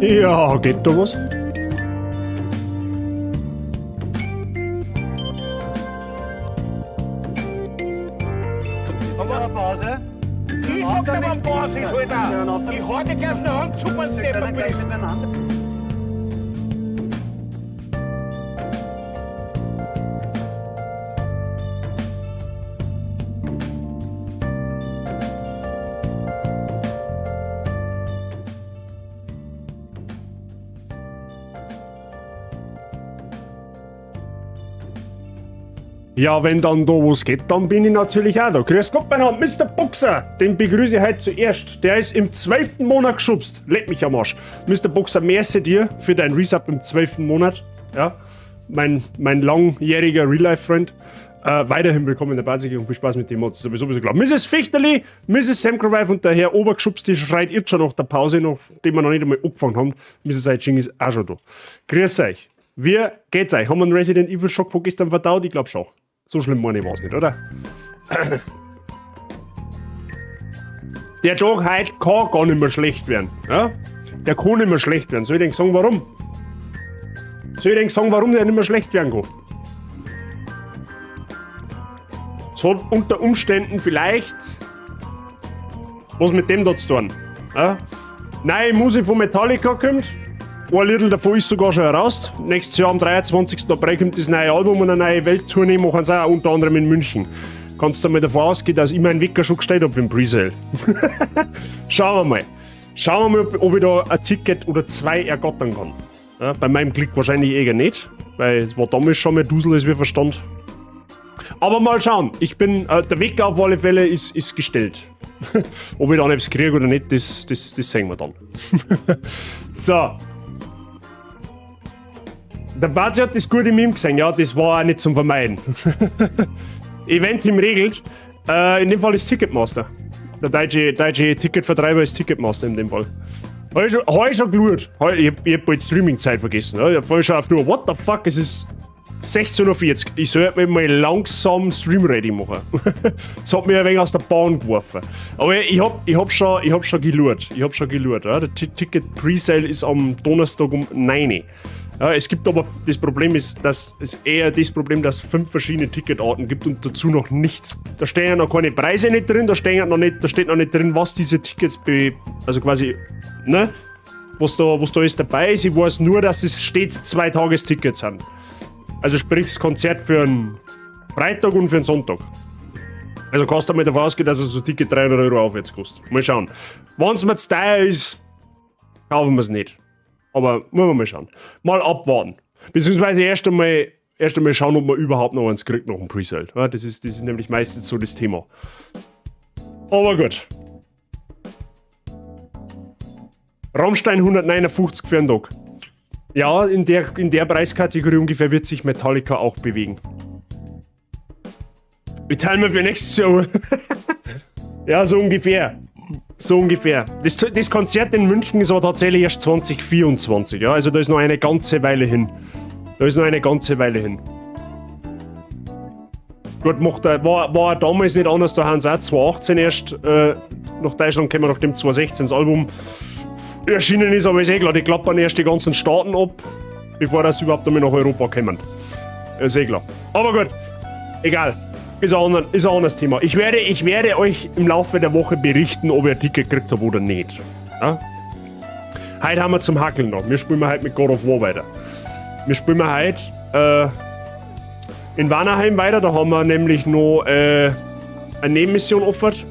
Ja, geht da was? Ist eine Pause? Ich sag dir, was Pause ist, Alter. Ich hau dir gleich eine Hand zu, was Wir du können gleich bist. miteinander. Ja, wenn dann da was geht, dann bin ich natürlich auch da. Grüß Gott, mein Name, Mr. Boxer. Den begrüße ich heute zuerst. Der ist im 12. Monat geschubst. Leck mich am Arsch. Mr. Boxer, merci dir für dein Resub im 12. Monat. Ja, mein langjähriger Real-Life-Friend. Weiterhin willkommen in der Basik und viel Spaß mit dem, hat sowieso klar. Mrs. Fichterli, Mrs. Samcrowife und der Herr Obergeschubst, die schreit jetzt schon nach der Pause, nachdem wir noch nicht einmal angefangen haben. Mrs. Aiching ist auch schon da. Grüß euch. Wie geht's euch? Haben wir einen Resident Evil Schock von gestern verdaut? Ich glaube schon. So schlimm meine ich war's nicht, oder? Der Tag heute kann gar nicht mehr schlecht werden. Ja? Der kann nicht mehr schlecht werden. Soll ich denn sagen, warum? Soll ich denn sagen, warum der nicht mehr schlecht werden kann? Es hat unter Umständen vielleicht was mit dem da zu tun. Ja? Neue Musik von Metallica kommt. Ein Little davon ist sogar schon heraus. Nächstes Jahr am 23. April kommt das neue Album und eine neue Welttournee machen sie auch unter anderem in München. Kannst du mal davon ausgehen, dass ich meinen Wecker schon gestellt habe für den Presale. Schauen wir mal. Schauen wir mal, ob ich da ein Ticket oder zwei ergattern kann. Ja, bei meinem Glück wahrscheinlich eher nicht, weil es war damals schon mehr Dusel, als wir verstand. Aber mal schauen. Ich bin, der Wecker auf alle Fälle ist gestellt. Ob ich dann etwas kriege oder nicht, das sehen wir dann. So. Der Bazi hat das gute Meme gesehen, ja, das war auch nicht zum Vermeiden. Event im regelt. In dem Fall ist Ticketmaster. Der deutsche Ticketvertreiber ist Ticketmaster in dem Fall. Habe ich schon geschaut. Ich hab bald Streaming-Zeit vergessen. Ja. Ich hab vorhin schon auf nur, what the fuck, es ist 16:40 Uhr. Ich sollte mir mal langsam Stream-ready machen. Das hat mich ein wenig aus der Bahn geworfen. Aber ich hab schon geschaut. Ja. Der Ticket-Presale ist am Donnerstag um 9 Uhr. Ja, es gibt aber, das Problem ist, dass es eher das Problem, dass es 5 verschiedene Ticketarten gibt und dazu noch nichts. Da stehen ja noch keine Preise nicht drin, da steht noch nicht drin, was diese Tickets also quasi, ne? Was da ist dabei ist. Ich weiß nur, dass es stets 2 Tagestickets sind. Also sprich das Konzert für einen Freitag und für einen Sonntag. Also kannst du mal davon ausgehen, dass so ein Ticket 300 € aufwärts kostet. Mal schauen. Wenn es mir zu teuer ist, kaufen wir es nicht. Aber muss man mal schauen. Mal abwarten. Beziehungsweise erst einmal schauen, ob man überhaupt noch eins kriegt nach dem Presale. Ja, das ist nämlich meistens so das Thema. Aber gut. Rammstein 159 für einen Tag. Ja, in der Preiskategorie ungefähr wird sich Metallica auch bewegen. Ich teile mir für nächstes Jahr. Ja, so ungefähr. Das Konzert in München ist aber tatsächlich erst 2024, ja, also da ist noch eine ganze Weile hin. Gut, war damals nicht anders, da haben sie auch 2018 erst nach Deutschland gekommen, nachdem 2016 das Album erschienen ist, aber ist eh klar, die klappern erst die ganzen Staaten ab, bevor das überhaupt einmal nach Europa kommen. Ist eh klar. Aber gut, egal. Ist ein anderes Thema. Ich werde euch im Laufe der Woche berichten, ob ihr ein Ticket gekriegt habt oder nicht. Ja? Heute haben wir zum Hackeln noch. Wir spielen heute mit God of War weiter. Wir spielen heute in Vanaheim weiter. Da haben wir nämlich noch eine Nebenmission offert,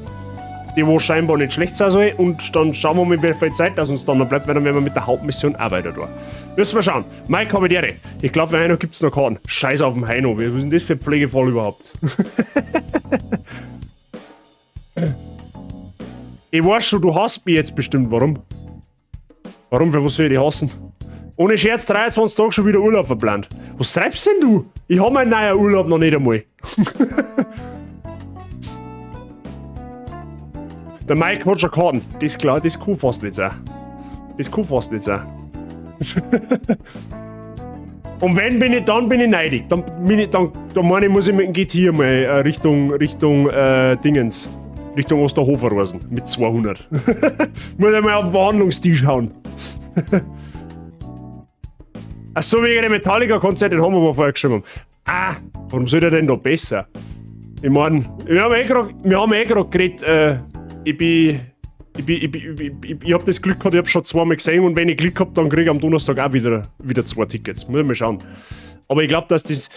die wo scheinbar nicht schlecht sein soll. Und dann schauen wir mal, wie viel Zeit das uns dann noch bleibt, weil dann werden wir mit der Hauptmission auch weiter da. Müssen wir schauen. Mike Habediere. Ich glaube, für Heino gibt es noch Karten. Scheiß auf den Heino. Was ist denn das für ein Pflegefall überhaupt? Ich weiß schon, du hasst mich jetzt bestimmt. Warum? Für was soll ich dich hassen? Ohne Scherz, 23 Tage schon wieder Urlaub verplant. Was treibst denn du? Ich habe meinen neuen Urlaub noch nicht einmal. Der Mike hat schon Karten. Das ist klar, das kann fast nicht sein. Und wenn bin ich, dann bin ich neidig. Dann meine ich, muss ich mit dem GT mal Richtung Dingens. Richtung Osterhofer rasen. Mit 200. Muss ich mal auf den Verhandlungstisch hauen. Achso, wegen dem Metallica-Konzert, den haben wir mal vorher geschrieben. Ah, warum soll der denn da besser? Ich mein, wir haben eh gerade geredet, ich hab das Glück gehabt, ich hab schon zweimal gesehen und wenn ich Glück hab, dann krieg ich am Donnerstag auch wieder 2 Tickets. Muss ich mal schauen. Aber ich glaube, dass das.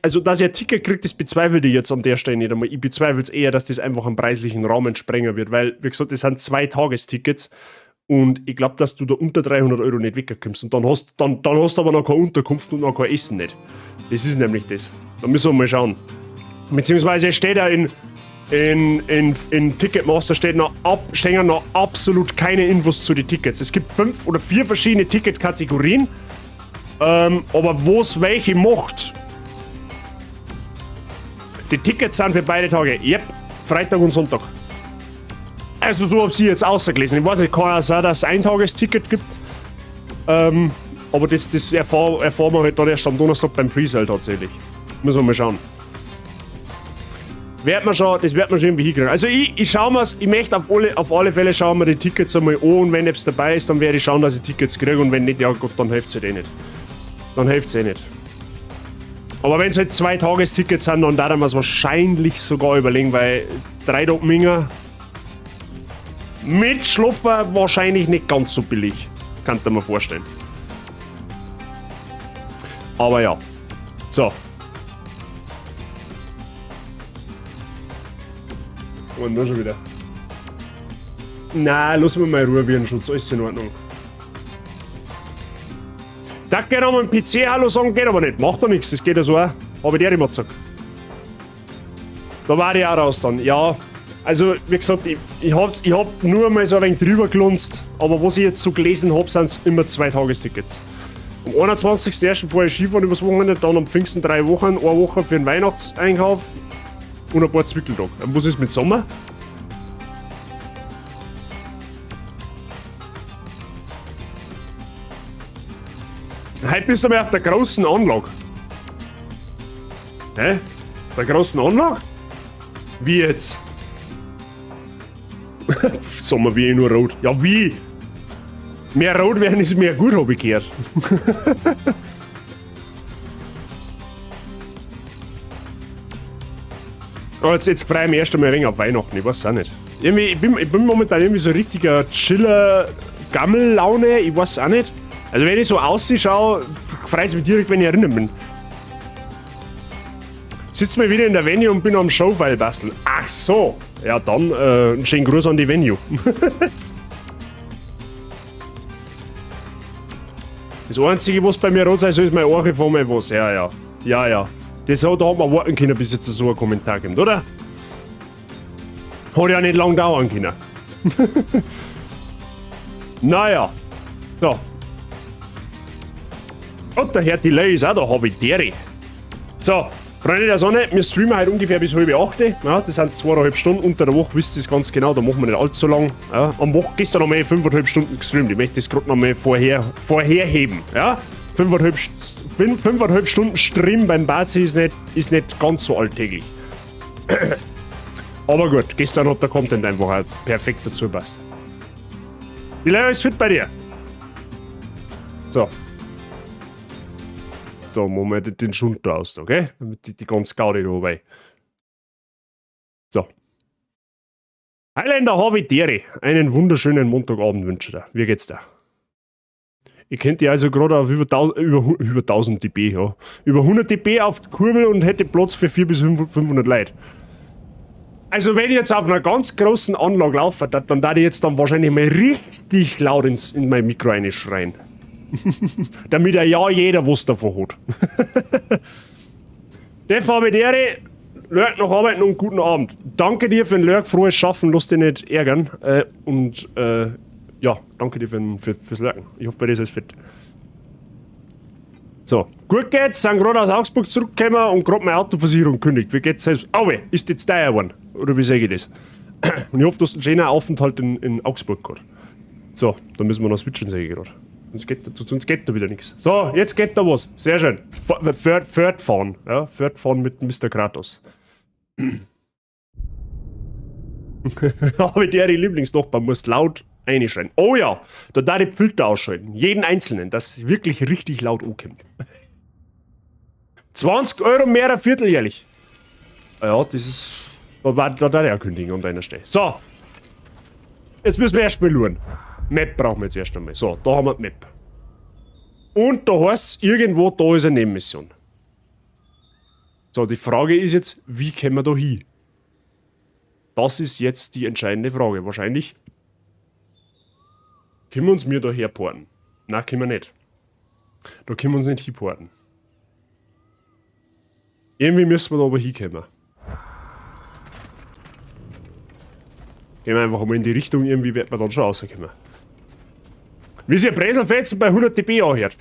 Also, dass ihr ein Ticket kriegt, das bezweifle ich jetzt an der Stelle nicht einmal. Ich bezweifle es eher, dass das einfach einen preislichen Rahmen sprengen wird, weil, wie gesagt, das sind 2 Tagestickets und ich glaube, dass du da unter 300 Euro nicht wegkommst und dann hast du aber noch keine Unterkunft und noch kein Essen nicht. Das ist nämlich das. Da müssen wir mal schauen. Beziehungsweise steht da in Ticketmaster stehen noch absolut keine Infos zu den Tickets. Es gibt 5 oder 4 verschiedene Ticketkategorien. Aber wo es welche macht. Die Tickets sind für beide Tage. Yep, Freitag und Sonntag. Also so habe ich jetzt ausgelesen. Ich weiß nicht, kann auch sein, dass es ein Tagesticket gibt. Aber das erfahren wir halt dann erst am Donnerstag beim Presale tatsächlich. Müssen wir mal schauen. Das wird man schon irgendwie hinkriegen. Also ich schaue mir's, ich möchte auf alle Fälle schauen wir die Tickets einmal an und wenn etwas dabei ist, dann werde ich schauen, dass ich Tickets kriege und wenn nicht, ja Gott, dann hilft es halt eh nicht. Dann hilft es eh nicht. Aber wenn es halt 2 Tagestickets sind, dann darf man es wahrscheinlich sogar überlegen, weil 3 Tage Minger mit Schlaffer wahrscheinlich nicht ganz so billig. Kann ich mir vorstellen. Aber ja. So. Und nur schon wieder. Na, lass mir mal Ruhe, Virenschutz, alles in Ordnung. Da geht auch mal ein PC Hallo sagen, geht aber nicht. Macht doch nichts, das geht ja so auch. Habe ich dir immer gesagt. Da war ich auch raus dann. Ja, also wie gesagt, ich hab nur mal so ein wenig drüber gelunzt, aber was ich jetzt so gelesen habe, sind es immer 2 Tagestickets. Am 21.01. fahre ich Skifahren übers Wochenende, dann am Pfingsten 3 Wochen, 1 Woche für den Weihnachtseinkauf. Und ein paar Zwickeltage. Was ist mit Sommer? Heute bist du mal auf der großen Anlage. Hä? Der großen Anlage? Wie jetzt? Sommer wie nur rot. Ja, wie? Mehr rot werden ist mehr gut, habe ich gehört. Oh, jetzt freue ich mich erst einmal ein wenig auf Weihnachten, ich weiß auch nicht. Ich bin momentan irgendwie so richtiger chiller Gammellaune, ich weiß auch nicht. Also wenn ich so ausschaue, freue ich mich direkt, wenn ich erinnern bin. Sitze mal wieder in der Venue und bin am Showfile basteln. Ach so, ja dann einen schönen Gruß an die Venue. Das Einzige, was bei mir rot sein soll, ist mein Archiv von mir was. Ja. Da hat man warten können, bis jetzt so ein Kommentar kommt, oder? Hat ja nicht lang dauern können. Naja. So. Und der Herr Delay ist auch da, habe ich deri. So, Freunde der Sonne, wir streamen heute ungefähr bis 7:30. Ja, das sind 2,5 Stunden. Unter der Woche wisst ihr es ganz genau, da machen wir nicht allzu lang. Ja, am Woche gestern noch mal 5,5 Stunden gestreamt. Ich möchte das gerade noch mal vorherheben. Ja? 5,5 Stunden Stream beim Bazi ist nicht ganz so alltäglich. Aber gut, gestern hat der Content einfach halt perfekt dazu passt. Wie lange ist fit bei dir? So. Da machen wir den Schund aus, okay? Damit die ganz Gaudi da dabei. So. Highlander Habitäre, einen wunderschönen Montagabend wünsche ich dir. Wie geht's dir? Ich könnte die also gerade auf über 1000 dB, ja. Über 100 dB auf die Kurbel und hätte Platz für 400 bis 500 Leute. Also wenn ich jetzt auf einer ganz großen Anlage laufe, dann darf ich jetzt dann wahrscheinlich mal richtig laut in mein Mikro reinschreien. Damit ja jeder was davon hat. Def habe ich dir, Lörg noch arbeiten und guten Abend. Danke dir für ein Lörg, frohes Schaffen, lass dich nicht ärgern. Ja, danke dir fürs Lurken. Ich hoffe, bei dir ist alles fit. So, gut geht's, sind gerade aus Augsburg zurückgekommen und gerade meine Autoversicherung gekündigt. Wie geht's selbst? Aue, ist jetzt teuer geworden? Oder wie sage ich das? Und ich hoffe, du hast einen schönen Aufenthalt in Augsburg gehabt. So, dann müssen wir noch switchen, sage ich gerade. Sonst geht da wieder nichts. So, jetzt geht da was. Sehr schön. Fortfahren. Ja, fortfahren mit Mr. Kratos. Aber der Lieblingsnachbar muss laut einschreien. Oh ja, da darf ich Filter ausschalten. Jeden einzelnen, dass es wirklich richtig laut ankommt. 20 Euro mehr vierteljährlich. Ja, das ist... Da darf ich auch kündigen an deiner Stelle. So. Jetzt müssen wir erstmal schauen. Map brauchen wir jetzt erst einmal. So, da haben wir die Map. Und da heißt es irgendwo, da ist eine Nebenmission. So, die Frage ist jetzt, wie kommen wir da hin? Das ist jetzt die entscheidende Frage. Wahrscheinlich können wir uns da herporten. Nein, können wir nicht. Da können wir uns nicht hinporten. Irgendwie müssen wir da aber hinkommen. Gehen wir einfach mal in die Richtung, irgendwie wird man dann schon rauskommen. Wie sich ein Breselfetzen bei 100 dB anhört.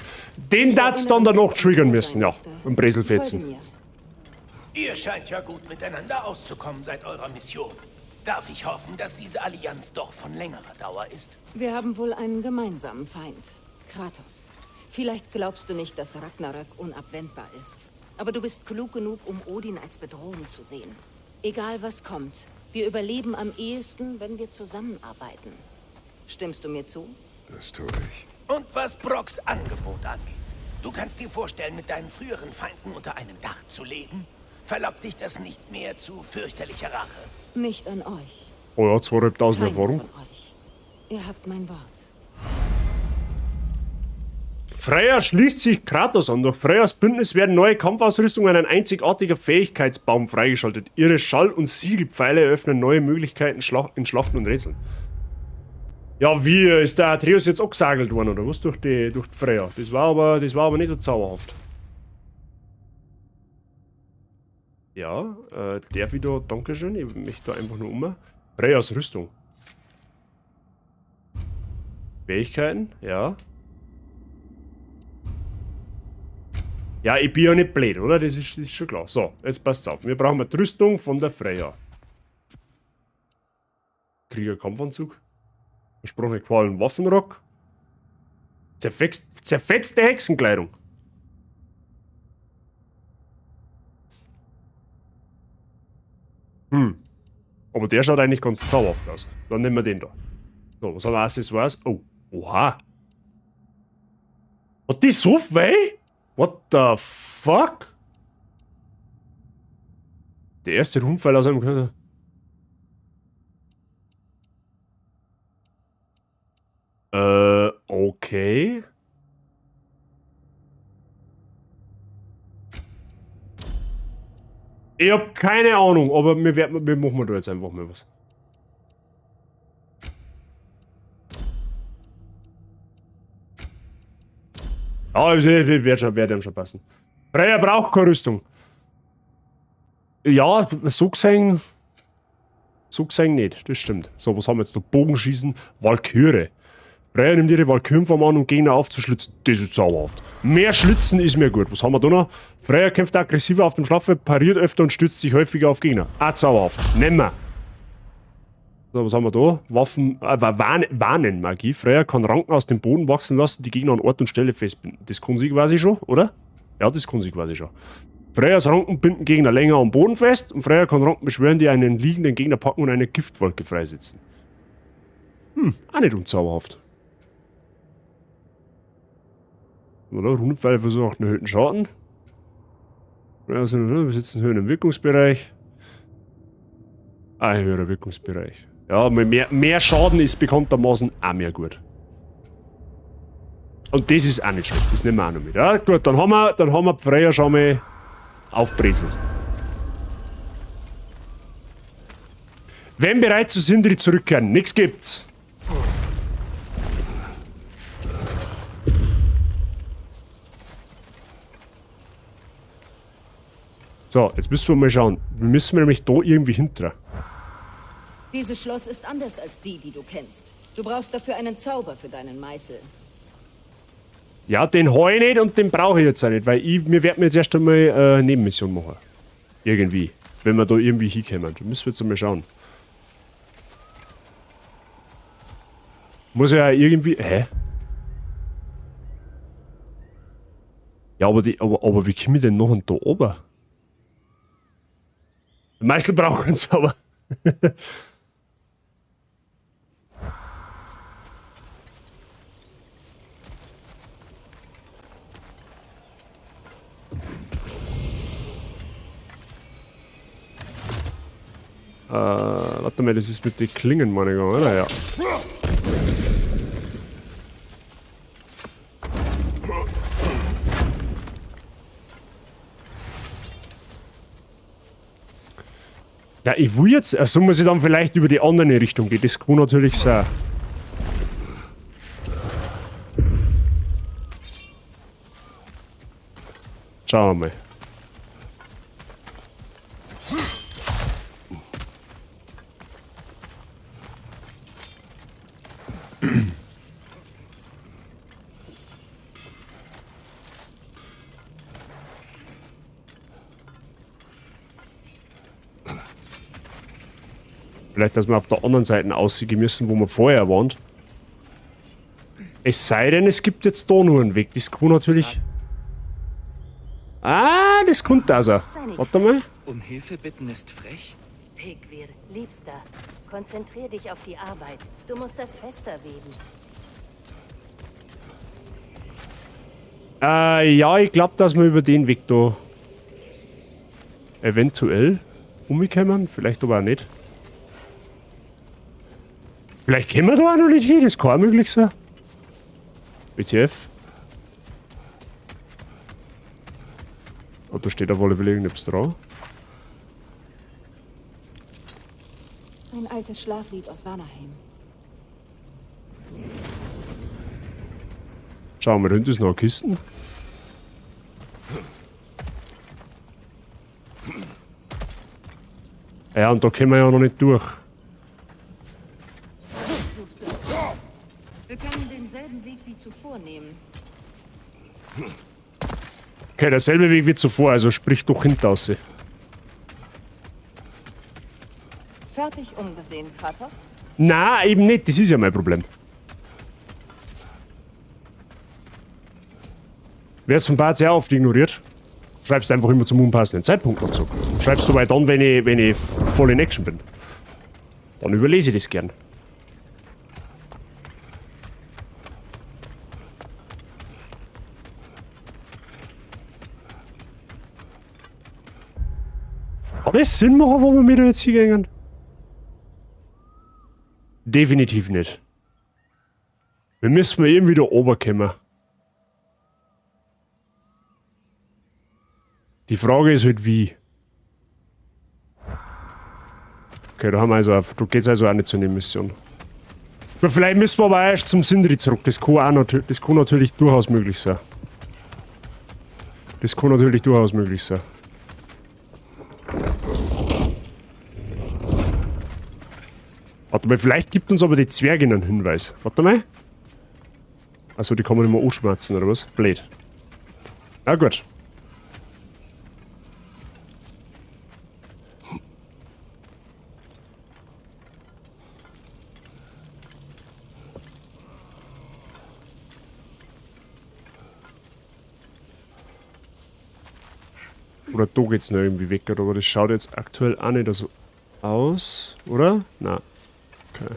Den darf's dann danach triggern müssen, ja. Ein Breselfetzen. Ihr scheint ja gut miteinander auszukommen seit eurer Mission. Darf ich hoffen, dass diese Allianz doch von längerer Dauer ist? Wir haben wohl einen gemeinsamen Feind. Kratos. Vielleicht glaubst du nicht, dass Ragnarök unabwendbar ist. Aber du bist klug genug, um Odin als Bedrohung zu sehen. Egal was kommt, wir überleben am ehesten, wenn wir zusammenarbeiten. Stimmst du mir zu? Das tue ich. Und was Brocks Angebot angeht. Du kannst dir vorstellen, mit deinen früheren Feinden unter einem Dach zu leben? Verlockt dich das nicht mehr zu fürchterlicher Rache? Nicht an euch. Oh ja, 2.500 Keiner Erfahrung. von euch. Ihr habt mein Wort. Freya schließt sich Kratos an. Durch Freyas Bündnis werden neue Kampfausrüstungen und ein einzigartiger Fähigkeitsbaum freigeschaltet. Ihre Schall- und Siegelpfeile eröffnen neue Möglichkeiten in Schlachten und Rätseln. Ja, wie ist der Atreus jetzt abgesagelt worden, oder was? Durch die Freya. Das war aber nicht so zauberhaft. Ja, darf ich da, dankeschön, ich möchte da einfach nur um. Freyas Rüstung. Fähigkeiten, ja. Ja, ich bin ja nicht blöd, oder? Das ist schon klar. So, jetzt passt's auf. Wir brauchen die Rüstung von der Freya. Krieger-Kampfanzug. Versprochene Qualen Waffenrock. Zerfetzte Hexenkleidung. Aber der schaut eigentlich ganz zauberhaft aus. Dann nehmen wir den da. So, was haben wir Accessoires? Oh, oha. Hat die so weh? What the fuck? Der erste Rundpfeil aus einem Körper. Okay. Ich hab keine Ahnung, aber wir machen da jetzt einfach mal was. Ja, wird dann schon passen. Freya braucht keine Rüstung. Ja, so gesehen nicht, das stimmt. So, was haben wir jetzt da? Bogenschießen, Walküre. Freya nimmt ihre Walkürenform an, um Gegner aufzuschlitzen. Das ist zauberhaft. Mehr Schlitzen ist mir gut. Was haben wir da noch? Freya kämpft aggressiver auf dem Schlachtfeld, pariert öfter und stützt sich häufiger auf Gegner. Ah, zauberhaft. Nehmen wir. So, was haben wir da? Waffen, Warnenmagie. Freya kann Ranken aus dem Boden wachsen lassen, die Gegner an Ort und Stelle festbinden. Das kann sie quasi schon, oder? Ja, das kann sie quasi schon. Freyas Ranken binden Gegner länger am Boden fest und Freya kann Ranken beschwören, die einen liegenden Gegner packen und eine Giftwolke freisetzen. Auch nicht unzauberhaft. Oder? Rundenpfeile versucht einen erhöhten Schaden. Wir sitzen höher im Wirkungsbereich. Ein höherer Wirkungsbereich. Ja, mehr Schaden ist bekanntermaßen auch mehr gut. Und das ist auch nicht schlecht, das nehmen wir auch noch mit. Ja, gut, dann haben wir die Freya schon mal aufbrezelt. Wenn bereit zu Sindri zurückkehren, nichts gibt's. So, jetzt müssen wir mal schauen. Wir müssen nämlich da irgendwie hinter. Dieses Schloss ist anders als die du kennst. Du brauchst dafür einen Zauber für deinen Meißel. Ja, den habe ich nicht und den brauche ich jetzt auch nicht, weil wir werden jetzt erst einmal eine Nebenmission machen. Irgendwie. Wenn wir da irgendwie hinkommen. Da müssen wir jetzt einmal schauen. Muss ja irgendwie... Hä? Ja, aber wie komme ich denn noch da oben? Der Meißel braucht einen Zauber. Warte mal, das ist mit den Klingen, meine ich, oder? Ja. Ja, ich will jetzt, also muss ich dann vielleicht über die andere Richtung gehen, das kann natürlich sein. Schauen wir mal. Vielleicht, dass wir auf der anderen Seite aussehen müssen, wo wir vorher waren. Es sei denn, es gibt jetzt da nur einen Weg. Das kann natürlich... Ah, das kommt da so. Warte mal. Um Hilfe bitten ist frech? Pigwir, Liebster, konzentrier dich auf die Arbeit. Du musst das fester weben. Ja, ich glaube, dass wir über den Weg da eventuell umkommen. Vielleicht aber auch nicht. Vielleicht können wir da auch noch nicht hin. Das kann auch möglich sein. WTF. Oh, da steht auf alle Fälle irgendetwas drauf. Ein altes Schlaflied aus Vanaheim. Schauen wir, da hinten ist noch eine Kiste. Ja, und da kommen wir ja noch nicht durch. Wir können denselben Weg wie zuvor nehmen. Okay, derselbe Weg wie zuvor, also sprich doch hinter sie. Fertig umgesehen, Kratos? Na, eben nicht, das ist ja mein Problem. Wer es von Bart sehr oft ignoriert, schreibst einfach immer zum unpassenden Zeitpunkt dazu. Schreibst du mal dann, wenn ich voll in Action bin. Dann überlese ich das gern. Kann das Sinn machen, wo wir mit jetzt hingehen? Definitiv nicht. Wir müssen mal irgendwie da oben kommen. Die Frage ist halt wie. Okay, da haben wir also, da geht's also auch nicht zu einer Mission. Aber vielleicht müssen wir aber erst zum Sindri zurück. Das kann natürlich durchaus möglich sein. Das kann natürlich durchaus möglich sein. Warte mal, vielleicht gibt uns aber die Zwergin einen Hinweis. Warte mal. Achso, die kann man nicht mehr anschmerzen, oder was? Blöd. Na gut. Oder da geht's noch irgendwie weg, aber das schaut jetzt aktuell auch nicht so aus, oder? Nein. Okay.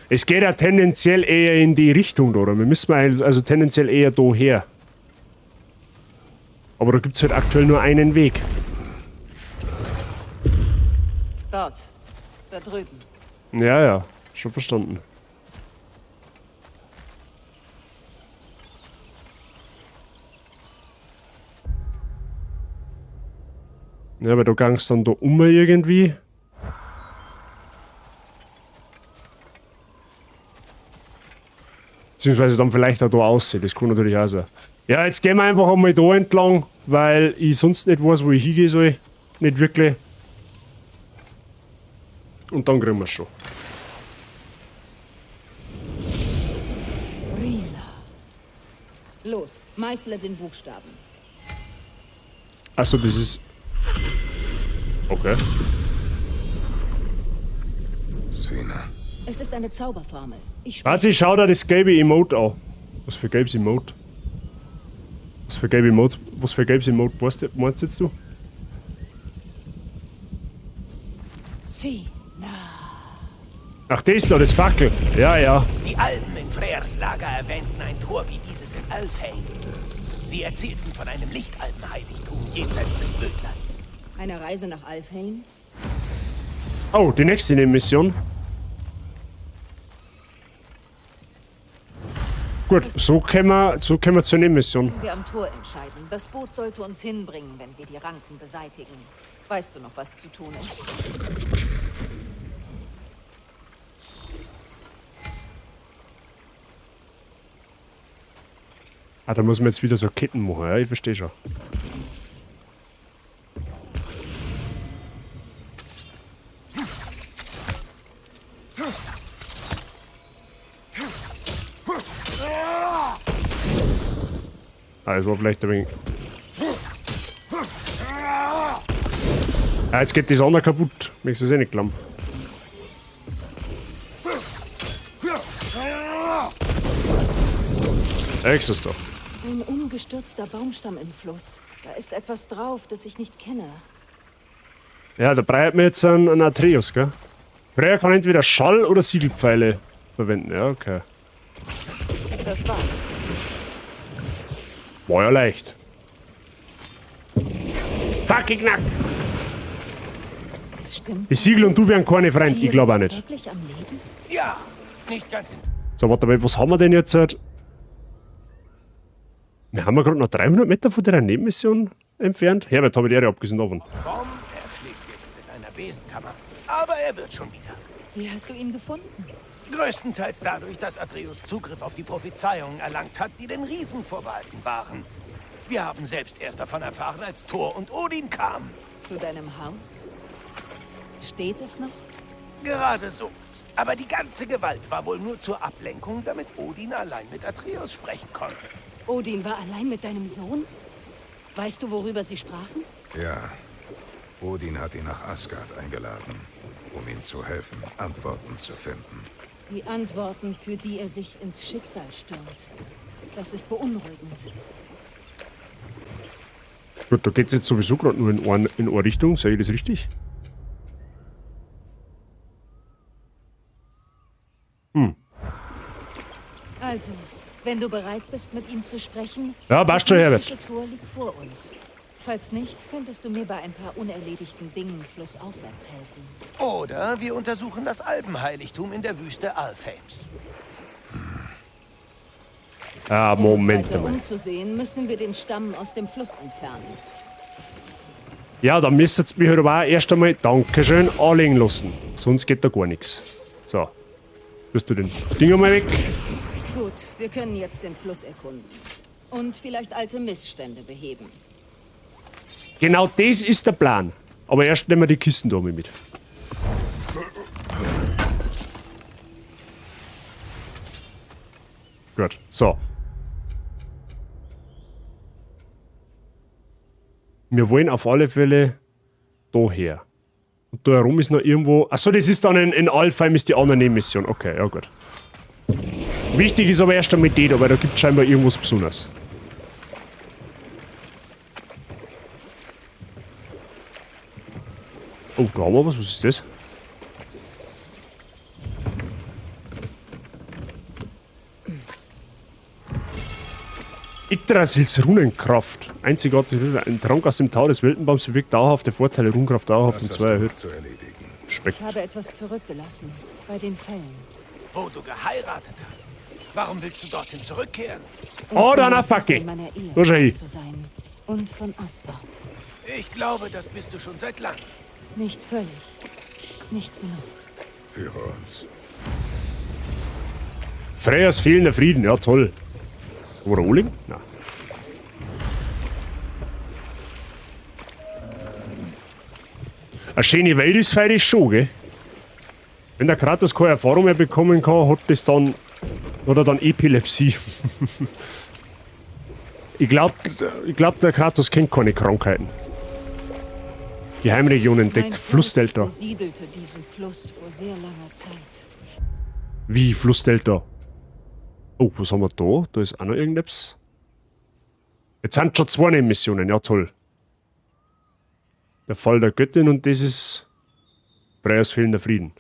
Es geht ja tendenziell eher in die Richtung, oder? Wir müssen also tendenziell eher da her. Aber da gibt's halt aktuell nur einen Weg. Dort. Da drüben. Ja, ja. Schon verstanden. Ja, aber da gang's dann da irgendwie. Beziehungsweise dann vielleicht auch da aussehen. Das kann natürlich auch sein. Ja, jetzt gehen wir einfach einmal da entlang, weil ich sonst nicht weiß, wo ich hingehen soll. Nicht wirklich. Und dann kriegen wir es schon. Rina. Los, meißle den Buchstaben. Achso, das ist... Okay. Sina. Es ist eine Zauberformel. Ich Warte, schau dir das gelbe Emote an. Was für gelbes Emote? Was für gelbe Emote? Was für gelbes Emote meinst jetzt du? Sina. Ach, das da, das Fackel. Ja, ja. Die Alten in Freyrs Lager erwähnten ein Tor wie dieses in Alfheim. Sie erzählten von einem Lichtalbenheiligtum jenseits des Ödlands. Eine Reise nach Alfheim? Oh, die nächste Nebenmission. Gut, so können wir zur Nebenmission. Wir am Tor entscheiden. Das Boot sollte uns hinbringen, wenn wir die Ranken beseitigen. Weißt du noch, was zu tun ist? Ah, da muss man jetzt wieder so Ketten machen, ja, ich verstehe schon. Ah, das war vielleicht ein wenig... Ah, jetzt geht das andere kaputt. Möchtest du es eh nicht glauben. Ist es doch. Ein umgestürzter Baumstamm im Fluss. Da ist etwas drauf, das ich nicht kenne. Ja, da braucht man jetzt einen Atreus, gell? Freya kann entweder Schall- oder Siegelpfeile verwenden. Ja, okay. Das war's. War ja leicht. Fucking Knack! Das stimmt. Die Siegel und du wären keine Freunde, ich glaube auch Ist nicht. wirklich am Leben? Ja, nicht ganz in... So, warte mal, was haben wir denn jetzt? Wir haben gerade noch 300 Meter von der Nebenmission entfernt. Herbert, habe ich die Ehre abgesehen davon. Form, er schläft jetzt in einer Besenkammer. Aber er wird schon wieder. Wie hast du ihn gefunden? Größtenteils dadurch, dass Atreus Zugriff auf die Prophezeiungen erlangt hat, die den Riesen vorbehalten waren. Wir haben selbst erst davon erfahren, als Thor und Odin kamen. Zu deinem Haus? Steht es noch? Gerade so. Aber die ganze Gewalt war wohl nur zur Ablenkung, damit Odin allein mit Atreus sprechen konnte. Odin war allein mit deinem Sohn? Weißt du, worüber sie sprachen? Ja, Odin hat ihn nach Asgard eingeladen, um ihm zu helfen, Antworten zu finden. Die Antworten, für die er sich ins Schicksal stürmt. Das ist beunruhigend. Gut, da geht es jetzt sowieso gerade nur in eine Richtung. Sehe ich das richtig? Also, wenn du bereit bist, mit ihm zu sprechen, Ja, passt das schon, Herbert. mystische Tor liegt vor uns. Falls nicht, könntest du mir bei ein paar unerledigten Dingen flussaufwärts helfen. Oder wir untersuchen das Alpenheiligtum in der Wüste Alfheims. Ah, Um uns Moment weiter mal. umzusehen, müssen wir den Stamm aus dem Fluss entfernen. Ja, dann müsst ihr mich halt aber auch erst einmal Dankeschön anlegen lassen. Sonst geht da gar nichts. So. Tust du den Ding einmal weg. Gut, wir können jetzt den Fluss erkunden. Und vielleicht alte Missstände beheben. Genau das ist der Plan. Aber erst nehmen wir die Kisten da mal mit. Gut, so. Wir wollen auf alle Fälle daher. Und da herum ist noch irgendwo... Achso, das ist dann in Alfheim ist die andere Nebenmission. Okay, ja gut. Wichtig ist aber erst einmal die da, weil da gibt es scheinbar irgendwas Besonderes. Oh, da haben wir was. Was ist das? Yggdrasils Runenkraft. Einzigartig, ein Trank aus dem Tau des Weltenbaums bewirkt dauerhafte Vorteile. Runenkraft dauerhaft um Das 2 hast du erhöht. noch zu erledigen. Spekt. Ich habe etwas zurückgelassen. Bei den Fällen. Wo du geheiratet hast. Warum willst du dorthin zurückkehren? Oh, dann Um ein Fackel. in meiner Ehe Wo ist er dabei hin? zu sein. Und von Asgard. Ich glaube, das bist du schon seit langem. Nicht völlig. Nicht genug. Führe uns. Freyas fehlender Frieden, ja toll. Oder Oling? Nein. Eine schöne Welt ist freilich schon, gell? Wenn der Kratos keine Erfahrung mehr bekommen kann, hat das dann. Oder dann Epilepsie. ich glaub, der Kratos kennt keine Krankheiten. Geheimregion entdeckt, Mein Volk Flussdelta. besiedelte diesen Fluss vor sehr langer Zeit. Wie Flussdelta? Oh, was haben wir da? Da ist auch noch irgendetwas. Jetzt sind schon 2 Nebenmissionen, ja toll. Der Fall der Göttin und das ist Freyas fehlender Frieden.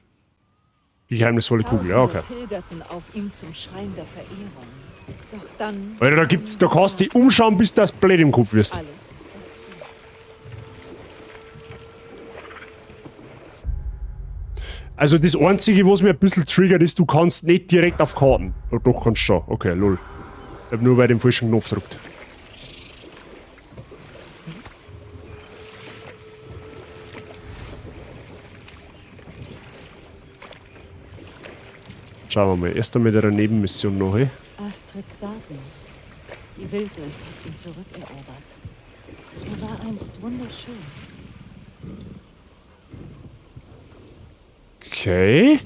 Die geheimnisvolle Kugel, ja, okay. Tausende pilgerten auf ihm zum Schrein der Verehrung. Doch dann... Alter, da kannst du dich umschauen, bis das blöd im Kopf wirst. Alles, was wir... Also das Einzige, was mir ein bisschen triggert, ist, du kannst nicht direkt auf Karten. Oh, doch, kannst schon. Okay, lol. Ich hab nur bei dem falschen Knopf gedrückt. Schauen wir mal. Erst einmal eine Nebenmission noch, hey. Astrids Garten. Die Wildnis hat ihn zurückerobert. Er war einst wunderschön. Okay.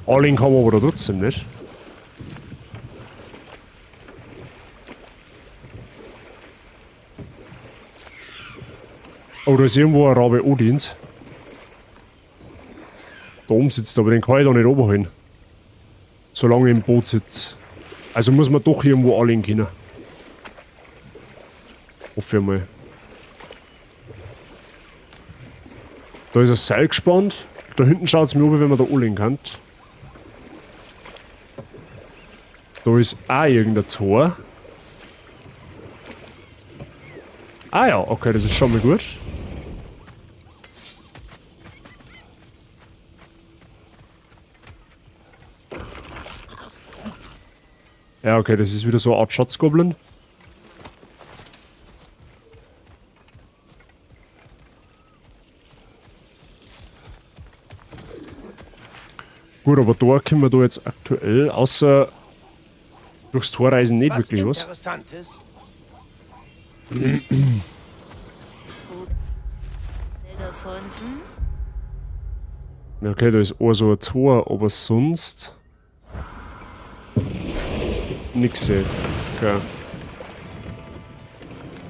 All-in kann man aber trotzdem nicht. Oh, da ist irgendwo ein Rabe Odins. Da oben sitzt, aber den kann ich da nicht oberholen. Solange ich im Boot sitze. Also muss man doch irgendwo All-in können. Hoffe ich mal. Da ist ein Seil gespannt. Da hinten schaut es mir an, wenn man da All-in kann. Da ist auch irgendein Tor. Ah ja, okay, das ist schon mal gut. Ja, okay, das ist wieder so eine Art Schatzgoblin. Gut, aber da können wir da jetzt aktuell, außer durchs Torreisen, nicht wirklich was. Interessantes? Gefunden? Ja, okay, da ist auch so ein Tor, aber sonst nix sehen. Okay.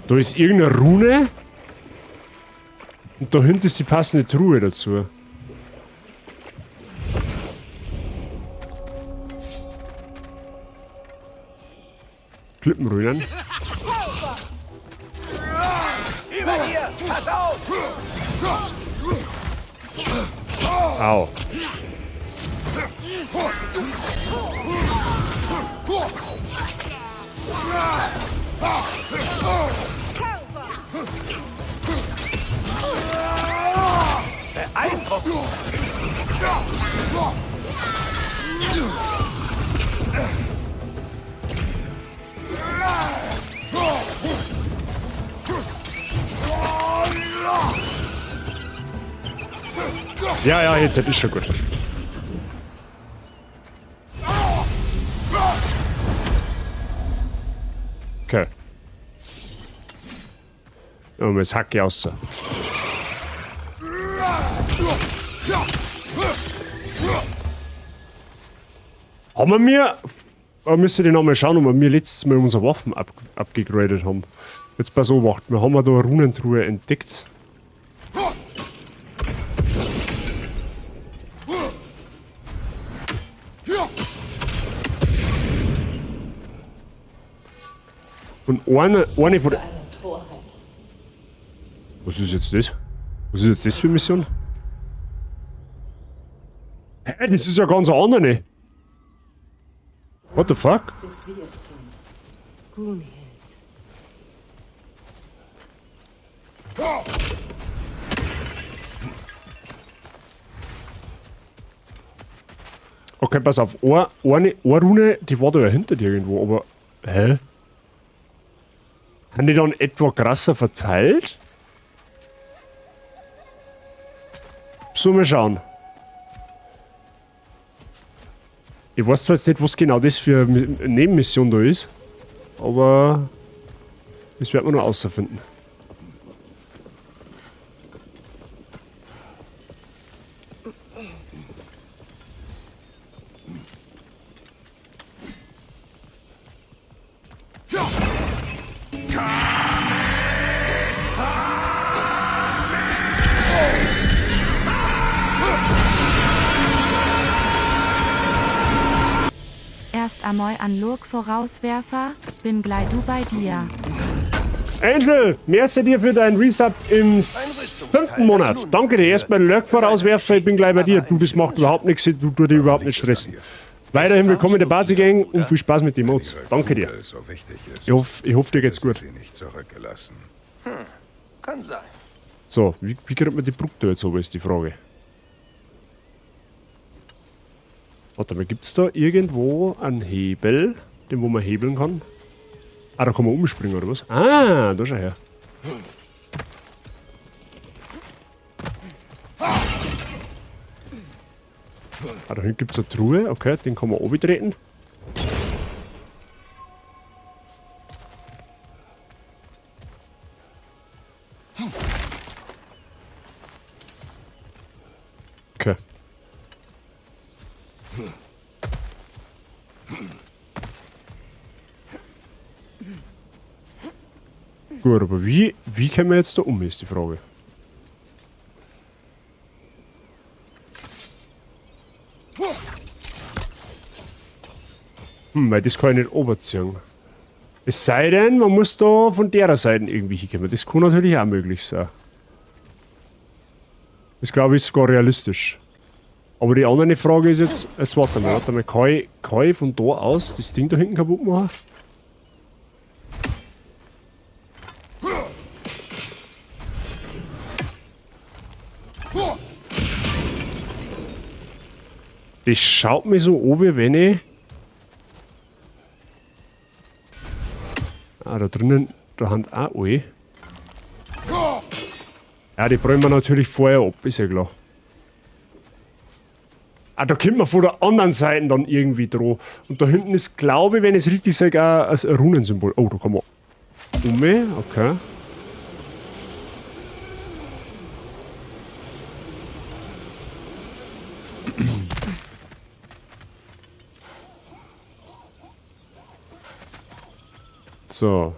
Da ist irgendeine Rune und da hinten ist die passende Truhe dazu. Klippenruinen. Über dir! Pass auf! Au. Beeindruckend! Ja, ja, jetzt ist schon gut. Okay. Und jetzt hack ich aus. Haben wir mir... müssen wir nochmal schauen, ob wir mir letztes Mal unsere Waffen abgegradet haben. Jetzt pass auf, wir haben da eine Runentruhe entdeckt. Und eine von der... Was ist jetzt das? Was ist jetzt das für eine Mission? Hä, das ist ja ganz eine andere. What the fuck? Gunhild. Okay, pass auf. Eine Rune, die war da ja hinter dir irgendwo, aber... Hä? Haben die dann etwa krasser verteilt? So, mal schauen. Ich weiß zwar jetzt nicht, was genau das für eine Nebenmission da ist, aber das werden wir noch herausfinden. Erst einmal an Lurk Vorauswerfer, bin gleich du bei dir. Angel, merci dir für deinen Resub im 5. Monat. Danke dir. Erstmal Lurk vorauswerfen, ich bin gleich bei dir. Du, das macht überhaupt nichts, du dir überhaupt nicht stressen. Weiterhin willkommen in der Bazi-Gang und viel Spaß mit den Mods. Danke dir. So wichtig ist, Ich hoffe, dir geht's gut. sie nicht zurückgelassen. Kann sein. So, wie kriegt man die Brücke jetzt oben, ist die Frage. Warte mal, gibt's da irgendwo einen Hebel, den wo man hebeln kann? Ah, da kann man umspringen, oder was? Ah, da schau her. Ah, da hinten gibt's eine Truhe, okay, den kann man oben treten. Okay. Gut, aber wie kommen wir jetzt da um, ist die Frage. Weil das kann ich nicht oberziehen. Es sei denn, man muss da von der Seite irgendwie hinkommen. Das kann natürlich auch möglich sein. Das glaube ich sogar realistisch. Aber die andere Frage ist jetzt warte mal, kann ich von da aus das Ding da hinten kaputt machen? Das schaut mir so oben, wenn ich... Ah, da drinnen, da haben auch alle. Ja, die brauchen wir natürlich vorher ab, ist ja klar. Ah, da kommt man von der anderen Seite dann irgendwie dran. Und da hinten ist, glaube ich, wenn ich es richtig sage, auch ein Runensymbol. Oh, da kann man okay. So.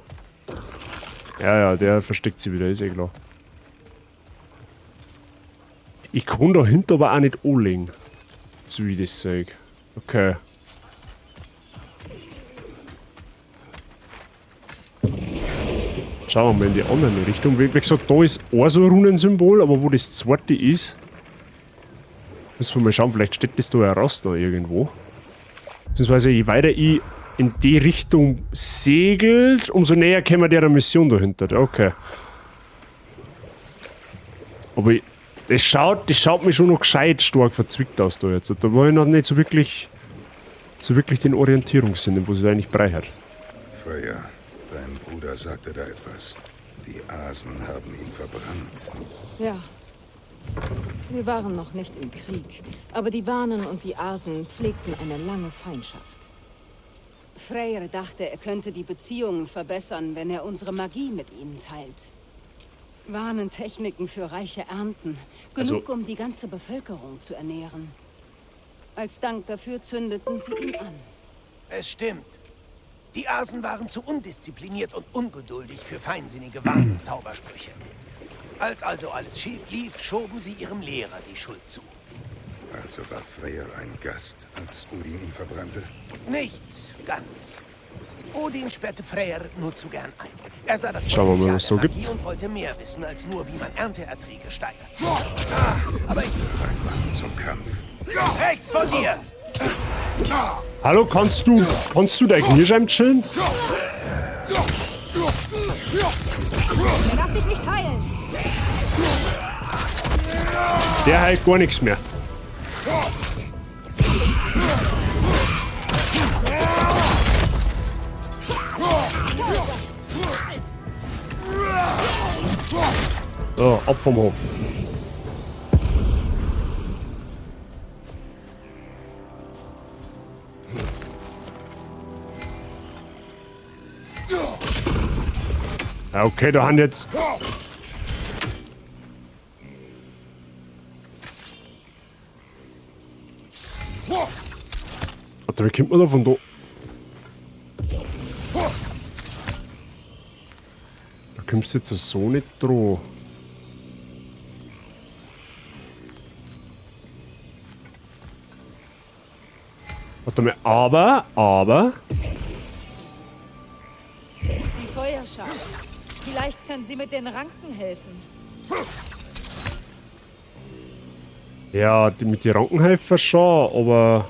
Ja, der versteckt sie wieder, ist eh klar. Ich kann dahinter aber auch nicht anlegen. So wie ich das sage. Okay. Schauen wir mal in die andere Richtung. Wie gesagt, da ist auch so ein Runensymbol, aber wo das zweite ist, müssen wir mal schauen, vielleicht steht das da heraus da irgendwo. Beziehungsweise je weiter ich in die Richtung segelt, umso näher kommen wir der Mission dahinter. Okay. Aber das schaut mir schon noch gescheit stark verzwickt aus da jetzt. Da war ich noch nicht so wirklich den Orientierungssinn, wo es eigentlich brei hat. Freya, dein Bruder sagte da etwas. Die Asen haben ihn verbrannt. Ja. Wir waren noch nicht im Krieg, aber die Wanen und die Asen pflegten eine lange Feindschaft. Freyr dachte, er könnte die Beziehungen verbessern, wenn er unsere Magie mit ihnen teilt. Wahnentechniken für reiche Ernten. Genug, um die ganze Bevölkerung zu ernähren. Als Dank dafür zündeten sie ihn an. Es stimmt. Die Asen waren zu undiszipliniert und ungeduldig für feinsinnige Warnenzaubersprüche. Als also alles schief lief, schoben sie ihrem Lehrer die Schuld zu. Also war Freyr ein Gast, als Odin ihn verbrannte? Nicht ganz. Odin sperrte Freyr nur zu gern ein. Er sah das Schauen wir mal, Potenzial was es so der gibt. Magie und wollte mehr wissen, als nur, wie man Ernteerträge steigert. Aber ich... Ein Mann zum Kampf. Rechts von dir! Hallo, kannst du dein Kniescheiben chillen? Er darf sich nicht heilen. Der heilt gar nichts mehr. So, ab vom Hof. Ja, okay, da haben jetzt... Warte, wie kommt man da von da? Da kommst du jetzt so nicht dran. Warte mal, aber... Die Feuerschale. Vielleicht können Sie mit den Ranken helfen. Ja, mit den Ranken helfen schon, aber...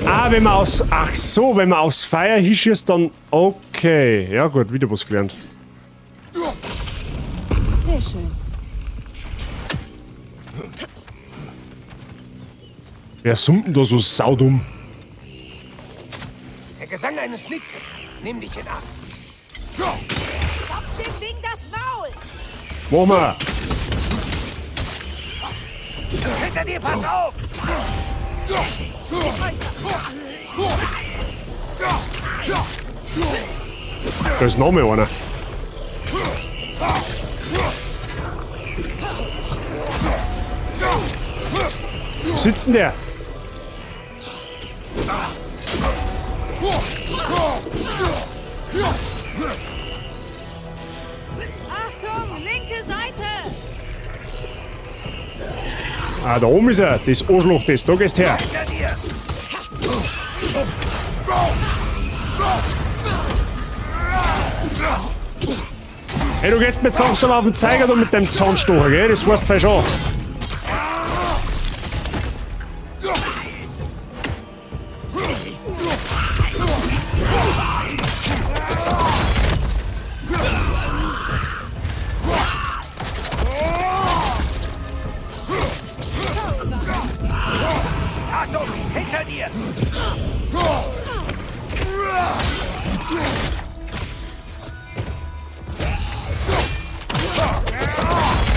Ah, wenn man aus... Ach so, wenn man aus Feuer hinschießt, dann... Okay. Ja gut, wieder was gelernt. Sehr schön. Wer summt denn da so saudumm? Der Gesang eines Nick. Nimm dich in Acht. Stopp dem Ding das Maul! Mach mal! Hinter dir, pass auf! Da ist noch mehr einer. Wo sitzt denn der? Achtung, linke Seite! Ah, da oben ist er. Das Arschloch, das. Da gehst her. Hinter dir! Hey, du gehst mir jetzt langsam auf den Zeiger da mit dem Zahnstocher, gell? Das weißt du schon. Achtung, hinter dir!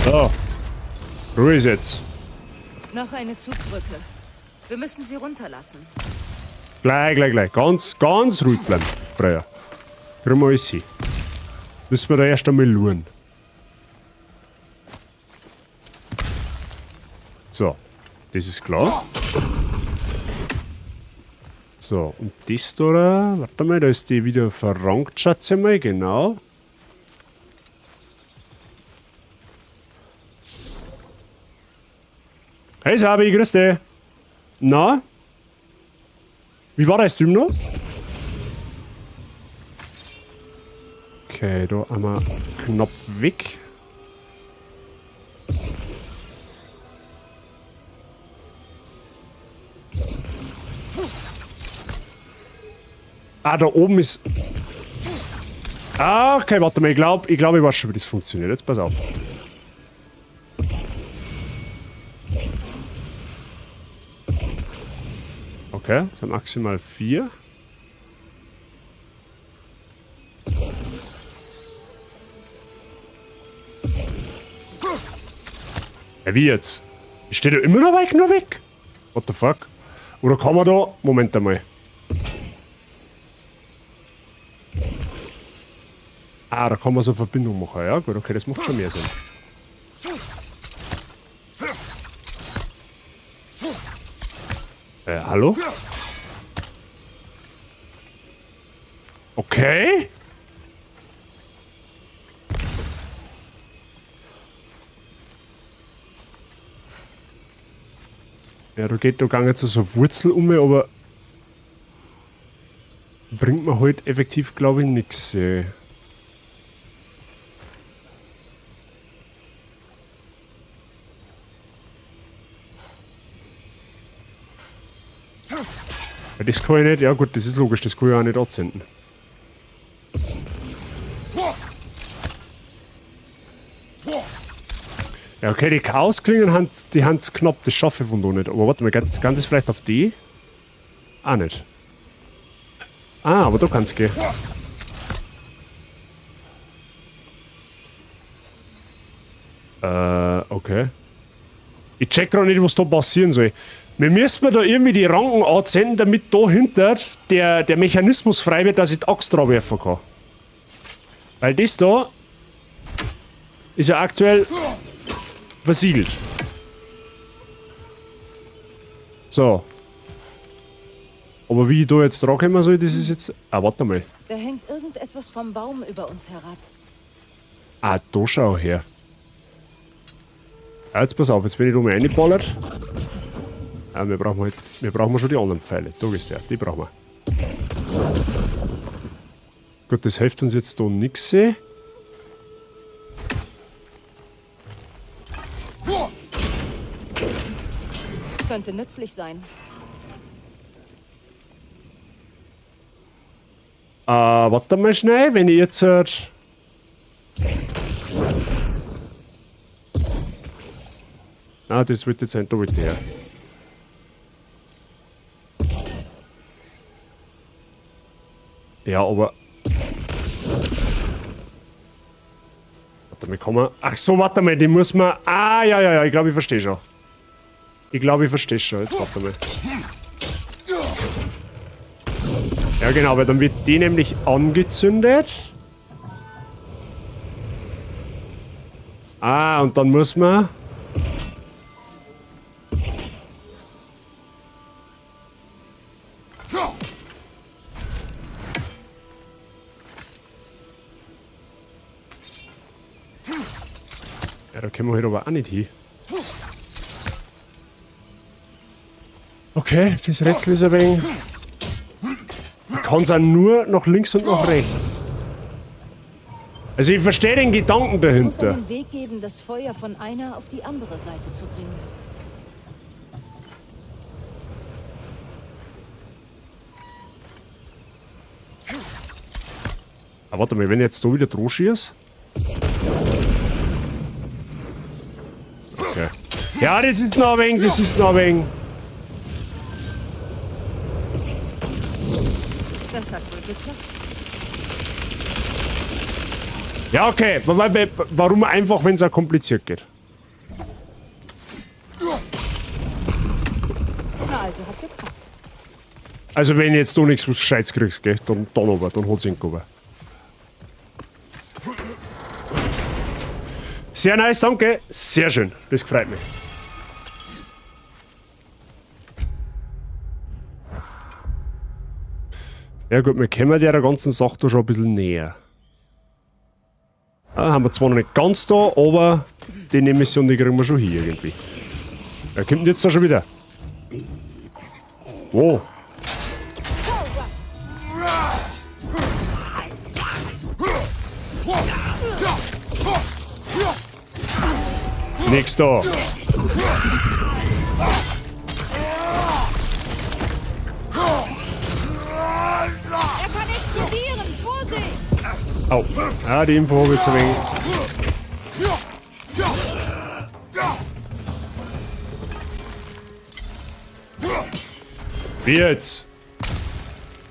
So. Ruhe ist jetzt. Noch eine Zugbrücke. Wir müssen sie runterlassen. Gleich. Ganz ruhig bleiben, Freier. Kriegen wir alles hin. Müssen wir da erst einmal schauen. So. Das ist klar. So, und das da, warte mal, da ist die wieder verrankt, schätze mal, genau. Hey Sabi, grüß dich. Na? Wie war das drüben noch? Okay, da einmal Knopf weg. Ah, da oben ist... Ah, okay, warte mal, ich glaube, ich weiß schon, wie das funktioniert. Jetzt pass auf. Okay, so maximal 4. Ja, wie jetzt? Steht er immer noch weg? What the fuck? Oder kann man da... Moment einmal. Ah, da kann man so eine Verbindung machen. Ja, gut, okay, das macht schon mehr Sinn. Hallo? Okay. Ja, da geht da gar nicht so eine Wurzel um, aber bringt mir halt effektiv, glaube ich, nichts. Ja, das kann ich nicht, ja gut, das ist logisch, das kann ich auch nicht anzünden. Ja, okay, die Chaosklingen, die haben es knapp, das schaffe ich von da nicht. Aber warte mal, kann das vielleicht auf die? Auch nicht. Ah, aber da kann es gehen. Okay. Ich check gerade nicht, was da passieren soll. Wir müssen da irgendwie die Ranken anzünden, damit dahinter der Mechanismus frei wird, dass ich die Axt drauf werfen kann. Weil das da ist ja aktuell versiegelt. So. Aber wie ich da jetzt rankommen soll, das ist jetzt... Ah, warte mal. Da hängt irgendetwas vom Baum über uns herab. Ah, da schau her. Ja, jetzt pass auf, jetzt bin ich da mal reingeballert. Ja, wir brauchen schon die anderen Pfeile. Da ist der, die brauchen wir. Gut, das hilft uns jetzt da nichts. Könnte nützlich sein. Warte mal schnell, wenn ich jetzt... das wird jetzt sein, da wird der. Ja, aber... Warte mal, kann man... Ach so, warte mal, die muss man... Ja, ich glaube, ich verstehe schon. Jetzt warte mal. Ja, genau, weil dann wird die nämlich angezündet. Und dann muss man... Ja, da können wir halt aber auch nicht hin. Okay, das Rätsel ist ein wenig... Man kann es auch nur nach links und nach rechts. Also ich verstehe den Gedanken dahinter. Es muss einen Weg geben, das Feuer von einer auf die andere Seite zu bringen. Aber warte mal, wenn ich jetzt da wieder drauf schieße. Okay. Ja, das ist noch ein wenig, Das hat wohl geklappt. Ja, okay. Warum einfach, wenn es auch kompliziert geht? Na, also hat geklappt. Also wenn jetzt du nichts Scheiß kriegst, gell, dann aber, dann hol's ihn über. Sehr nice, danke. Sehr schön. Das gefreut mich. Ja gut, wir kommen der ganzen Sache da schon ein bisschen näher. Haben wir zwar noch nicht ganz da, aber die Mission, die kriegen wir schon hier irgendwie. Wer kommt denn jetzt da schon wieder? Wow. Nix da. Er kann explodieren! Vorsicht! Au. Ja, die Info habe ich zu wenig. Wie jetzt?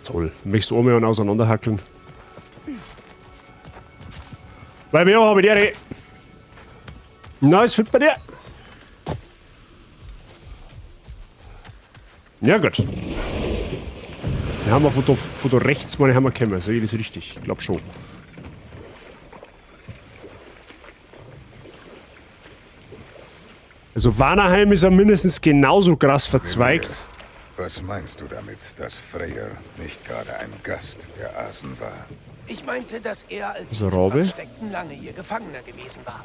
Toll. Möchtest du einmal auseinanderhackeln? Bei mir habe ich die. Na, es fit bei dir. Ja, gut. Wir haben von da rechts mal haben wir gekommen. Sehe ich das richtig? Ich glaube schon. Also Vanaheim ist ja mindestens genauso krass verzweigt. Was meinst du damit, dass Freyr nicht gerade ein Gast der Asen war? Ich meinte, dass er als Also Rabe? Versteckten lange ihr Gefangener gewesen war.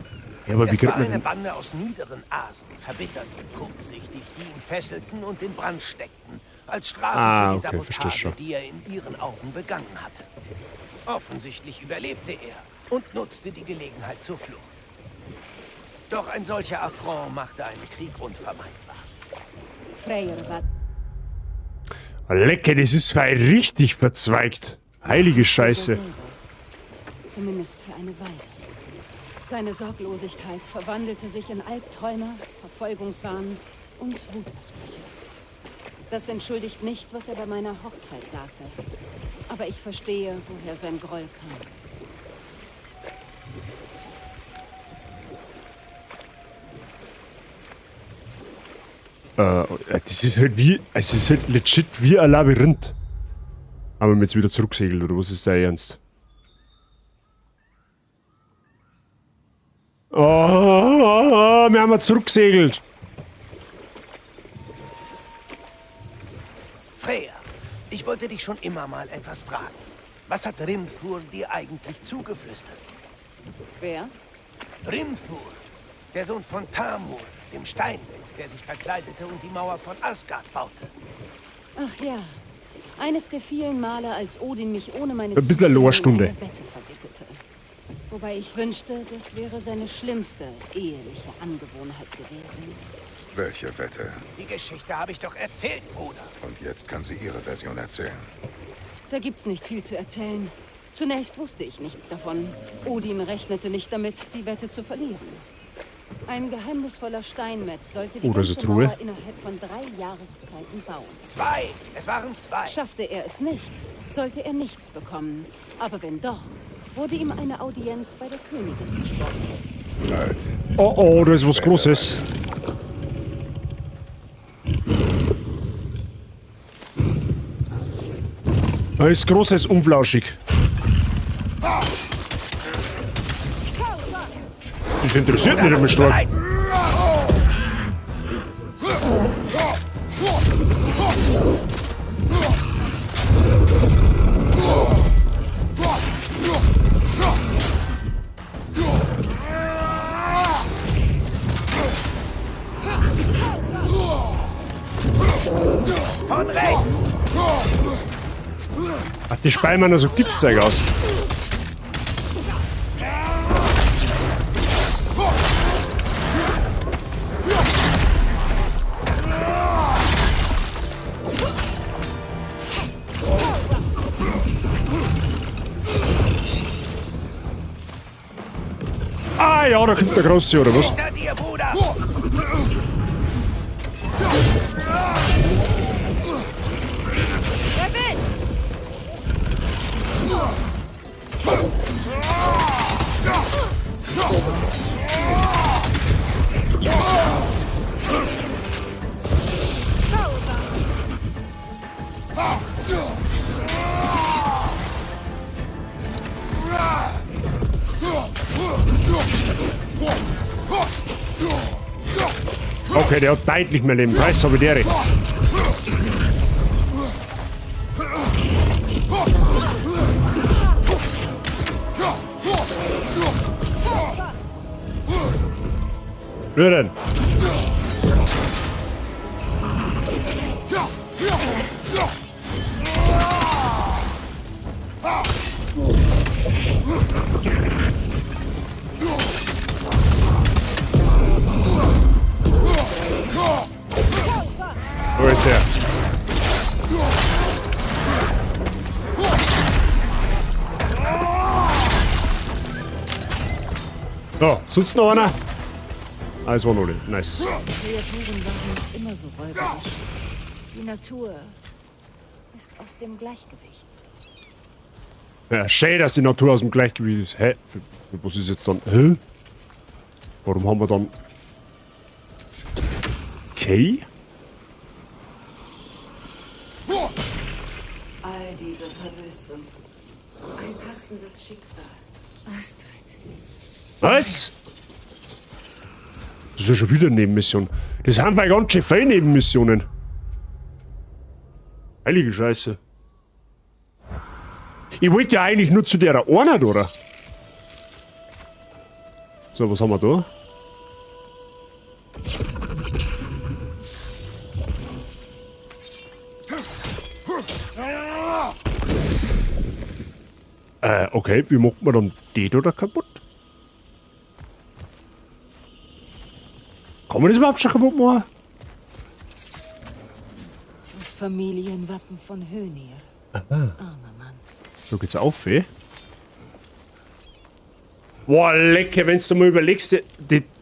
Ja, aber wie Es war kriegt man eine denn? Bande aus niederen Asen, verbittert und kurzsichtig, die ihn fesselten und in Brand steckten, als Strafe für die verstehe schon. Sabotage, die er in ihren Augen begangen hatte. Offensichtlich überlebte er und nutzte die Gelegenheit zur Flucht. Doch ein solcher Affront machte einen Krieg unvermeidbar. Freyr war Lecke, das ist richtig verzweigt. Heilige Scheiße. derselbe. Zumindest für eine Weile. Seine Sorglosigkeit verwandelte sich in Albträume, Verfolgungswahn und Wutausbrüche. Das entschuldigt nicht, was er bei meiner Hochzeit sagte. Aber ich verstehe, woher sein Groll kam. Das ist halt wie, es ist halt legit wie ein Labyrinth. Aber wir jetzt wieder zurücksegelt, oder was ist der Ernst? Oh, wir haben zurücksegelt. Freyr, ich wollte dich schon immer mal etwas fragen. Was hat Rimthur dir eigentlich zugeflüstert? Wer? Rimthur, Der Sohn von Tamur, dem Steinmetz, der sich verkleidete und die Mauer von Asgard baute. Ach ja. Eines der vielen Male, als Odin mich ohne meine Ein bisschen eine Zustimmung in Lohrstunde. eine Wette verwickelte. Wobei ich wünschte, das wäre seine schlimmste eheliche Angewohnheit gewesen. Welche Wette? Die Geschichte habe ich doch erzählt, Bruder. Und jetzt kann sie ihre Version erzählen. Da gibt's nicht viel zu erzählen. Zunächst wusste ich nichts davon. Odin rechnete nicht damit, die Wette zu verlieren. Ein geheimnisvoller Steinmetz sollte die das ist ganze Truhe. Mauer innerhalb von 3 Jahreszeiten bauen. 2. Es waren 2. Schaffte er es nicht, sollte er nichts bekommen. Aber wenn doch, wurde ihm eine Audienz bei der Königin versprochen. Halt. Oh, oh, da ist was Großes. Da ist Großes unflauschig. Das interessiert mich immer stark. Bereit. Von rechts. Ach, die speien mir noch so Giftzeug aus. Ah ja, da kommt der Große, oder was? Hinter dir, Bruder. Wer will? Okay, der hat deutlich mehr Leben. Preis habe ich der. Wer denn? Wo ist der? So, sitzt noch einer? Ah, es war noch nicht. Nice. Kreaturen waren nicht immer so räuberisch. Die Natur ist aus dem Gleichgewicht. Ja, schön, dass die Natur aus dem Gleichgewicht ist. Hä? Was ist jetzt dann? Hä? Warum haben wir dann... Okay? All diese Verwüstung. Ein passendes Schicksal. Astrid. Was? Das ist ja schon wieder eine Nebenmission. Das sind bei ganz schön viele Nebenmissionen. Heilige Scheiße. Ich wollte ja eigentlich nur zu der Einheit, oder? So, was haben wir da? Okay, wie macht man dann die da kaputt? Kann man das überhaupt schon kaputt machen? Das Familienwappen von Hönir. Armer Mann. So geht's auf, eh? Boah, lecker, wenn du mal überlegst,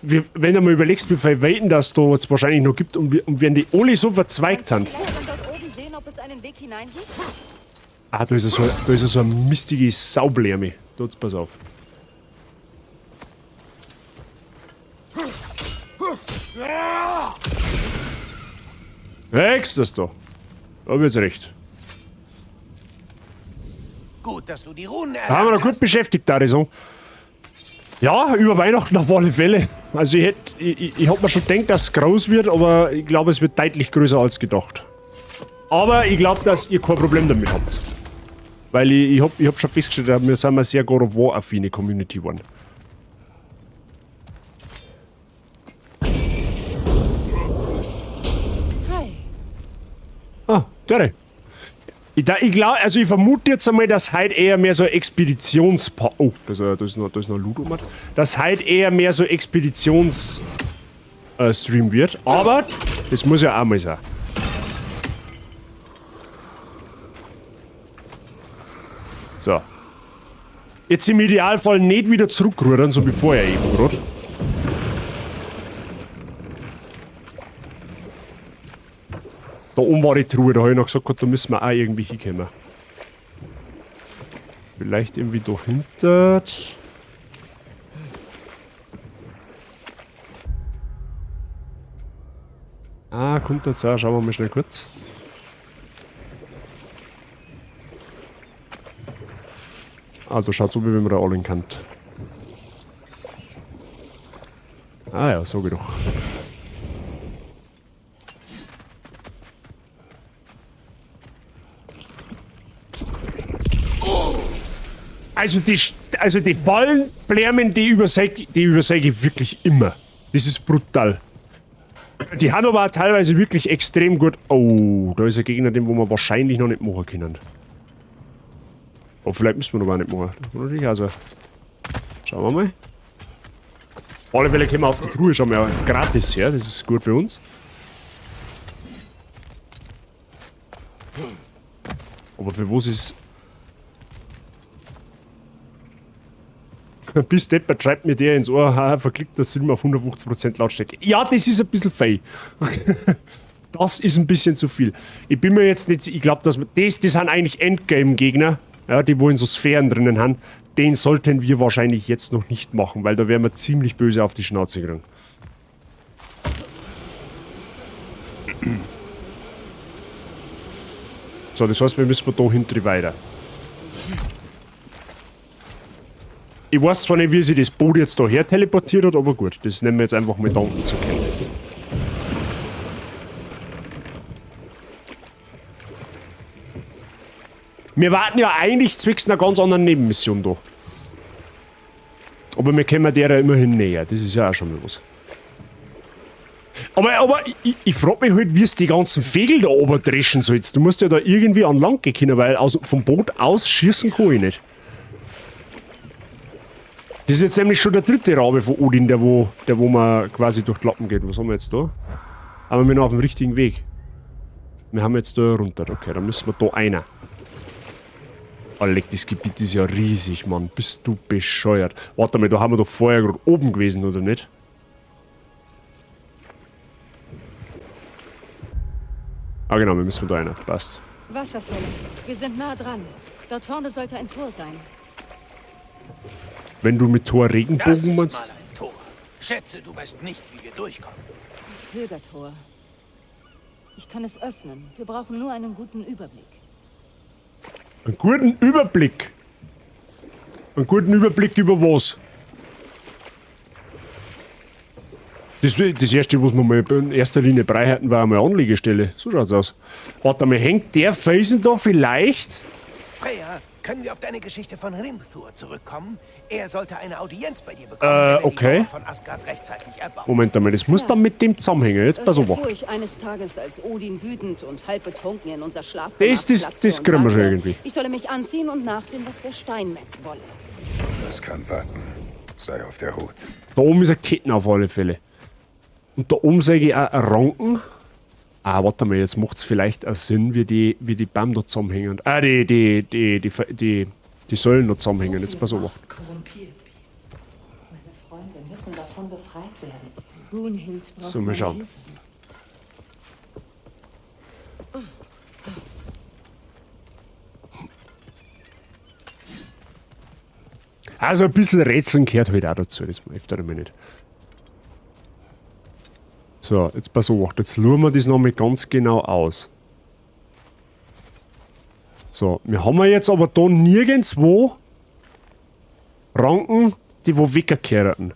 wenn du mal überlegst, wie viele Welten das da jetzt wahrscheinlich noch gibt und wenn die alle so verzweigt sind. Vielleicht von dort oben sehen, ob es einen Weg hinein gibt? Ah, da ist ja so eine mistige Saublärme. Da jetzt pass auf. Wächst das da? Da wird's recht. Gut, dass du die Runen Da haben wir erlangt noch gut hast. beschäftigt, da ist so. Ja, über Weihnachten auf alle Fälle. Also ich hab mir schon gedacht, dass es groß wird, aber ich glaube, es wird deutlich größer als gedacht. Aber ich glaube, dass ihr kein Problem damit habt. Weil ich hab schon festgestellt, wir sind eine sehr God of War affine Community geworden. Ich glaube, also ich vermute jetzt einmal, dass heute eher mehr so Expeditionspa... Oh, da ist noch Loot um. Dass heute eher mehr so Expeditions-Stream wird. Aber das muss ja auch mal sein. So. Jetzt im Idealfall nicht wieder zurückrudern, so wie vorher eben gerade. Da oben war die Truhe, da habe ich noch gesagt, da müssen wir auch irgendwie hinkommen. Vielleicht irgendwie dahinter. Ah, kommt jetzt auch, schauen wir mal schnell kurz. Ah, da schaut so, wie wenn man da alle kennt. Ah ja, sag ich doch. Also die Ballenblärmen, die übersäge ich wirklich immer. Das ist brutal. Die haben aber auch teilweise wirklich extrem gut... Oh, da ist ein Gegner, den wo wir wahrscheinlich noch nicht machen können. Aber vielleicht müssen wir noch gar nicht machen. Das kann natürlich auch sein. Schauen wir mal. Alle Fälle können wir auf die Truhe schon mal gratis her. Das ist gut für uns. Aber für was ist... Bis Deppert schreibt mir der ins Ohr, haha, verklickt das Film auf 150% Lautstärke. Ja, das ist ein bisschen fei. Das ist ein bisschen zu viel. Ich bin mir jetzt nicht... Ich glaube, dass das sind eigentlich Endgame-Gegner, ja, die wo in so Sphären drinnen haben. Den sollten wir wahrscheinlich jetzt noch nicht machen, weil da werden wir ziemlich böse auf die Schnauze kriegen. So, das heißt, wir müssen da hinten weiter. Ich weiß zwar nicht, wie sich das Boot jetzt da her teleportiert hat, aber gut, das nehmen wir jetzt einfach mit unten zur Kenntnis. Wir warten ja eigentlich zwecks einer ganz anderen Nebenmission da. Aber wir kommen der ja immerhin näher, das ist ja auch schon mal was. Aber ich frage mich halt, wie es die ganzen Vögel da oben dreschen sollst. Du musst ja da irgendwie an Land gehen können, weil vom Boot aus schießen kann ich nicht. Das ist jetzt nämlich schon der dritte Rabe von Odin, der wo man quasi durch die Lappen geht. Was haben wir jetzt da? Aber wir sind auf dem richtigen Weg. Wir haben jetzt da runter. Okay, dann müssen wir da einer. Alter, das Gebiet ist ja riesig, Mann. Bist du bescheuert. Warte mal, da haben wir doch vorher gerade oben gewesen, oder nicht? Ah genau, wir müssen da einer. Passt. Wasserfälle. Wir sind nah dran. Dort vorne sollte ein Tor sein. Wenn du mit Tor Das Regenbogen ist meinst. mal ein Tor. Schätze, du weißt nicht, wie wir durchkommen. Das Pilgertor. Ich kann es öffnen. Wir brauchen nur einen guten Überblick. Einen guten Überblick. Einen guten Überblick über was? Das erste, was wir mal in erster Linie brei hatten, war einmal Anlegestelle. So schaut's aus. Warte mal, hängt der Felsen da vielleicht? Freya, können wir auf deine Geschichte von Hrimthur zurückkommen? Er sollte eine Audienz bei dir bekommen, wenn er die okay. Mauer von Asgard rechtzeitig erbaut. Moment einmal, das muss dann mit dem zusammenhängen. Jetzt pass Das auf. erfuhr ich eines Tages, als Odin wütend und halb betrunken in unser Schlafgemach Das platzte und kriegen wir schon sagte, irgendwie. ich solle mich anziehen und nachsehen, was der Steinmetz wolle. Das kann warten. Sei auf der Hut. Da oben ist eine Ketten auf alle Fälle. Und da oben sehe ich auch ein Ranken. Ah, warte mal, jetzt macht es vielleicht auch Sinn, wie die Bäume da zusammenhängen. Ah, die Säulen da zusammenhängen. Jetzt pass auf. Korrumpiert. Meine Freunde müssen davon befreit werden. Gunhild braucht So, mal meine schauen. Hilfe. Also ein bisschen Rätseln gehört halt auch dazu, das öfter mal nicht. So, jetzt pass auf, jetzt schauen wir das nochmal ganz genau aus. So, wir haben jetzt aber da nirgendwo Ranken, die wo wegkehrten.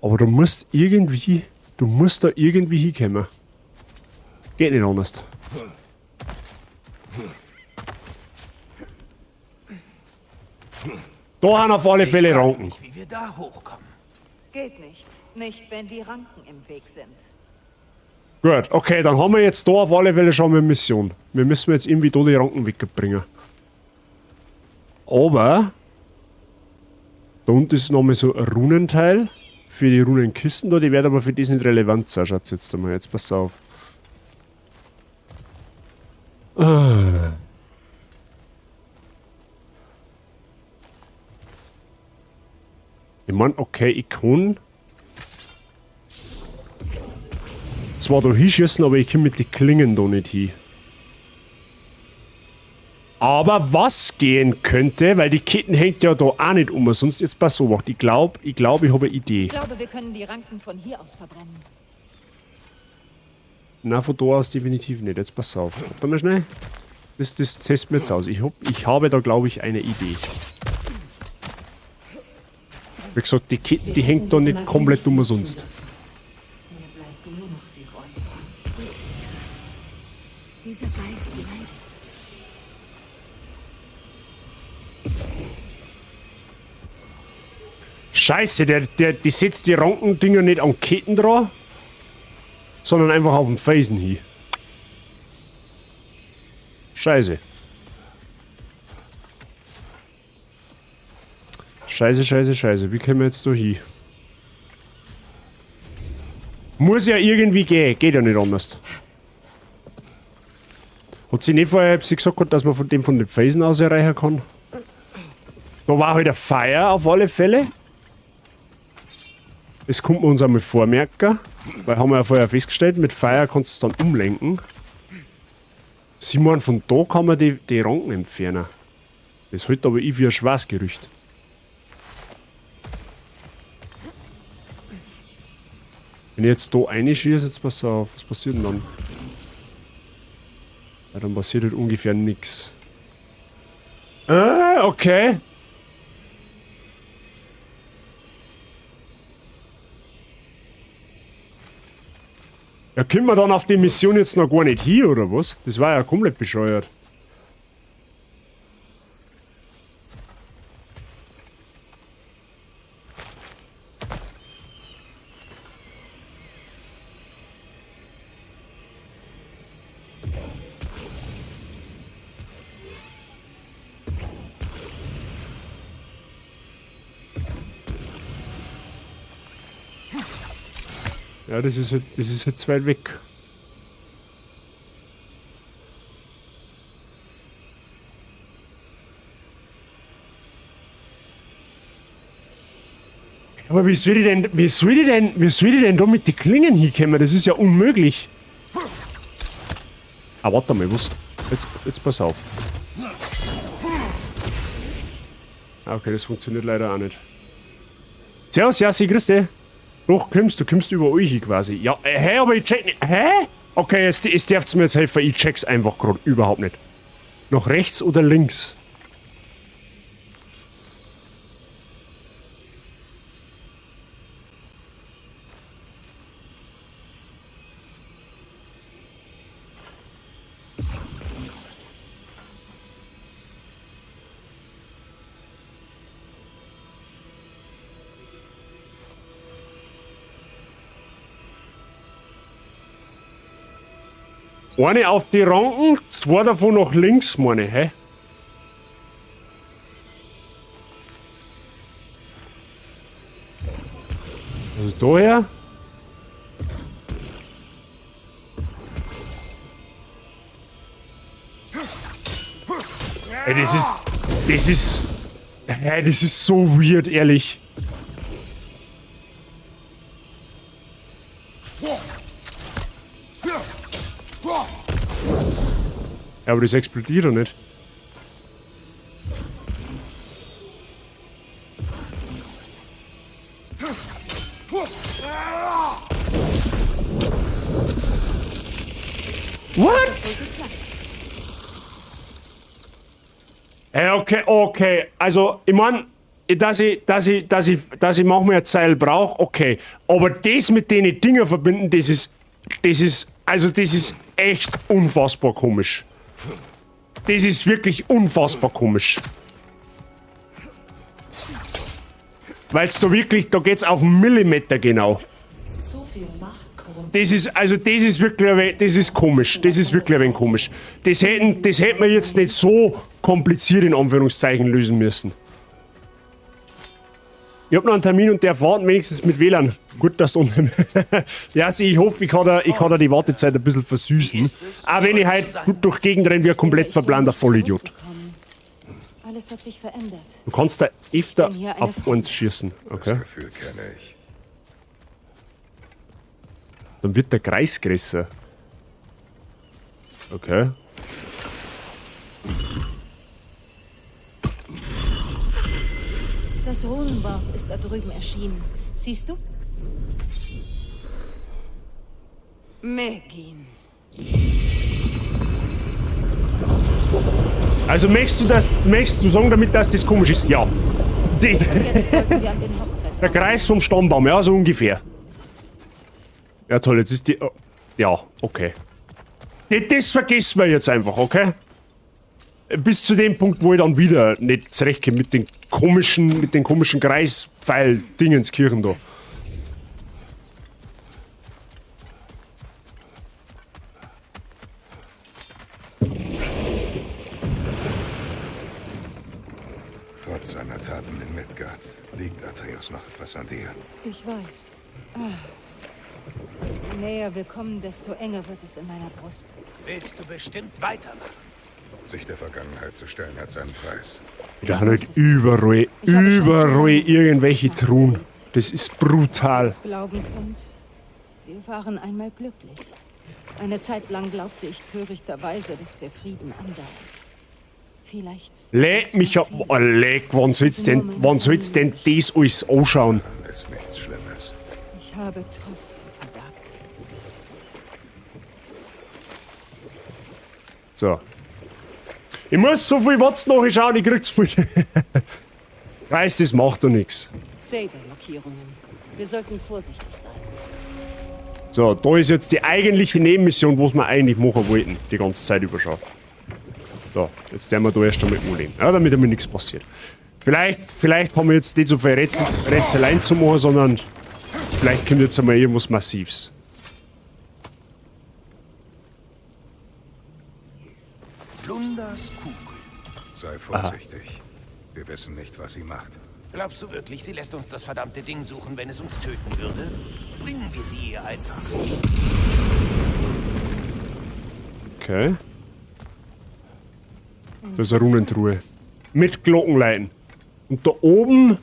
Aber du musst da irgendwie hinkommen. Geht nicht anders. Da haben auf alle Fälle Ranken. Wie wir da hochkommen. Geht nicht. Nicht, wenn die Ranken im Weg sind. Gut, okay, dann haben wir jetzt da auf alle Fälle schon mal eine Mission. Wir müssen jetzt irgendwie da die Ranken wegbringen. Aber da unten ist nochmal so ein Runenteil für die Runenkisten da, die werden aber für das nicht relevant sein. Schaut jetzt einmal, jetzt pass auf. Ich mein, okay, ich kann zwar da hinschießen, aber ich komme mit den Klingen da nicht hin. Aber was gehen könnte, weil die Ketten hängt ja da auch nicht um, sonst jetzt pass auf, ich glaube, ich habe eine Idee. Ich glaube, wir können die Ranken von hier aus verbrennen. Na, von da aus definitiv nicht, jetzt pass auf. Warte mal schnell. Das testen wir jetzt aus. Ich habe da, glaube ich, eine Idee. Wie gesagt, die Kette, die hängt da nicht komplett umsonst. Mir bleibt nur noch die Reue. Dieser Geist leidet. Scheiße, die setzt die Rankendinger nicht an Ketten dran, sondern einfach auf den Felsen hin. Scheiße. Scheiße. Wie kommen wir jetzt da hin? Muss ja irgendwie gehen. Geht ja nicht anders. Hat sie nicht vorher gesagt, dass man von den Felsen aus erreichen kann? Da war halt ein Feuer auf alle Fälle. Das kommt man uns einmal vormerken. Weil haben wir ja vorher festgestellt, mit Feuer kannst du es dann umlenken. Simon, von da kann man die Ranken entfernen. Das hält aber ich wie ein Schweißgerücht. Wenn ich jetzt da reinschieße, jetzt pass auf, was passiert denn dann? Ja, dann passiert halt ungefähr nichts. Okay. Ja, können wir dann auf die Mission jetzt noch gar nicht hin, oder was? Das war ja komplett bescheuert. Ja, das ist halt zu weit weg. Aber wie soll ich denn da mit den Klingen hinkommen? Das ist ja unmöglich. Ah, warte mal, was? Jetzt pass auf. Ah, okay, das funktioniert leider auch nicht. Servus, Jassi, grüß dich. Doch, du kommst über euch hin quasi. Ja, hä, aber ich check nicht. Hä? Okay, jetzt dürft's mir jetzt helfen. Ich check's einfach gerade überhaupt nicht. Nach rechts oder links? Eine auf die Ranken, zwei davon nach links, meine, hä? Also daher. Ey, das ist so weird, ehrlich. Ja, aber das explodiert doch nicht. What? Okay. Also, ich mein, dass ich manchmal eine Zeile brauche, okay. Aber das mit den Dingen verbinden, das ist echt unfassbar komisch. Das ist wirklich unfassbar komisch. Weil es da wirklich, da geht's auf einen Millimeter genau. Zu viel Macht korrumpiert. Das ist wirklich, das ist komisch. Das ist wirklich ein wenig komisch. Das hätten wir jetzt nicht so kompliziert in Anführungszeichen lösen müssen. Ich hab noch einen Termin und der warten wenigstens mit WLAN. Gut, dass du unten. Ja, also ich hoffe, ich kann da die Wartezeit ein bisschen versüßen. Auch wenn ich halt gut durch die Gegend renne wie ein komplett verplanter Vollidiot. Alles hat sich verändert. Du kannst da öfter Bin hier eine auf Frau. uns schießen. Das Okay. Gefühl kenne ich. Dann wird der Kreis größer. Okay. Das Runenwort ist da drüben erschienen. Siehst du? Megin. Also möchtest du sagen damit, dass das komisch ist? Ja. Jetzt sollten wir an den Hochzeitsabend. Der Kreis vom Stammbaum, ja, so ungefähr. Ja toll, jetzt ist die... Oh, ja, okay. Das vergessen wir jetzt einfach, okay? Bis zu dem Punkt, wo ich dann wieder nicht zurechtkomme mit den komischen Kreispfeil-Dingenskirchen da. Trotz seiner Taten in Midgard liegt Atreus noch etwas an dir. Ich weiß. Je näher wir kommen, desto enger wird es in meiner Brust. Willst du bestimmt weitermachen? Sich der Vergangenheit zu stellen hat seinen Preis. Da haben halt überall irgendwelche Truhen. Das ist brutal. Wenn ihr es glauben könnt, wir waren einmal glücklich. Eine Zeit lang glaubte ich törichterweise, dass der Frieden andauert. Vielleicht... Leg mich ab. Oh, leg, wann soll's denn das alles anschauen? Ist nichts Schlimmes. Ich habe trotzdem versagt. So. Ich muss so viel Watts nachschauen, ich krieg's viel. Weiß, das macht doch nichts. Saber-Markierungen. Wir sollten vorsichtig sein. So, da ist jetzt die eigentliche Nebenmission, was wir eigentlich machen wollten, die ganze Zeit überschauen. So, jetzt werden wir da erst einmal anlegen. Ja, damit mir nichts passiert. Vielleicht haben wir jetzt nicht so viel Rätseleien zu machen, sondern vielleicht kommt jetzt einmal irgendwas Massives. Plunders Kugel. Sei vorsichtig. Wir wissen nicht, was sie macht. Glaubst du wirklich, sie lässt uns das verdammte Ding suchen, wenn es uns töten würde? Bringen wir sie ihr einfach. Okay. Das ist eine Runentruhe. Mit Glockenleiten. Und da oben,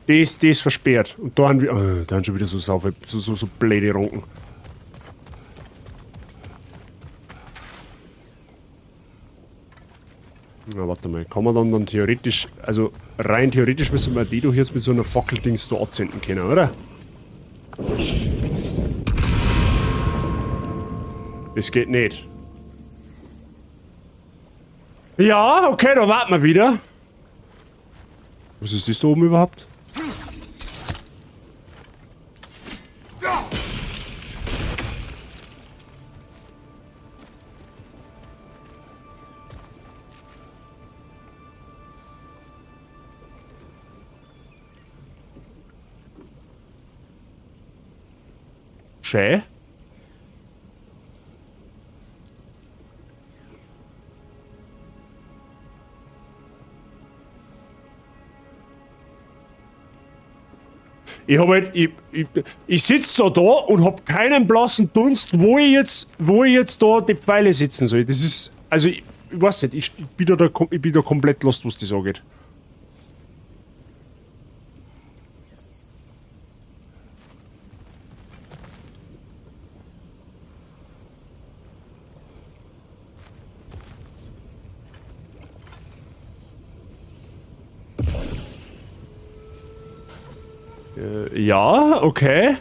das ist versperrt. Und da haben wir. Da haben schon wieder so blöde Ronken. Na, warte mal. Kann man dann theoretisch. Also rein theoretisch müssen wir die doch jetzt mit so einer Fackeldings da anzünden können, oder? Das geht nicht. Ja, okay, da warten wir wieder. Was ist das da oben überhaupt? Schön. Ich habe halt, ich sitze da und habe keinen blassen Dunst, wo ich jetzt da die Pfeile sitzen soll. Das ist, also ich weiß nicht, ich bin da komplett lost, was das angeht. Ja, okay.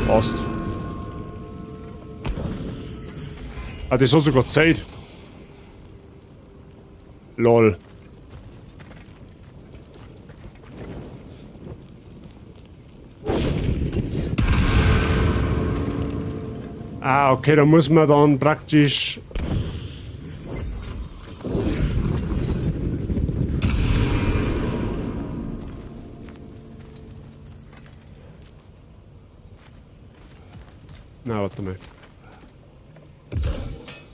Passt. Ah, das hat sogar Zeit. Lol. Ah, okay, da muss man dann praktisch... Na, warte mal.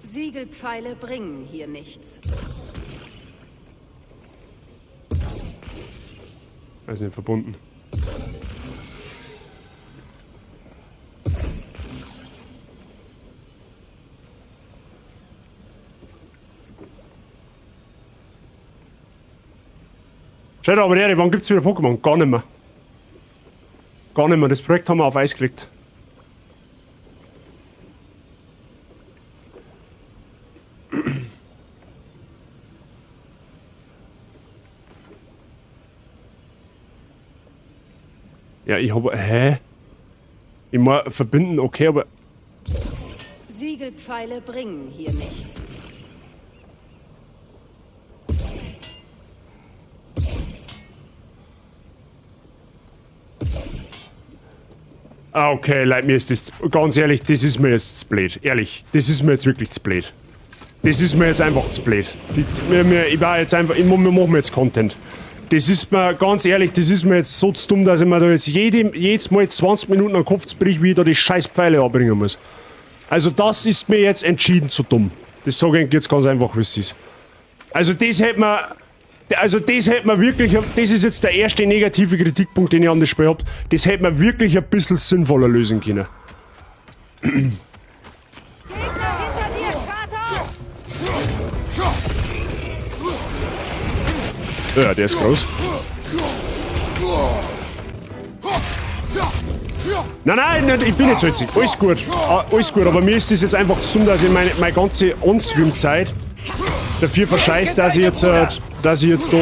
Siegelpfeile bringen hier nichts. Also nicht verbunden. Schaut aber her, wann gibt's wieder Pokémon? Gar nicht mehr. Gar nicht mehr. Das Projekt haben wir auf Eis gelegt. Ja, ich habe... Hä? Ich muss verbinden, okay, aber... Siegelpfeile bringen hier nichts. Ah, okay, Leute, mir ist das... Ganz ehrlich, das ist mir jetzt zu blöd. Ehrlich, das ist mir jetzt wirklich zu blöd. Das ist mir jetzt einfach zu blöd. Ich war jetzt einfach... Wir machen jetzt Content. Das ist mir, ganz ehrlich, das ist mir jetzt so zu dumm, dass ich mir da jetzt jedes Mal 20 Minuten am Kopf zerbrich, wie ich da die scheiß Pfeile abbringen muss. Also das ist mir jetzt entschieden zu dumm. Das sage ich jetzt ganz einfach, wie es ist. Also das hätte man... Also das hätte man wirklich... Das ist jetzt der erste negative Kritikpunkt, den ich an das Spiel habe. Das hätte man wirklich ein bisschen sinnvoller lösen können. Hinter dir, Kratos! Ja, der ist groß. Nein, ich bin nicht salzig. Alles gut. Alles gut, aber mir ist das jetzt einfach zu dumm, dass ich meine ganze On-Stream-Zeit dafür verscheißt, dass ich jetzt da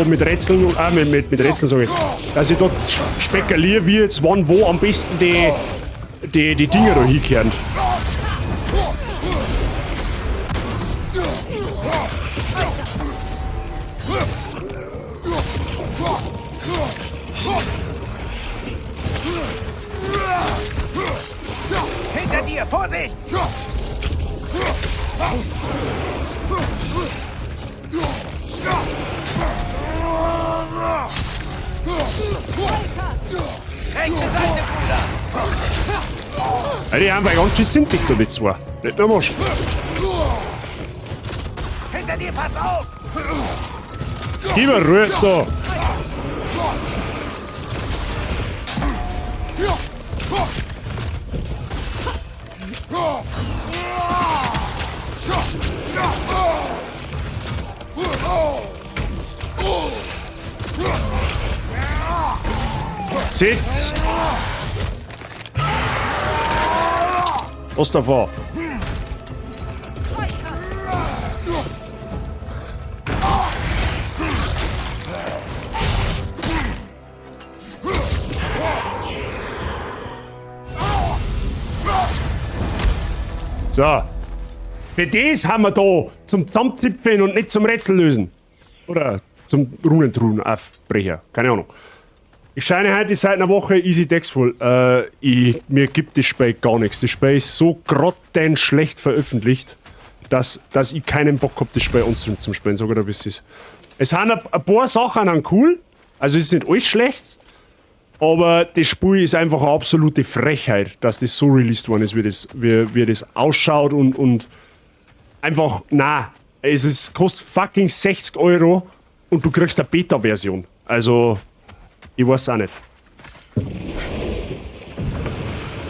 mit Rätseln, mit Rätseln sage ich, dass ich dort spekuliere, wie jetzt wann wo am besten die Dinger da hinkehren. Hinter dir, Vorsicht! Rechte Seite, Bruder! Die haben bei ganz schön zintig da, die zwei. Nicht nur Mosch. Hinter dir, pass auf! Gib mir Ruhe jetzt da. Sitz! Was davor? So. Für das haben wir da zum Zusammenzipfeln und nicht zum Rätsel lösen. Oder zum Runentruhen aufbrechen. Keine Ahnung. Ich scheine heute seit einer Woche easy Decksvoll. Mir gibt das Spiel gar nichts. Das Spiel ist so grottenschlecht veröffentlicht, dass ich keinen Bock habe, das Spiel anzustreamen zum Spielen. Sag oder wie es ist. Es sind ein paar Sachen dann cool. Also es ist nicht alles schlecht. Aber das Spiel ist einfach eine absolute Frechheit, dass das so released worden ist, wie das ausschaut und einfach, es kostet fucking 60 € und du kriegst eine Beta-Version. Also, ich weiß auch nicht.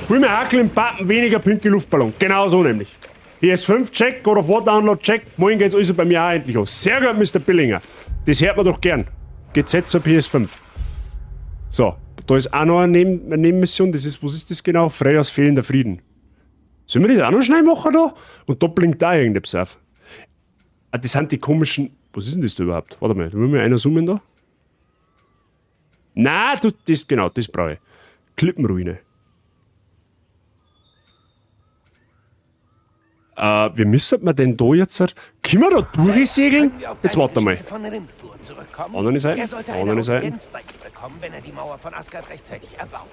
Viel mehr Hackel im Button, weniger Pünktli Luftballon. Genau so nämlich. PS5 check, God of War Download check, morgen geht's also bei mir auch endlich aus. Sehr gut, Mr. Billinger. Das hört man doch gern. GZ zur PS5. So, da ist auch noch eine Nebenmission, was ist das genau? Freyas fehlender Frieden. Sollen wir das auch noch schnell machen da? Und da blinkt da irgendetwas auf. Ah, das sind die komischen... Was ist denn das da überhaupt? Warte mal, da will mir einer zoomen da. Nein, das brauche ich. Klippenruine. Wie müssen wir denn da jetzt... Können wir da durchsegeln? Können wir auf Jetzt deine warte mal. Geschichte von Rimthur zurückkommen? Andere Seite, Er sollte andere eine Seite. Audienz bei ihm bekommen, wenn er die Mauer von Asgard rechtzeitig erbaut.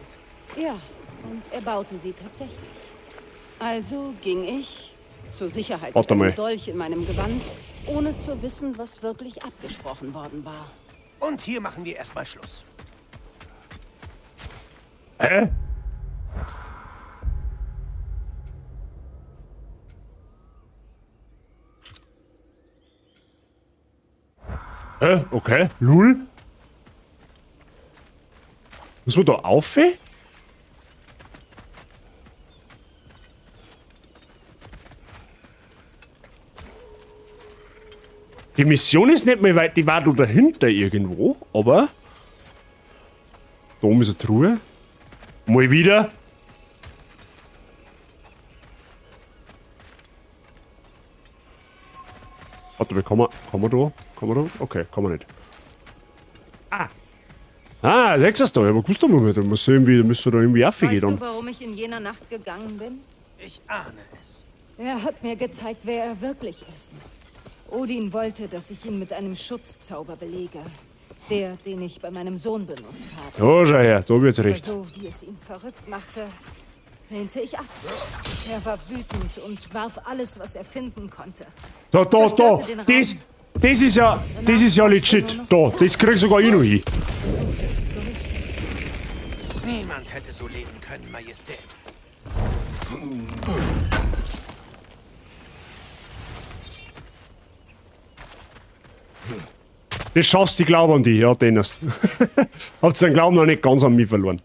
Ja, und er baute sie tatsächlich. Also ging ich, zur Sicherheit Warte mit mal. einem Dolch in meinem Gewand, ohne zu wissen, was wirklich abgesprochen worden war. Und hier machen wir erstmal Schluss. Hä? Okay. Lul. Muss man da auf? Die Mission ist nicht mehr weit, die war da dahinter irgendwo, aber... Da oben ist eine Truhe. Mal wieder. Warte mal, kann man da? Kann man da? Okay, kann man nicht. Ah, sechstes da. Ich hab gewusst, da muss irgendwie, müsste da irgendwie Weißt aufgehen. du, warum ich in jener Nacht gegangen bin? Ich ahne es. Er hat mir gezeigt, wer er wirklich ist. Odin wollte, dass ich ihn mit einem Schutzzauber belege. Der, den ich bei meinem Sohn benutzt habe. Ja, schau her, da wird's Aber recht. so wie es ihn verrückt machte, lehnte ich ab. Er war wütend und warf alles, was er finden konnte. Da. Das ist ja legit. Da, das krieg sogar ich noch hin. Niemand hätte so leben können, Majestät. Das schaffst du, ich glaube an dich, ja, Dennis. Habt den Glauben noch nicht ganz an mich verloren.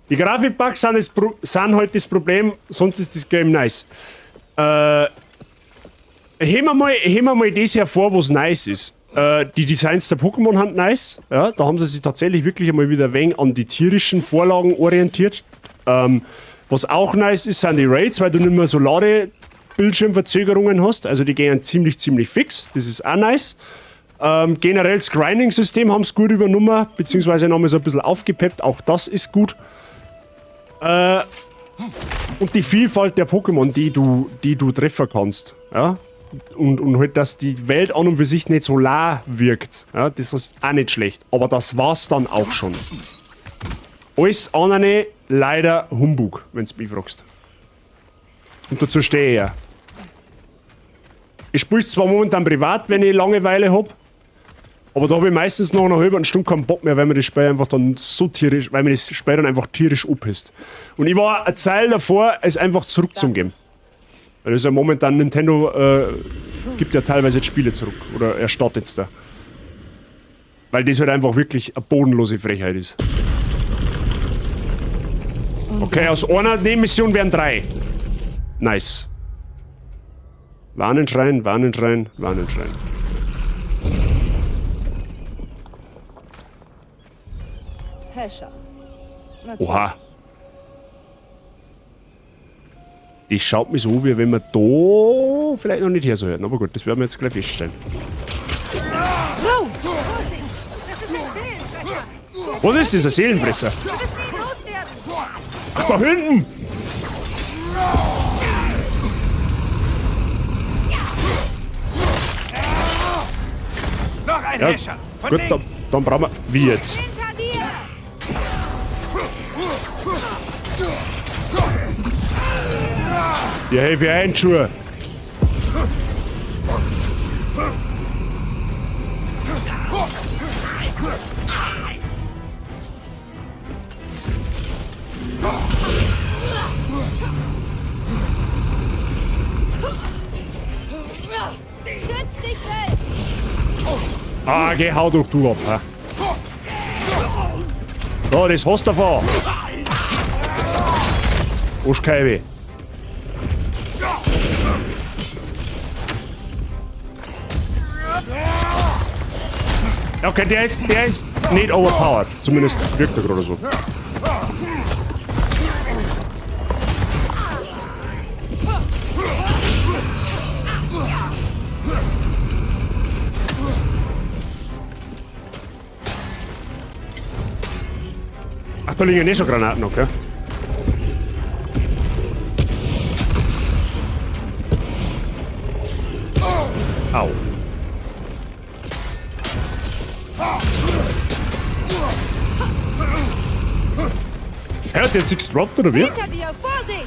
Die Grafikbugs sind halt das Problem, sonst ist das Game nice. Heben wir mal das hervor, was nice ist. Die Designs der Pokémon sind nice. Ja, da haben sie sich tatsächlich wirklich einmal wieder ein wenig an die tierischen Vorlagen orientiert. Was auch nice ist, sind die Raids, weil du nicht mehr so Ladebildschirmverzögerungen hast. Also die gehen ziemlich fix. Das ist auch nice. Generell das Grinding-System haben sie gut übernommen, beziehungsweise nochmal so ein bisschen aufgepeppt. Auch das ist gut. Und die Vielfalt der Pokémon, die du treffen kannst. Ja? Und halt, dass die Welt an und für sich nicht so la wirkt. Ja? Das ist auch nicht schlecht. Aber das war's dann auch schon. Alles andere leider Humbug, wenn du mich fragst. Und dazu stehe ich ja. Ich spiele es zwar momentan privat, wenn ich Langeweile habe. Aber da habe ich meistens noch eine halbe Stunde keinen Bock mehr, weil mir das Spiel einfach dann so tierisch, weil mir das Spiel dann einfach tierisch abhisst. Und ich war eine Zeit davor, es einfach zurückzugeben. Weil das ja momentan Nintendo gibt ja teilweise jetzt Spiele zurück. Oder erstattet es da. Weil das halt einfach wirklich eine bodenlose Frechheit ist. Okay, aus einer Nebenmission wären 3. Nice. Warnenschrein, Warnenschrein, Warnenschrein. Hescher. Natürlich. Oha. Die schaut mich so, wie wenn wir da vielleicht noch nicht her so hören. Aber gut, das werden wir jetzt gleich feststellen. Was ist dieser Seelenfresser? Ach, da hinten! Noch ein Ja, Hescher. Von gut, links. dann brauchen wir... Wie jetzt? Hinter dir! Ja, hey, für einen Schuh. Schütz dich selbst! Ah, geh, hau doch du ab. Ha. So, das hast du davon. Oschkeibe. Okay, der ist nicht overpowered. Zumindest wirkt er gerade so. Ach, da liegen eh schon Granaten, okay? Au. Hört jetzt nichts droppt, oder wie? Hinter dir, Vorsicht!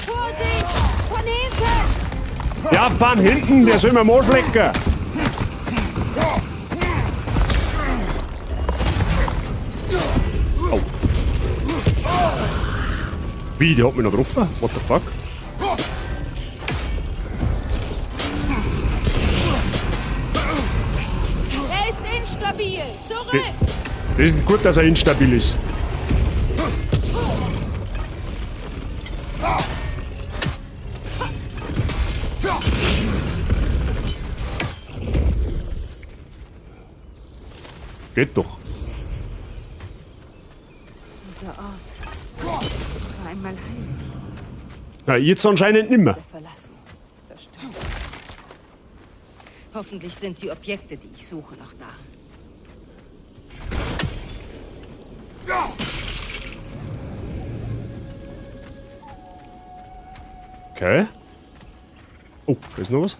Vorsicht! Von hinten! Ja, von hinten, der soll mir mal schlecken. Oh. Wie, der hat mich noch getroffen? What the fuck? Er ist instabil! Zurück! Das ist gut, dass er instabil ist. Geht doch. Dieser Ort war einmal heilig. Na, jetzt anscheinend nimmer. Verlassen, zerstört. Hoffentlich sind die Objekte, die ich suche, noch da. Okay. Oh, da ist noch was.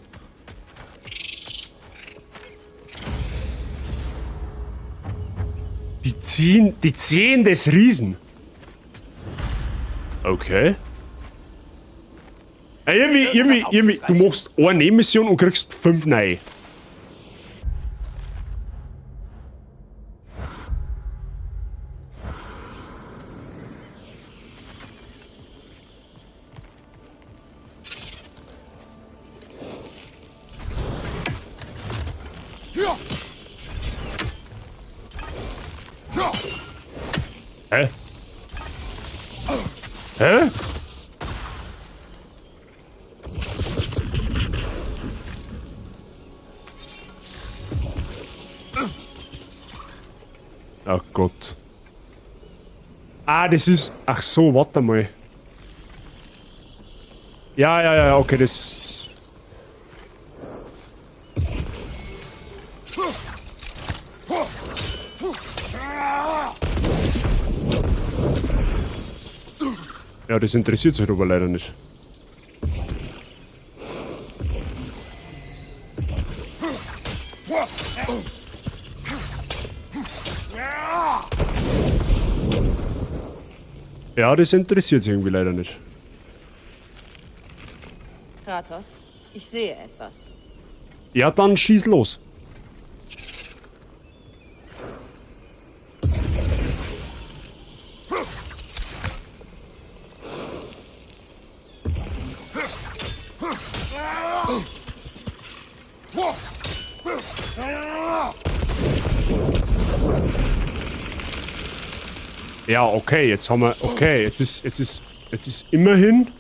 Die Zehen des Riesen. Okay. Irgendwie, du machst eine Nebenmission und kriegst 5 neue. Hä? Hä? Ach Gott. Ah, das ist... Ach so, warte mal. Ja, okay, das... Ja, das interessiert sich aber leider nicht. Ja, das interessiert sich irgendwie leider nicht. Kratos, ich sehe etwas. Ja, dann schieß los. Ja, okay, jetzt haben wir... Okay, jetzt ist immerhin...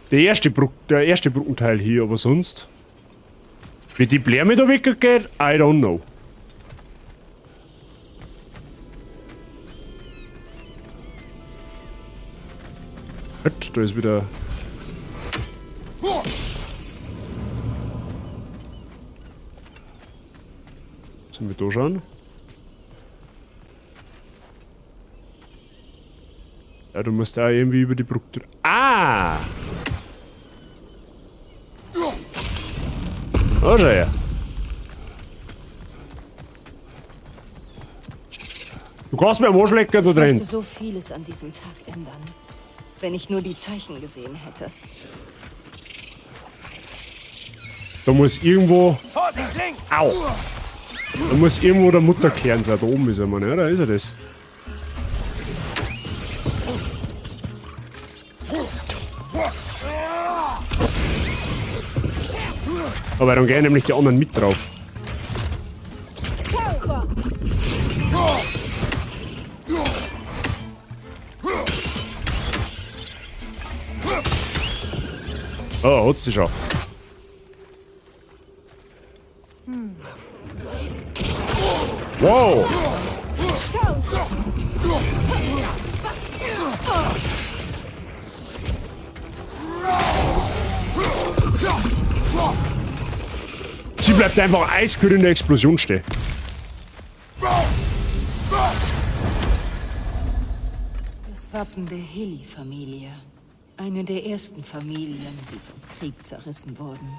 Der erste Brückenteil hier, aber sonst... Wie die Blärme da weggeht, I don't know. Da ist wieder... Sollen wir da schauen? Ja, du musst da irgendwie über die Brücke... Ah! Oh, schau her. Du kannst mir am Arschlecken da Ich drin. möchte so vieles an diesem Tag ändern. Wenn ich nur die Zeichen gesehen hätte. Da muss irgendwo... Vorsicht, links! Au! Da muss irgendwo der Mutterkern sein. Da oben ist er, Mann. Ja, da ist er das. Aber dann gehen nämlich die anderen mit drauf. Oh, hat sie schon. Wow! bleibt einfach eiskühl in der Explosion stehen. Das Wappen der Heli-Familie. Eine der ersten Familien, die vom Krieg zerrissen wurden.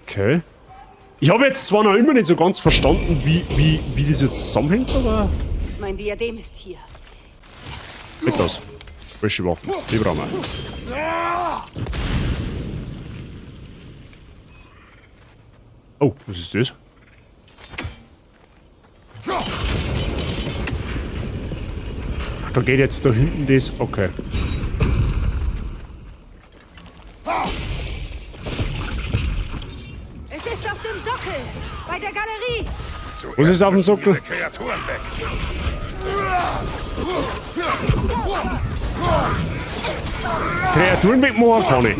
Okay. Ich habe jetzt zwar noch immer nicht so ganz verstanden, wie das jetzt zusammenhängt, aber... Mein Diadem ist hier. Mit das. Frische Waffen. Die brauchen wir. Oh, was ist das? Ach, da geht jetzt da hinten das... Okay. Es ist auf dem Sockel, bei der Galerie. Was ist auf dem Sockel? Diese Kreaturen weg. Kreaturen wegmachen kann ich.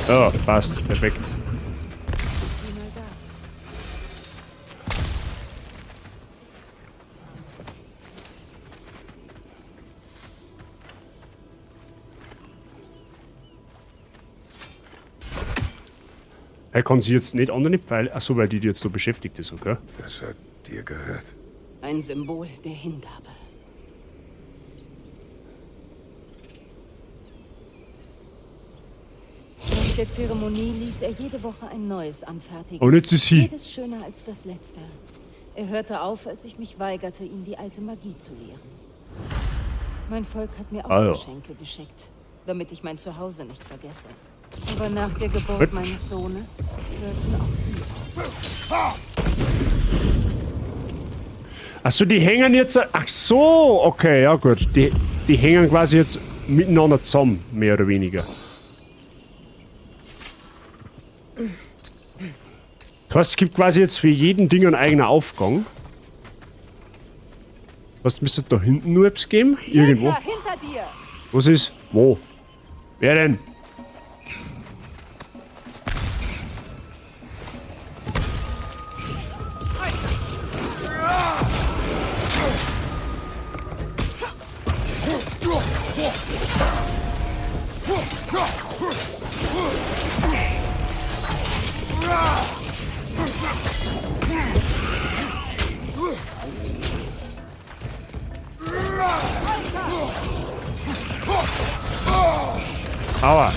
Ja, passt. Perfekt. Er kann sie jetzt nicht an den Pfeil. Achso, weil die jetzt so beschäftigt ist, okay? Das hat dir gehört. Ein Symbol der Hingabe. Nach der Zeremonie ließ er jede Woche ein neues anfertigen. Und jetzt ist sie. Jedes schöner als das letzte. Er hörte auf, als ich mich weigerte, ihm die alte Magie zu lehren. Mein Volk hat mir auch Geschenke geschickt, damit ich mein Zuhause nicht vergesse. Aber nach der Geburt meines Sohnes hörten auch sie. Achso, die hängen jetzt... Ach so, okay, ja gut. Die hängen quasi jetzt miteinander zusammen, mehr oder weniger. Das heißt, es gibt quasi jetzt für jeden Ding einen eigenen Aufgang. Was müsste da hinten nur etwas geben? Irgendwo. Ja, hinter dir. Was ist? Wo? Wer denn? Aua.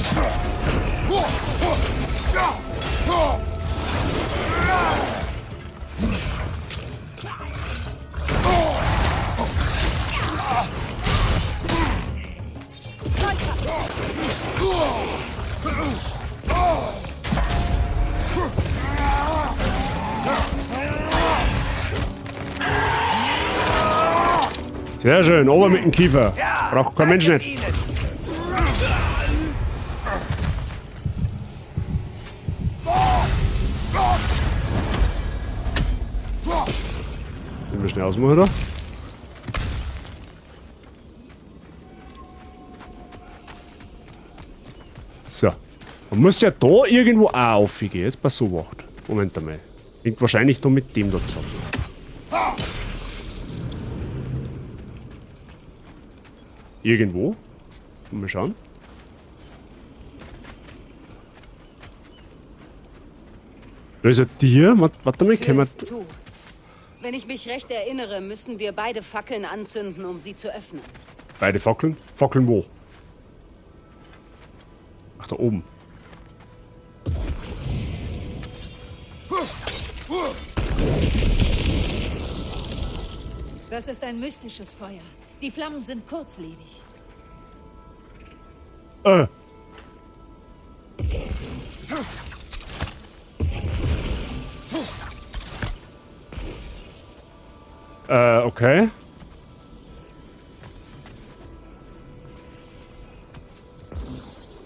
Sehr schön, ober mit dem Kiefer. Braucht kein Mensch nicht. Sind wir schnell ausmachen, oder? So. Man muss ja da irgendwo auch aufgehen. Jetzt pass so wacht. Moment einmal. Hängt wahrscheinlich da mit dem da zusammen. Irgendwo. Mal schauen. Da ist ein Tier. Warte mal, können wir... Zu. Wenn ich mich recht erinnere, müssen wir beide Fackeln anzünden, um sie zu öffnen. Beide Fackeln? Fackeln wo? Ach, da oben. Das ist ein mystisches Feuer. Die Flammen sind kurzlebig. Okay.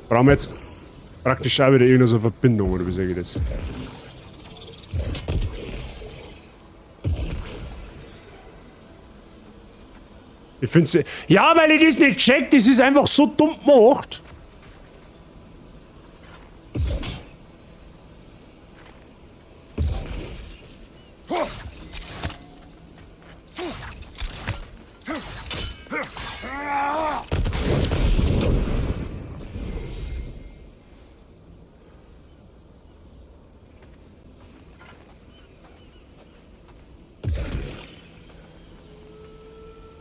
Brauchen wir jetzt praktisch auch wieder irgendeine so Verbindung, oder wie sage ich das? Ich finde es... Ja, weil ich das nicht check, das ist einfach so dumm gemacht.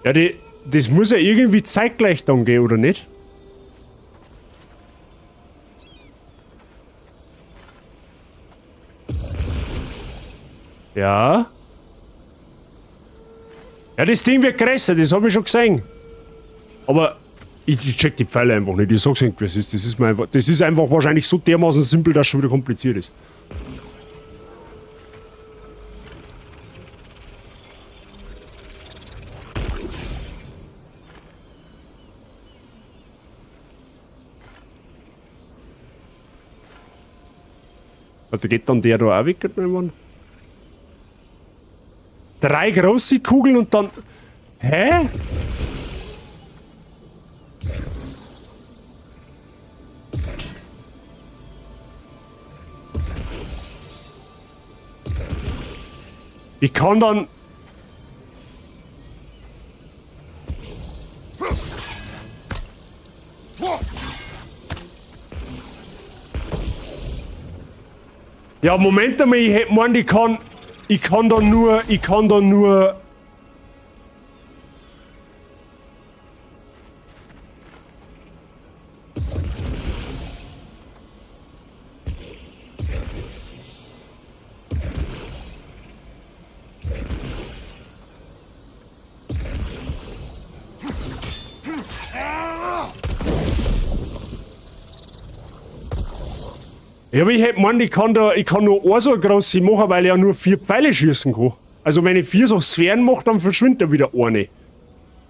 Ja, das muss ja irgendwie zeitgleich dann gehen, oder nicht? Ja. Ja, das Ding wird größer, das habe ich schon gesehen. Aber ich check die Pfeile einfach nicht. Ich sag's nicht, was ist. Das ist einfach wahrscheinlich so dermaßen simpel, dass es schon wieder kompliziert ist. Also geht dann der da auch weg, irgendwann? 3 große Kugeln und dann... Hä? Ich kann dann... Ja, Moment einmal, ich hätte gemeint, ich kann dann nur... Ja, aber ich hätte gemeint, ich kann nur eine so große machen, weil ich ja nur 4 Pfeile schießen kann. Also wenn ich 4 so Sphären mache, dann verschwindet da wieder eine.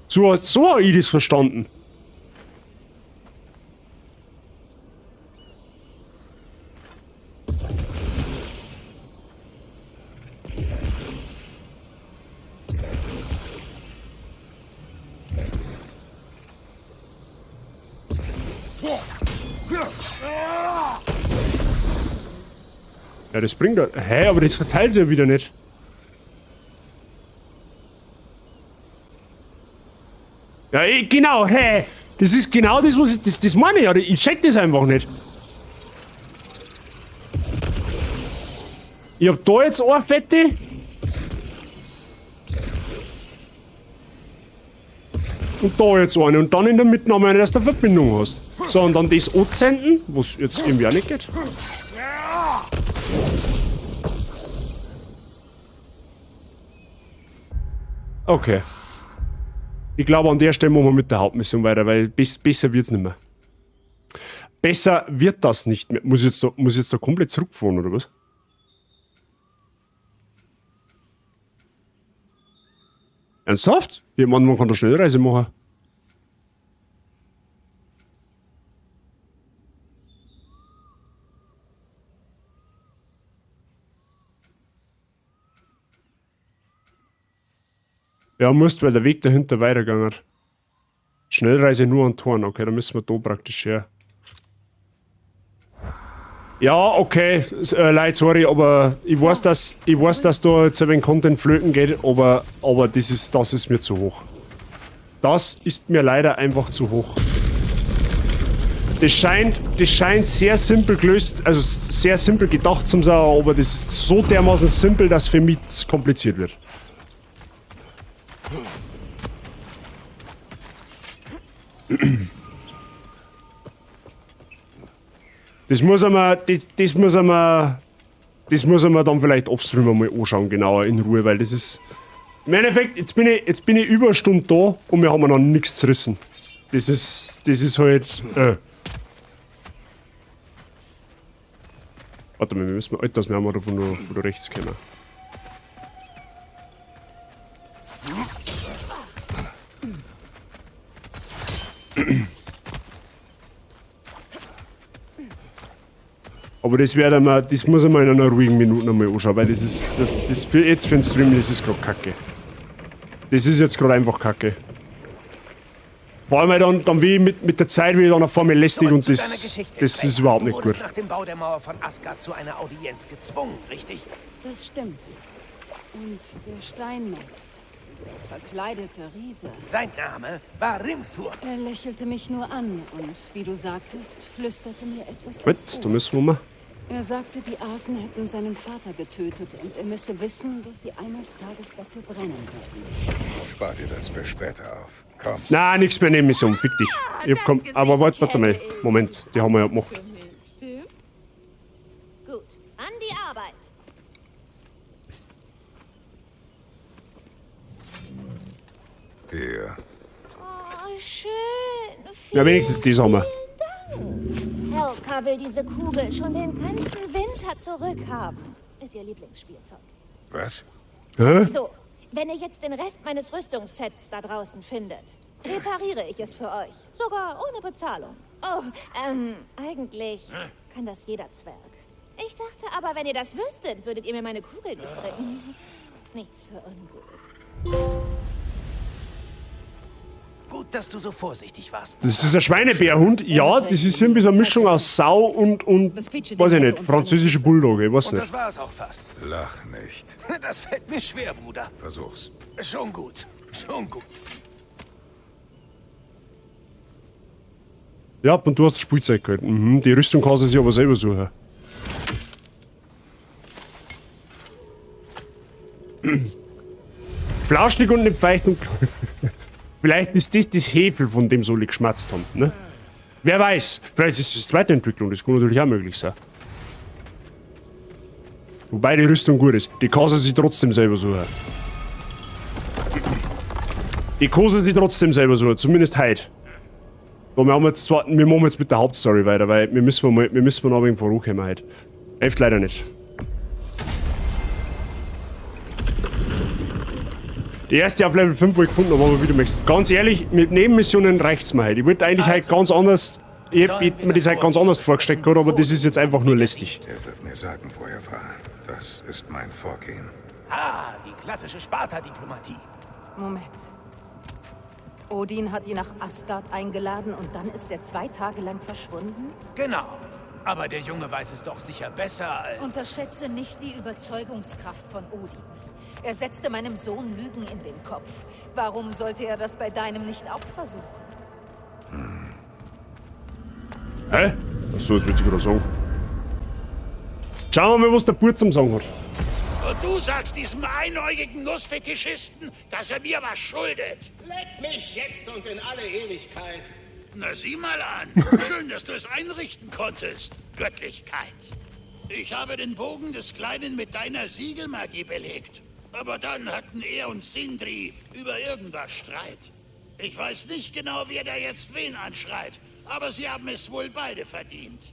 So habe ich das verstanden. Ja, das bringt doch... Hä, aber das verteilt sich ja wieder nicht. Ja, genau, hä. Das ist genau das, was ich... Das meine ich ja. Ich check das einfach nicht. Ich hab da jetzt eine fette. Und da jetzt eine. Und dann in der Mitte noch eine, dass du eine Verbindung hast. So, und dann das anzünden, was jetzt irgendwie auch nicht geht. Okay. Ich glaube, an der Stelle machen wir mit der Hauptmission weiter, weil besser wird's nicht mehr. Besser wird das nicht mehr. Muss ich jetzt da komplett zurückfahren, oder was? Ernsthaft? Ja, man kann da Schnellreise machen. Ja, musst, weil der Weg dahinter weitergegangen hat. Schnellreise nur an Toren. Okay, dann müssen wir da praktisch her. Ja, okay. Leute, sorry, aber ich weiß, dass da jetzt ein wenig Content flöten geht, aber das ist mir zu hoch. Das ist mir leider einfach zu hoch. Das scheint sehr simpel gelöst, also sehr simpel gedacht zu sein, aber das ist so dermaßen simpel, dass für mich kompliziert wird. Das muss man dann vielleicht offstream mal anschauen, genauer in Ruhe, weil das ist... Im Endeffekt, jetzt bin ich über eine Stunde da und wir haben noch nichts zerrissen. Das ist halt... Warte mal, wir müssen mal... Das wir haben da von da rechts kommen. Aber das muss ich mal in einer ruhigen Minute einmal anschauen, weil das für jetzt für den Stream, das ist gerade kacke. Das ist jetzt gerade einfach kacke. Vor allem dann wie mit der Zeit wieder dann auf einmal lästig und das ist überhaupt nicht gut. Du wurdest nach dem Bau der Mauer von Asgard zu einer Audienz gezwungen, richtig? Das stimmt. Und der Steinmetz, dieser verkleidete Riese. Sein Name war Rimthur. Er lächelte mich nur an und, wie du sagtest, flüsterte mir etwas ins Gut, da Ohr. müssen wir mal. Er sagte, die Asen hätten seinen Vater getötet und er müsse wissen, dass sie eines Tages dafür brennen würden. Spar dir das für später auf. Komm. Nein, nichts mehr nehmen Mission, fick dich. Aber warte mal. Moment, die haben wir ja gemacht. Gut, an die Arbeit. Hier. Oh, schön. Ja, wenigstens die haben wir. Helka will diese Kugel schon den ganzen Winter zurückhaben. Ist ihr Lieblingsspielzeug. Was? Hä? So, wenn ihr jetzt den Rest meines Rüstungssets da draußen findet, repariere ich es für euch. Sogar ohne Bezahlung. Oh, eigentlich kann das jeder Zwerg. Ich dachte aber, wenn ihr das wüsstet, würdet ihr mir meine Kugel nicht bringen. Nichts für ungut. Gut, dass du so vorsichtig warst. Das ist ein Schweinebärhund. Ja, das ist irgendwie so eine Mischung aus Sau und weiß ich nicht, französische Bulldogge, ich weiß Und nicht. das war es auch fast. Lach nicht. Das fällt mir schwer, Bruder. Versuch's. Schon gut. Schon gut. Ja, und du hast das Spielzeug gehört. Mhm, die Rüstung kannst du sich aber selber suchen. Flauschig und nicht feucht und... Vielleicht ist das Hefe, von dem Soli geschmatzt haben, ne? Wer weiß, vielleicht ist es Weiterentwicklung, das kann natürlich auch möglich sein. Wobei die Rüstung gut ist, die kann sie sich trotzdem selber suchen. Die kann sie sich trotzdem selber suchen, zumindest heute. Aber wir machen jetzt mit der Hauptstory weiter, weil wir müssen noch ein wenig vorankommen heute. Hilft leider nicht. Die erste auf Level 5, wo ich gefunden habe, aber wie du möchtest. Ganz ehrlich, mit Nebenmissionen reicht's mir halt. Ich wollte eigentlich halt ganz anders. Ich hätte mir das halt ganz anders vorgestellt gehabt, aber das ist jetzt einfach nur lästig. Er wird mir sagen, wo er war. Das ist mein Vorgehen. Ah, die klassische Sparta-Diplomatie. Moment. Odin hat ihn nach Asgard eingeladen und dann ist er 2 Tage lang verschwunden? Genau. Aber der Junge weiß es doch sicher besser als... Unterschätze nicht die Überzeugungskraft von Odin. Er setzte meinem Sohn Lügen in den Kopf. Warum sollte er das bei deinem nicht auch versuchen? Hä? Achso, das wird ich gerade sagen. Schauen wir mal, was der Burt zum Sagen hat. Und du sagst diesem einäugigen Nussfetischisten, dass er mir was schuldet. Leck mich jetzt und in alle Ewigkeit. Na, sieh mal an. Schön, dass du es einrichten konntest. Göttlichkeit. Ich habe den Bogen des Kleinen mit deiner Siegelmagie belegt. Aber dann hatten er und Sindri über irgendwas Streit. Ich weiß nicht genau, wer da jetzt wen anschreit, aber sie haben es wohl beide verdient.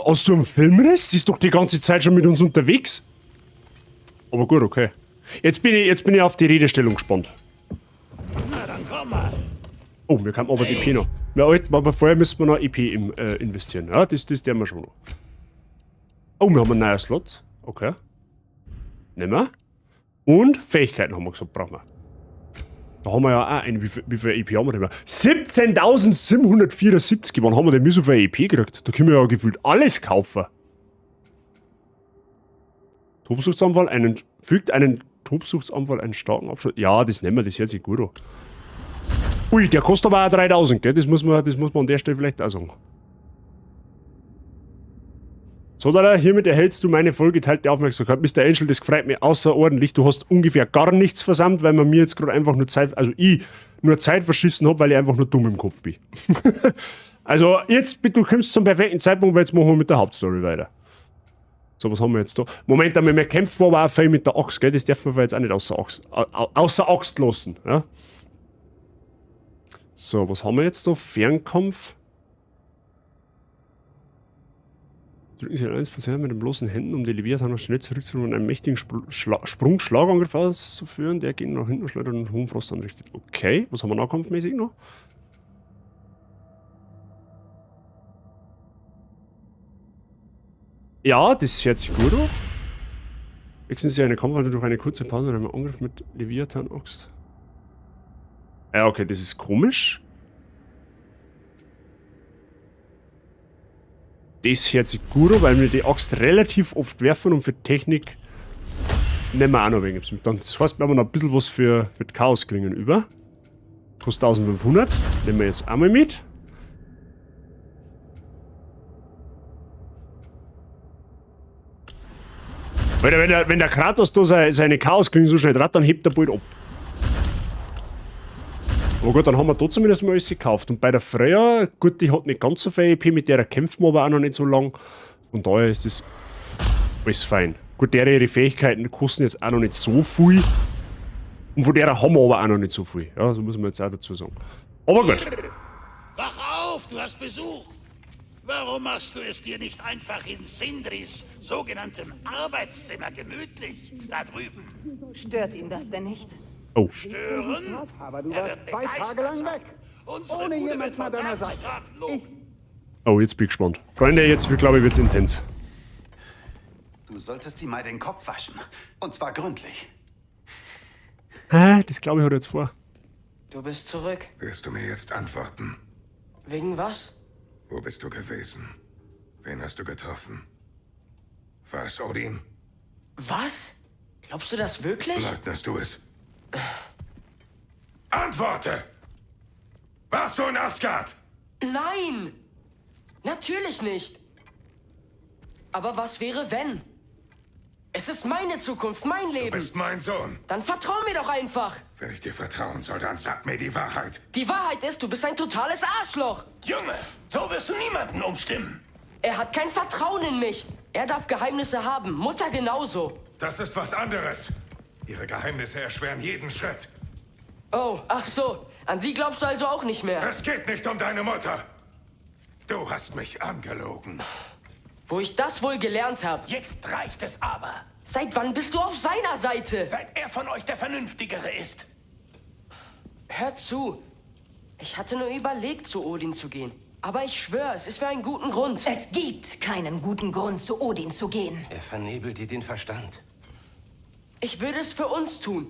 Hast du einen Filmriss? Die ist doch die ganze Zeit schon mit uns unterwegs. Aber gut, okay. Jetzt bin ich auf die Redestellung gespannt. Na, dann komm mal. Oh, wir haben aber die EP noch. Ja, aber vorher müssen wir noch EP investieren. Ja, das tun wir schon noch. Oh, wir haben einen neuen Slot. Okay. Nehmen wir. Und Fähigkeiten haben wir gesagt, brauchen wir. Da haben wir ja auch einen. Wie viel EP haben wir denn? 17.774. Wann haben wir denn so viel EP gekriegt? Da können wir ja gefühlt alles kaufen. Tobsuchtsanfall, fügt einen Tobsuchtsanfall einen starken Abschluss. Ja, das nehmen wir, das hört sich gut an. Ui, der kostet aber auch 3000, gell? Das muss man an der Stelle vielleicht auch sagen. So, da hiermit erhältst du meine vollgeteilte Aufmerksamkeit. Mr. Angel, das freut mich außerordentlich. Du hast ungefähr gar nichts versammelt, weil man mir jetzt gerade einfach nur Zeit, also ich nur Zeit verschissen habe, weil ich einfach nur dumm im Kopf bin. Also jetzt, bitte, du kommst zum perfekten Zeitpunkt, weil jetzt machen wir mit der Hauptstory weiter. So, was haben wir jetzt da? Moment, aber wir kämpfen aber auch viel mit der Axt, gell? Das dürfen wir jetzt auch nicht außer Axt lassen, ja? So, was haben wir jetzt da? Fernkampf. Drücken Sie L1% mit den bloßen Händen, um die Leviathan schnell zurückzuholen und einen mächtigen Sprung-Schlagangriff auszuführen, der gegen nach hinten schleudert und hohen Frost anrichtet. Okay, was haben wir nahkampfmäßig noch? Ja, das hört sich gut an. Wechseln Sie eine Kampfhalte durch eine kurze Pause und einen Angriff mit Leviathan-Axt. Ja, okay, das ist komisch. Das hört sich gut an, weil wir die Axt relativ oft werfen und für Technik nehmen wir auch noch wegen mit. Das heißt, wir haben noch ein bisschen was für die Chaosklingen über. Kostet 1500. Nehmen wir jetzt einmal mit. Weil wenn der Kratos da seine Chaosklingen so schnell draht, dann hebt er bald ab. Aber gut, dann haben wir da zumindest mal alles gekauft. Und bei der Freya, gut, die hat nicht ganz so viel EP, mit der kämpfen wir aber auch noch nicht so lang. Von daher ist das alles fein. Gut, ihre Fähigkeiten kosten jetzt auch noch nicht so viel. Und von der haben wir aber auch noch nicht so viel. Ja, so muss man jetzt auch dazu sagen. Aber gut. Wach auf, du hast Besuch. Warum machst du es dir nicht einfach in Sindris sogenanntem Arbeitszimmer gemütlich? Da drüben. Stört ihn das denn nicht? Oh. Stören? Aber du Er warst wird 2 Tage lang weg. Unsere Ohne Bude jemand wird von an deiner Tag zu Seite. Tag loben. Oh, jetzt bin ich gespannt. Freunde, jetzt glaube ich, wird's intens. Du solltest dir mal den Kopf waschen. Und zwar gründlich. Das glaube ich hat er jetzt vor. Du bist zurück. Wirst du mir jetzt antworten? Wegen was? Wo bist du gewesen? Wen hast du getroffen? War es Odin? Was? Glaubst du das wirklich? Leugnest du es? Antworte! Warst du in Asgard? Nein! Natürlich nicht. Aber was wäre, wenn? Es ist meine Zukunft, mein Leben. Du bist mein Sohn. Dann vertrau mir doch einfach. Wenn ich dir vertrauen soll, dann sag mir die Wahrheit. Die Wahrheit ist, du bist ein totales Arschloch. Junge, so wirst du niemanden umstimmen. Er hat kein Vertrauen in mich. Er darf Geheimnisse haben. Mutter genauso. Das ist was anderes. Ihre Geheimnisse erschweren jeden Schritt. Oh, ach so. An sie glaubst du also auch nicht mehr. Es geht nicht um deine Mutter. Du hast mich angelogen. Wo ich das wohl gelernt habe. Jetzt reicht es aber. Seit wann bist du auf seiner Seite? Seit er von euch der Vernünftigere ist. Hört zu. Ich hatte nur überlegt, zu Odin zu gehen. Aber ich schwöre, es ist für einen guten Grund. Es gibt keinen guten Grund, zu Odin zu gehen. Er vernebelt dir den Verstand. Ich würde es für uns tun.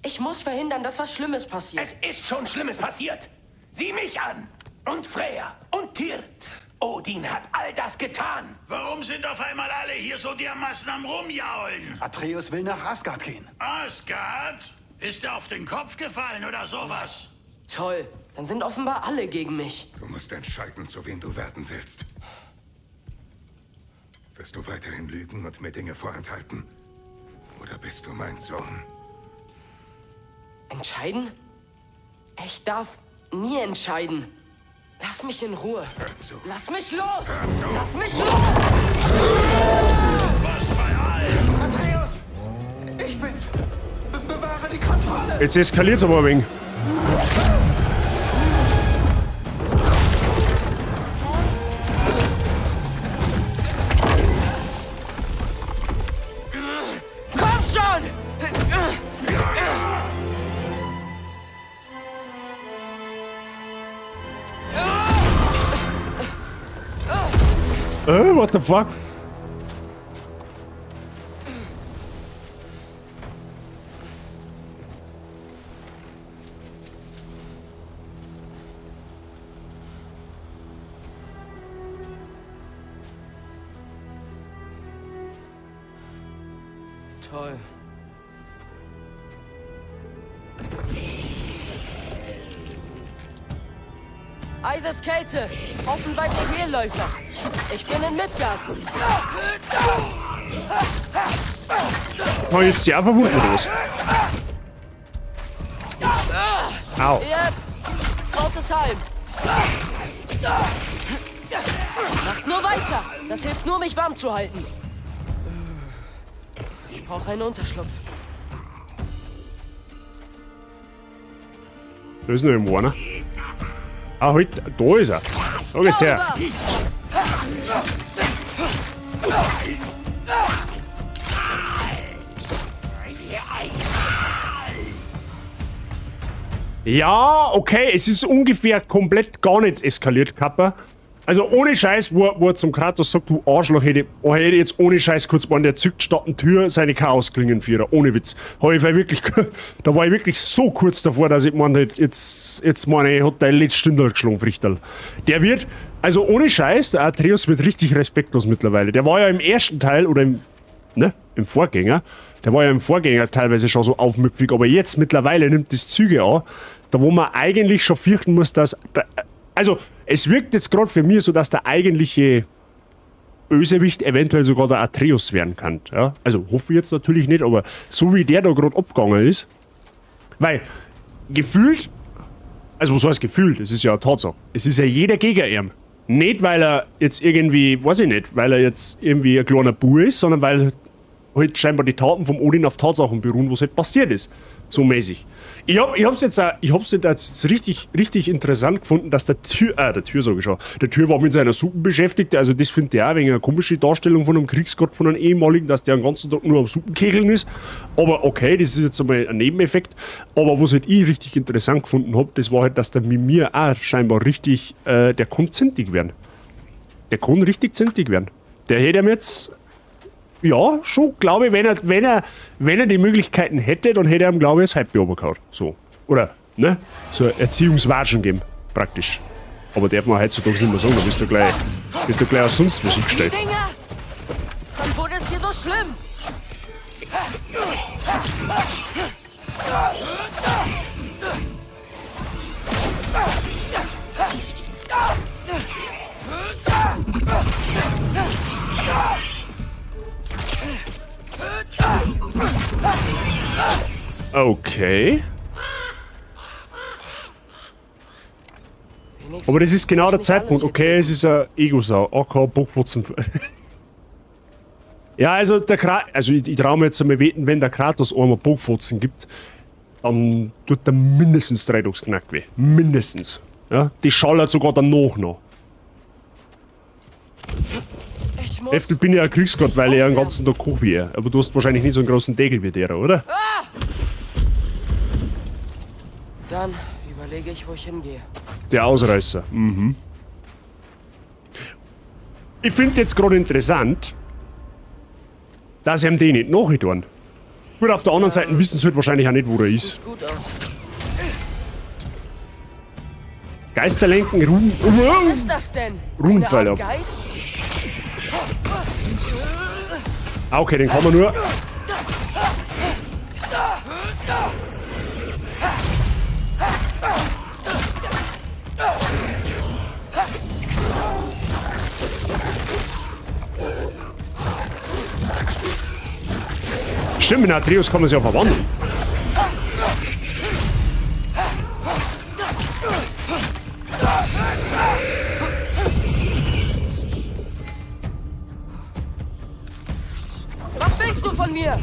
Ich muss verhindern, dass was Schlimmes passiert. Es ist schon Schlimmes passiert. Sieh mich an. Und Freya. Und Tyr. Odin hat all das getan. Warum sind auf einmal alle hier so dermaßen am Rumjaulen? Atreus will nach Asgard gehen. Asgard? Ist er auf den Kopf gefallen oder sowas? Toll. Dann sind offenbar alle gegen mich. Du musst entscheiden, zu wem du werden willst. Wirst du weiterhin lügen und mir Dinge vorenthalten? Oder bist du mein Sohn? Entscheiden? Ich darf nie entscheiden. Lass mich in Ruhe. Hör zu. Lass mich los! Hör zu. Lass mich los! Was bei allen? Atreus! Ich bin's! Bewahre die Kontrolle! Jetzt eskaliert's aber ein wenig. Komm schon! What the fuck? Toll. Eiseskälte! Offenweite Heelläufer! Ich bin in Midgard! Oh, jetzt die Abverwunden los. Au. Yep. Trautes Heim! Macht nur weiter! Das hilft nur, mich warm zu halten. Ich brauche einen Unterschlupf. Da ist noch irgendwo einer. Ah, halt, da ist er. Da ist der. Ja, okay, es ist ungefähr komplett gar nicht eskaliert, Kappa. Also ohne Scheiß, wo er zum Kratos sagt, du Arschloch, hätte ich jetzt ohne Scheiß kurz mal, der zückt statt der Tür seine Chaosklingenvierer, ohne Witz. Da war ich wirklich so kurz davor, dass ich meine, jetzt meine ich, hat dein letztes Stündel geschlagen, Frichterl. Der wird, also ohne Scheiß, der Atreus wird richtig respektlos mittlerweile. Der war ja im ersten Teil, oder im, ne? im Vorgänger. Der war ja im Vorgänger teilweise schon so aufmüpfig, aber jetzt mittlerweile nimmt das Züge an, da wo man eigentlich schon fürchten muss, dass... Also, es wirkt jetzt gerade für mich so, dass der eigentliche Bösewicht eventuell sogar der Atreus werden kann. Ja? Also, hoffe ich jetzt natürlich nicht, aber so wie der da gerade abgegangen ist, weil gefühlt, also was heißt gefühlt, es ist ja eine Tatsache, es ist ja jeder gegen ihn. Nicht, weil er jetzt irgendwie, weiß ich nicht, weil er jetzt irgendwie ein kleiner Bub ist, sondern weil halt scheinbar die Taten vom Odin auf Tatsachen beruhen, was halt passiert ist. So mäßig. Ich hab's jetzt richtig interessant gefunden, dass der Türwart mit seiner Suppe beschäftigt. Also das finde ich auch wegen einer komischen Darstellung von einem Kriegsgott, von einem ehemaligen, dass der den ganzen Tag nur am Suppenkegeln ist. Aber okay, das ist jetzt einmal ein Nebeneffekt. Aber was halt ich richtig interessant gefunden habe, das war halt, dass der Mimir auch scheinbar richtig, der kann zintig werden. Der kann richtig zintig werden. Der hätte ihm jetzt... Ja, schon, glaube ich, wenn er die Möglichkeiten hätte, dann hätte er ihm, glaube ich, das Hype runtergehauen. So. Oder, ne? So Erziehungswatschen geben, praktisch. Aber darf man heutzutage nicht mehr sagen, da bist du gleich aus sonst was hingestellt. Dinger! Wann wurde es hier so schlimm? Okay. Aber das ist genau der Zeitpunkt. Okay, es ist ein Ego-Sau. Okay, Bockfotzen. Ja, also ich traue mir jetzt einmal weten, wenn der Kratos einmal Bockfotzen gibt, dann tut er mindestens 3 Tags Knack weh. Mindestens. Ja, die schallert sogar danach noch. Efter bin ich ja ein Kriegsgott, weil ich ja den ganzen Tag koche wie er. Aber du hast wahrscheinlich nicht so einen großen Degel wie der, oder? Ah! Dann überlege ich, wo ich hingehe. Der Ausreißer. Mhm. Ich finde jetzt gerade interessant, dass ihm die nicht nachgetan. Gut, auf der anderen Seite wissen sie halt wahrscheinlich auch nicht, wo er ist. Gut aus. Geister lenken, Was ist das denn? Runenpfeil ab. Geist? Ah, okay, den kann man nur. Stimmt, mit Atreus kann man sich ja verwandeln. Was willst du von mir?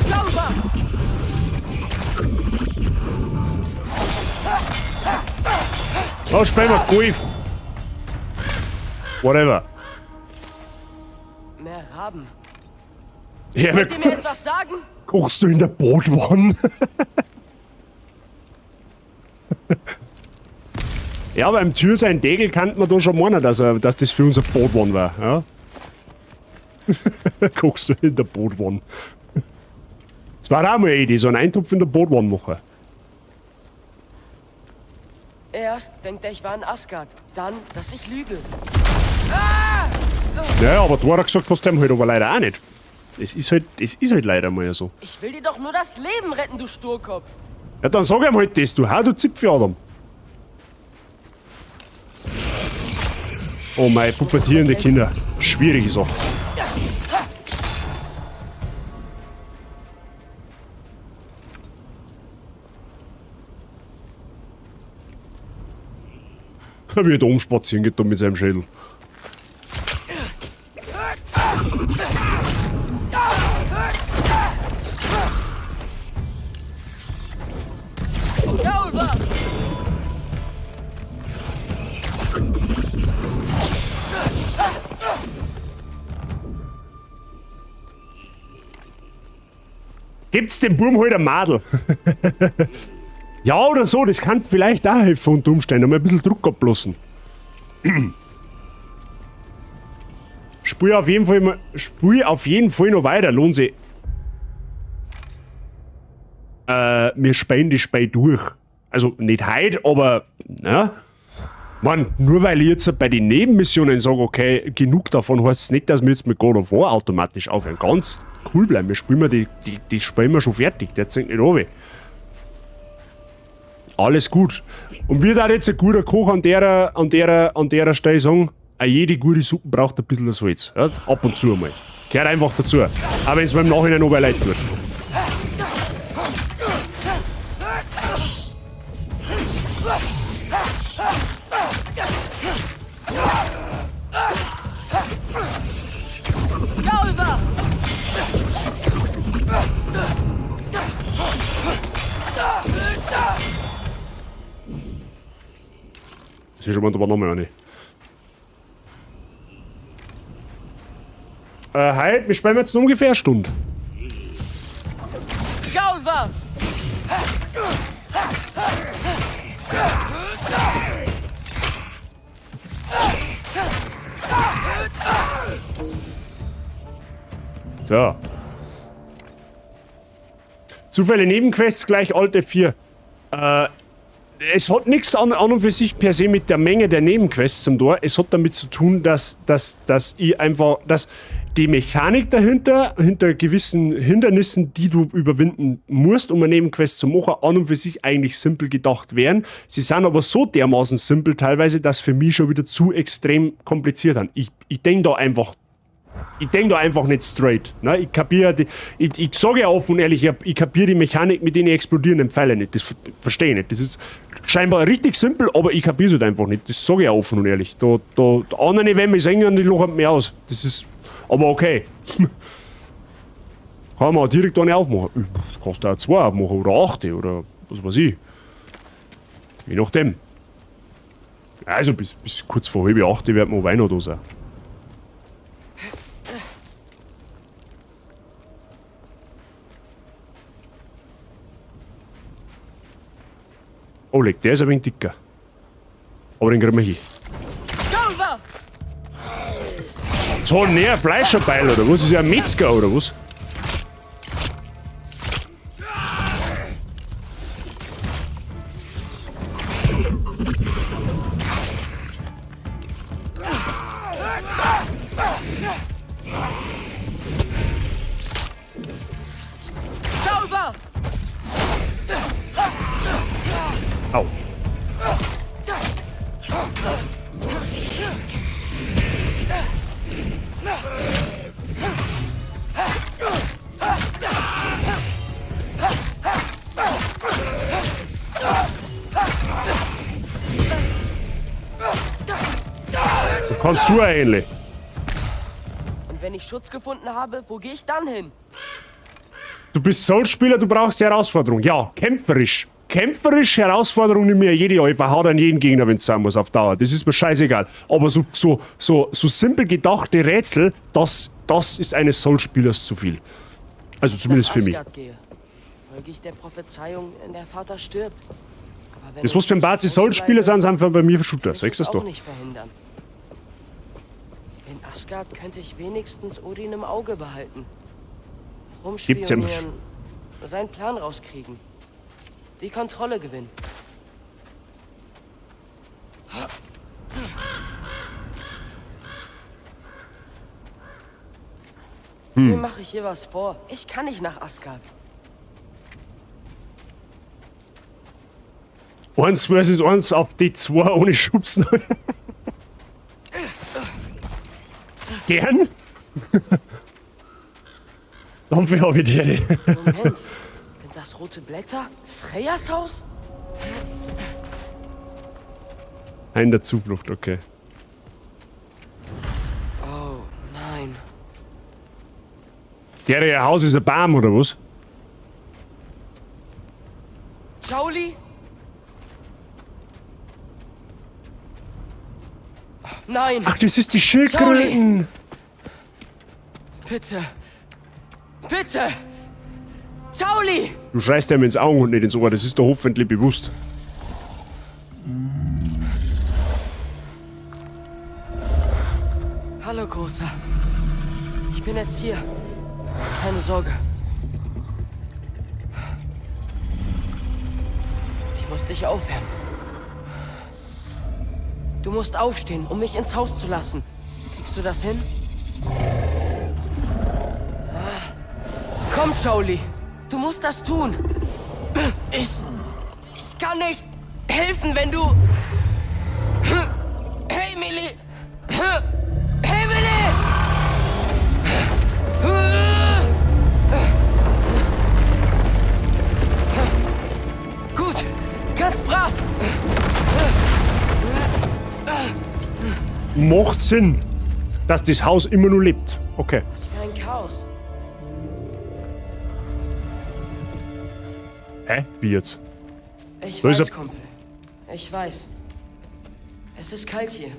Sauber! Oh, spielen wir Golf. Whatever. Mehr Raben. Ja, Wollt ihr mir etwas sagen? Kochst du in der Bootwanne? Ja, aber im Tür sein Degel kannte man da schon meinen, dass das für unser Bootwanne war. Ja? Kochst du in der Bootwanne? Das war auch mal eine Idee, so einen Eintopf in der Bootwanne machen. Erst denkt er, ich war in Asgard. Dann, dass ich lüge. Ja, aber du hast gesagt, hast du ihm halt aber leider auch nicht. Es ist halt leider mal so. Ich will dir doch nur das Leben retten, du Sturkopf. Ja, dann sag ihm halt das, du Zipfel-Adam. Oh mein, pubertierende Kinder. Schwierige Sache. Wie er da umspazieren geht da mit seinem Schädel. Gibt's dem Burm halt ein Madel? Ja, oder so, das kann vielleicht auch helfen unter Umständen. Mal ein bisschen Druck ablassen. Spiel auf jeden Fall noch weiter, lohnt sich. Wir spielen das Spiel durch. Also nicht heute, aber, ja. Mann, nur weil ich jetzt bei den Nebenmissionen sage, okay, genug davon, heißt es nicht, dass wir jetzt mit God of War automatisch aufhören. Ganz cool bleiben. Wir spielen die spielen wir schon fertig. Der zieht nicht runter. Alles gut. Und wie da jetzt ein guter Koch an der Stelle sagen, auch jede gute Suppe braucht ein bisschen Salz. Ja? Ab und zu mal. Gehört einfach dazu. Auch wenn es mir im Nachhinein noch leid tut. Galva! Das ist schon mal da nochmal eine. Heute, wir spielen jetzt ungefähr eine Stunde. Galva! So. Zufälle Nebenquests gleich Alt F4. Es hat nichts an und für sich per se mit der Menge der Nebenquests zum Tor. Es hat damit zu tun, dass die Mechanik dahinter, hinter gewissen Hindernissen, die du überwinden musst, um eine Nebenquest zu machen, an und für sich eigentlich simpel gedacht wären. Sie sind aber so dermaßen simpel teilweise, dass für mich schon wieder zu extrem kompliziert sind. Ich denke da einfach nicht straight. Ne? Ich kapiere, ich sage ja offen und ehrlich, ich kapiere die Mechanik mit den explodierenden Pfeilen nicht. Das verstehe ich nicht. Das ist scheinbar richtig simpel, aber ich kapiere es halt einfach nicht. Das sage ich ja offen und ehrlich. Da andere, wenn wir singen, die lachen mehr aus. Das ist aber okay. Kann man auch direkt eine aufmachen. Kannst du auch 2 aufmachen oder 8 oder was weiß ich. Je nachdem. Also bis kurz vor 7:30 wird man Wein da sein. Oh, der ist ein wenig dicker. Aber den kriegen wir hin. So, näher Fleischerbeil oder was? Ist ja ein Metzger oder was? Au. Du kannst du ähnlich. Und wenn ich Schutz gefunden habe, wo gehe ich dann hin? Du bist Soul-Spieler, du brauchst die Herausforderung. Ja, kämpferisch. Kämpferisch Herausforderung nimmt mir jede Alpha, haut an jeden Gegner, wenn es sein muss, auf Dauer. Das ist mir scheißegal. Aber so simpel gedachte Rätsel, das ist eines Soul-Spielers zu viel. Also zumindest für mich. Folge ich der Prophezeiung, in der Vater stirbt. Das, was für ein Bazi Soul-Spieler sind einfach bei mir Shooter. Sagst du das doch? Nicht verhindern. In Asgard könnte ich wenigstens Odin im Auge behalten. Rumspionieren, seinen Plan rauskriegen. Die Kontrolle gewinnen. Wie mache ich hier was vor? Ich kann nicht nach Asgard. Eins versus eins auf die 2 ohne Schubsen. Gern? Dafür habe ich die. Moment, sind das rote Blätter? Freyas Haus? Ein der Zuflucht, okay. Oh, nein. Ihr Haus ist ein Baum, oder was? Shauli? Nein! Ach, das ist die Schildkröten! Bitte! Bitte! Shauli! Du schreist ihm ins Auge und nicht ins Ohr, das ist doch hoffentlich bewusst. Hallo, Großer. Ich bin jetzt hier. Keine Sorge. Ich muss dich aufwärmen. Du musst aufstehen, um mich ins Haus zu lassen. Kriegst du das hin? Komm, Jolie. Du musst das tun. Ich kann nicht helfen, wenn du... Hey, Millie! Hey, Millie! Gut, ganz brav. Macht Sinn, dass das Haus immer nur lebt. Okay. Was für ein Chaos. Hä? Wie jetzt? Ich Da ist weiß, er. Kumpel. Ich weiß. Es ist kalt hier.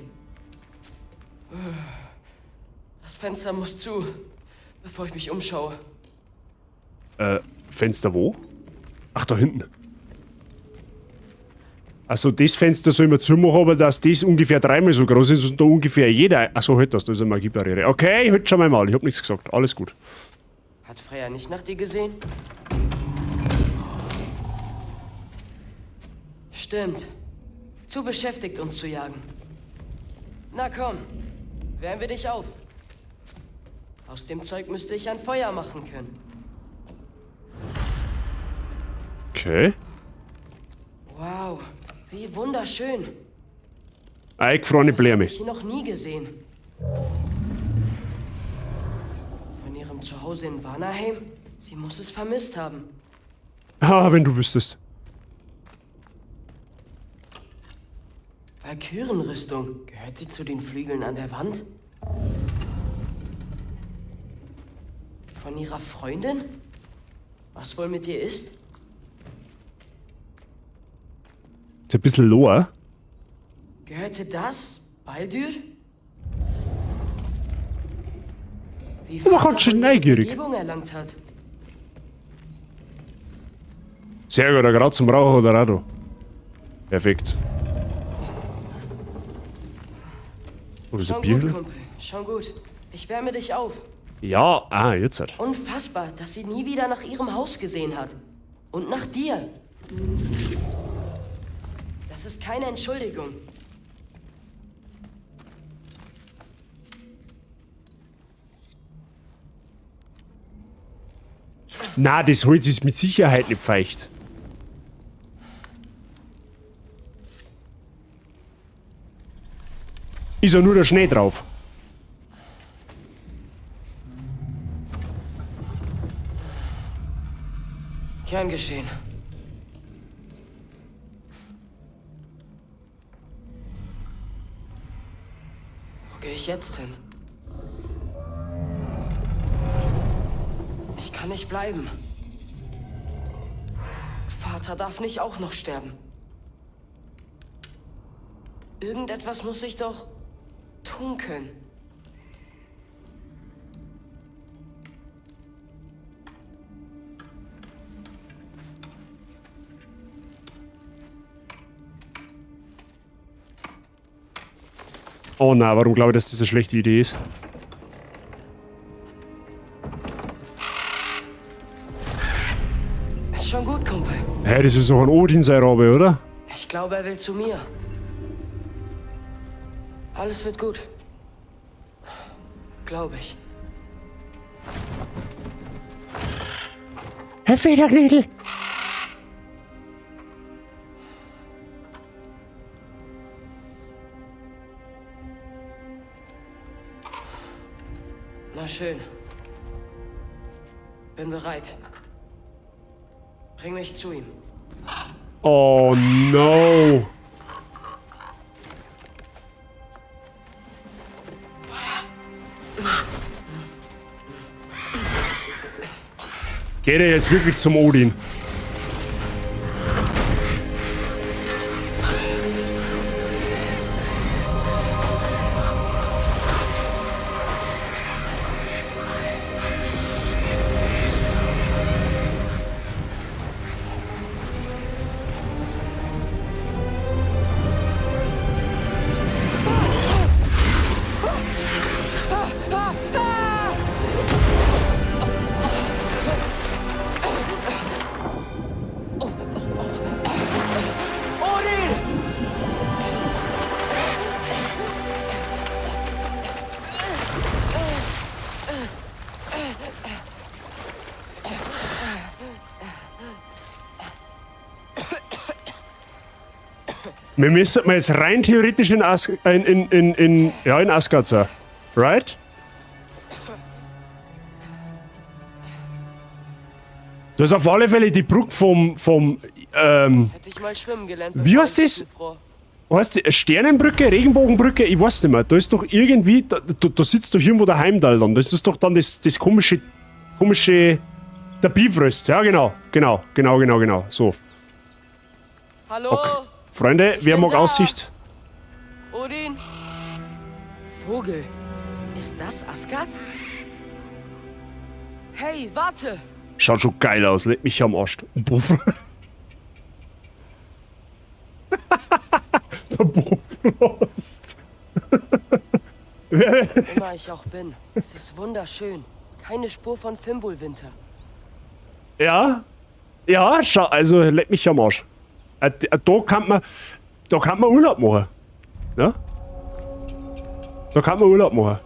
Das Fenster muss zu, bevor ich mich umschaue. Fenster wo? Ach, da hinten. Also das Fenster soll man zumachen, aber dass das ungefähr 3-mal so groß ist und da ungefähr jeder... Achso, halt das, da ist eine Magiebarriere. Okay, halt schon mal, ich hab nichts gesagt. Alles gut. Hat Freya nicht nach dir gesehen? Stimmt. Zu beschäftigt, uns zu jagen. Na komm, wärmen wir dich auf. Aus dem Zeug müsste ich ein Feuer machen können. Okay. Wow, wie wunderschön. Eingefrorene Bläme. Hab ich noch nie gesehen. Von ihrem Zuhause in Vanaheim? Sie muss es vermisst haben. Ah, wenn du wüsstest. Valkyrenrüstung. Gehört sie zu den Flügeln an der Wand? Von ihrer Freundin? Was wohl mit ihr ist? Ist ein bisschen lower. Gehörte das Baldur? Wie Aber Vater ganz schön wohl ihre neugierig. Vergebung erlangt hat. Sehr gut, gerade zum Rauchen oder Rado. Perfekt. Oh, das ist ein Schon gut, Bier. Kumpel. Schon gut. Ich wärme dich auf. Ja, jetzt halt. Unfassbar, dass sie nie wieder nach ihrem Haus gesehen hat. Und nach dir. Das ist keine Entschuldigung. Na, das Holz ist mit Sicherheit nicht feucht. Ist ja nur der Schnee drauf. Gern geschehen. Wo gehe ich jetzt hin? Ich kann nicht bleiben. Vater darf nicht auch noch sterben. Irgendetwas muss ich doch tun können. Oh na, warum glaube ich, dass das eine schlechte Idee ist? Ist schon gut, Kumpel. Hä, das ist doch ein Odin sein Rabe, oder? Ich glaube, er will zu mir. Alles wird gut. Glaube ich. Herr Federknädel! Na schön. Bin bereit. Bring mich zu ihm. Oh no! Geht er jetzt wirklich zum Odin? Wir müssen jetzt rein theoretisch in Asgard sein. Right? Du hast auf alle Fälle die Brücke vom Hätte ich mal schwimmen gelernt. wie heißt das? Heißt die Sternenbrücke, Regenbogenbrücke? Ich weiß nicht mehr. Da ist doch irgendwie, da sitzt doch irgendwo der Heimdall dann. Das ist doch dann das komische, der Bifröst. Ja, genau. So. Hallo? Okay. Freunde, wer mag da. Aussicht? Odin? Vogel. Ist das Asgard? Hey, warte! Schaut schon geil aus, leck mich am Arsch. Buff. Der Bofrost. Immer ich auch bin. Es ist wunderschön. Keine Spur von Fimbulwinter. Ja, schau, also leck mich am Arsch. Da kann man Urlaub machen. Ja? Da kann man Urlaub machen.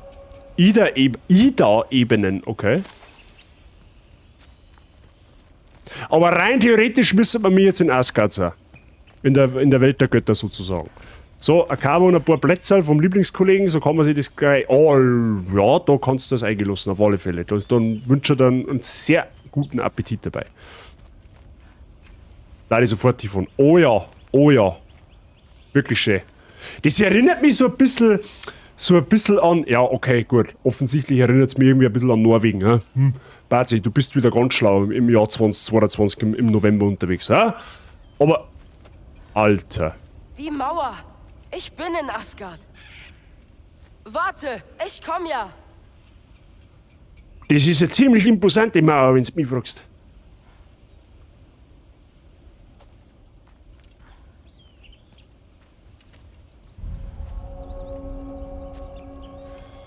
Ida-Ebenen, okay. Aber rein theoretisch müsste man mir jetzt in Asgard sein. In der Welt der Götter sozusagen. So, ein Kabo und ein paar Plätze vom Lieblingskollegen, so kann man sich das gleich. Oh, ja, da kannst du das eingelassen, auf alle Fälle. Dann wünsche ich dir einen sehr guten Appetit dabei. Da ich sofort davon. Oh ja. Wirklich schön. Das erinnert mich so ein bisschen an. Ja, okay, gut. Offensichtlich erinnert es mich irgendwie ein bisschen an Norwegen. Ja? Bazi, du bist wieder ganz schlau im Jahr 2022 im November unterwegs. Ja? Aber. Alter. Die Mauer! Ich bin in Asgard! Warte! Ich komm ja! Das ist eine ziemlich imposante Mauer, wenn du mich fragst.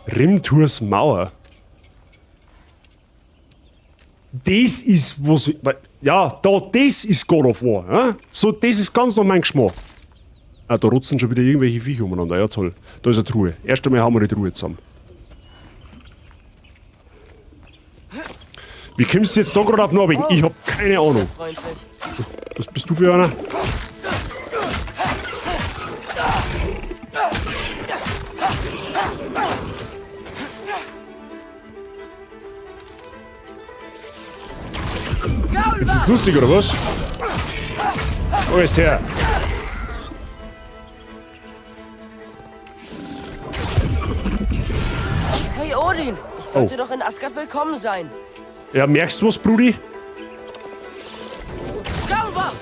Rimturs Mauer. Das ist was. Ja, das ist God of War. Ja? So, das ist ganz noch mein Geschmack. Ah, da rotzen schon wieder irgendwelche Viecher umeinander. Ja, toll. Da ist eine Truhe. Erst einmal haben wir die Truhe zusammen. Wie kommst du jetzt da gerade auf Norwegen? Ich hab keine Ahnung. Was bist du für einer? Ist das lustig oder was? Wo ist der? Hey Odin, ich sollte doch in Asgard willkommen sein. Ja, merkst du was, Brudi? Galva!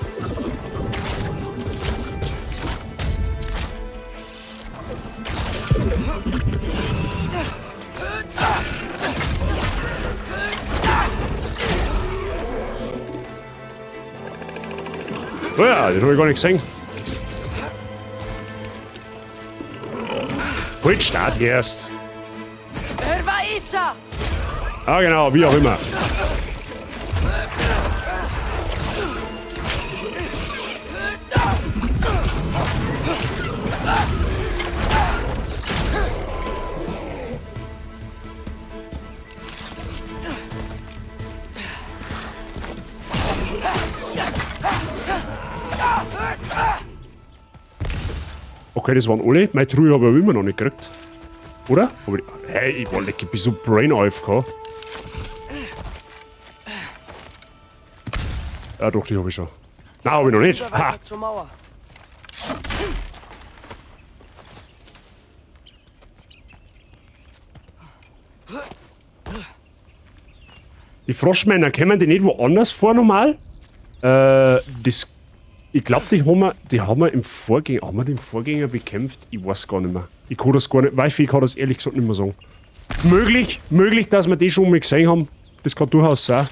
Oh ja, den hab ich gar nicht gesehen. Halt, Start erst. Hervaita! Ah, genau, wie auch immer. Okay, das waren alle. Meine Truhe habe ich aber immer noch nicht gekriegt. Oder? Aber hey, ich war lecker, bis so Brain AFK. Ja, doch, die habe ich schon. Nein, habe ich noch nicht. Ha! Zur Mauer. Die Froschmänner, kommen die nicht woanders vor normal? Ich glaube, die haben wir im Vorgänger. Haben wir den Vorgänger bekämpft? Ich weiß gar nicht mehr. Ich kann das gar nicht. Wi-Fi kann das ehrlich gesagt nicht mehr sagen. Möglich, dass wir die schon mal gesehen haben. Das kann durchaus sein.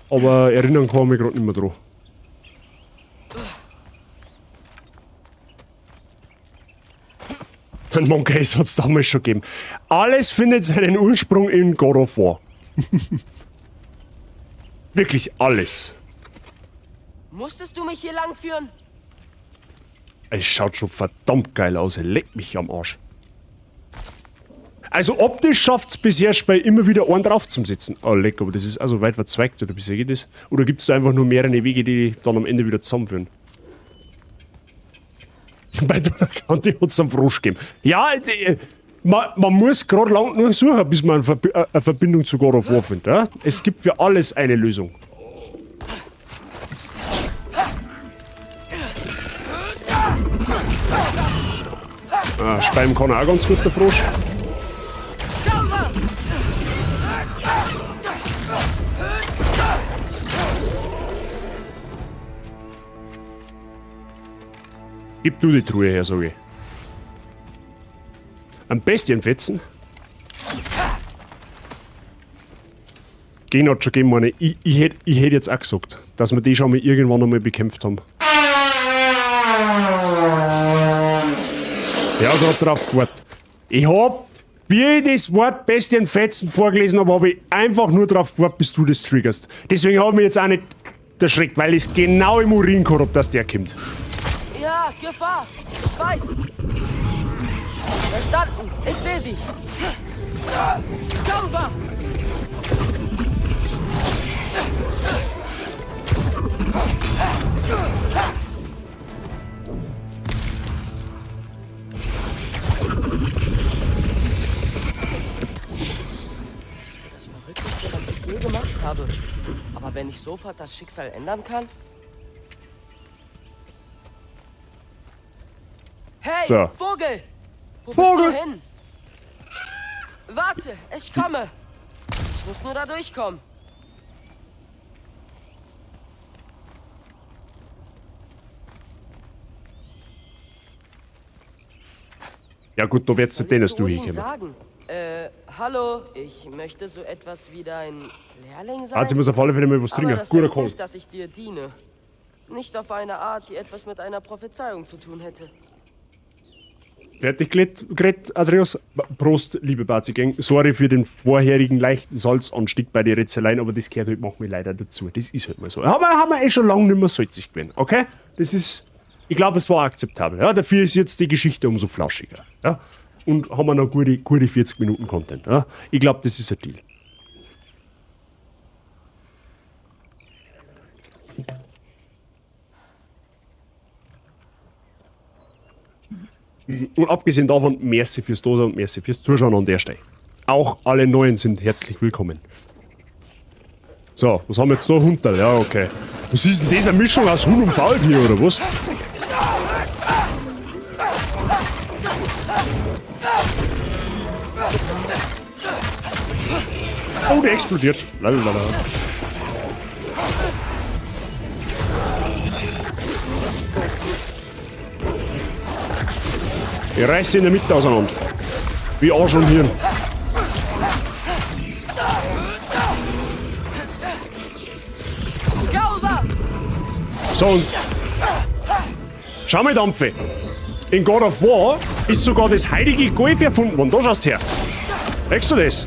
Aber erinnern kann ich mich gerade nicht mehr dran. Den Monkeys hat es damals schon gegeben. Alles findet seinen Ursprung in God of War. Wirklich alles. Musstest du mich hier lang führen? Es schaut schon verdammt geil aus. Leck mich am Arsch. Also optisch schafft es bisher bei immer wieder einen drauf zum Sitzen. Oh leck, aber das ist also weit verzweigt, oder wie sehe ich das? Oder gibt es da einfach nur mehrere Wege, die dann am Ende wieder zusammenführen? Bei der Kante hat es einen Frosch gegeben. Ja, man muss gerade lang nur suchen, bis man eine Verbindung zu God of War findet. Ja? Es gibt für alles eine Lösung. Speiben kann er auch ganz gut, der Frosch. Gib du die Truhe her, sag ich. Am Bestienfetzen. Gen hat schon gegeben, meine. Ich hätte jetzt auch gesagt, dass wir die schon mal irgendwann einmal bekämpft haben. Ja, gerade drauf gewartet. Ich hab, wie ich das Wort Bestienfetzen vorgelesen habe, ich einfach nur drauf gewartet, bis du das triggerst. Deswegen habe ich mich jetzt auch nicht erschreckt, weil ich es genau im Urin gehabt habe, dass der kommt. Ja, Gefahr. Ich weiß. Verstanden. Ich sehe sie. Sauber. Das Verrückteste, was ich je gemacht habe. Aber wenn ich sofort das Schicksal ändern kann? Hey, so. Vogel! Wo Vogel! bist du hin? Warte, ich komme! Ich muss nur da durchkommen. Ja gut, da wird's den, dass du Odin hinkommen. sagen? Hallo, ich möchte so etwas wie dein Lehrling sein. Also ich muss auf alle Fälle mal was trinken. Aber das Guter heißt Kohl. nicht, dass ich dir diene. Nicht auf eine Art, die etwas mit einer Prophezeiung zu tun hätte. Fertig geredet, Atreus. Prost, liebe Bazigang. Sorry für den vorherigen leichten Salzanstieg bei den Rätseleien, aber das gehört halt manchmal leider dazu. Das ist halt mal so. Aber haben wir schon lange nicht mehr salzig gewesen, okay? Das ist, ich glaube, es war akzeptabel. Ja? Dafür ist jetzt die Geschichte umso flauschiger. Ja? Und haben wir noch gute 40 Minuten Content. Ja? Ich glaube, das ist ein Deal. Und abgesehen davon, merci fürs Dasein und merci fürs Zuschauen an der Stelle. Auch alle Neuen sind herzlich willkommen. So, was haben wir jetzt da? Hunterl, ja, okay. Was ist denn das, eine Mischung aus Huhn und Faul hier, oder was? Oh, der explodiert. Lalalala. Ich reiß sie in der Mitte auseinander. Wie Arsch und Hirn. So und... Schau mal, Dampfe. In God of War ist sogar das heilige Golf erfunden worden. Da schaust her. Merkst du das?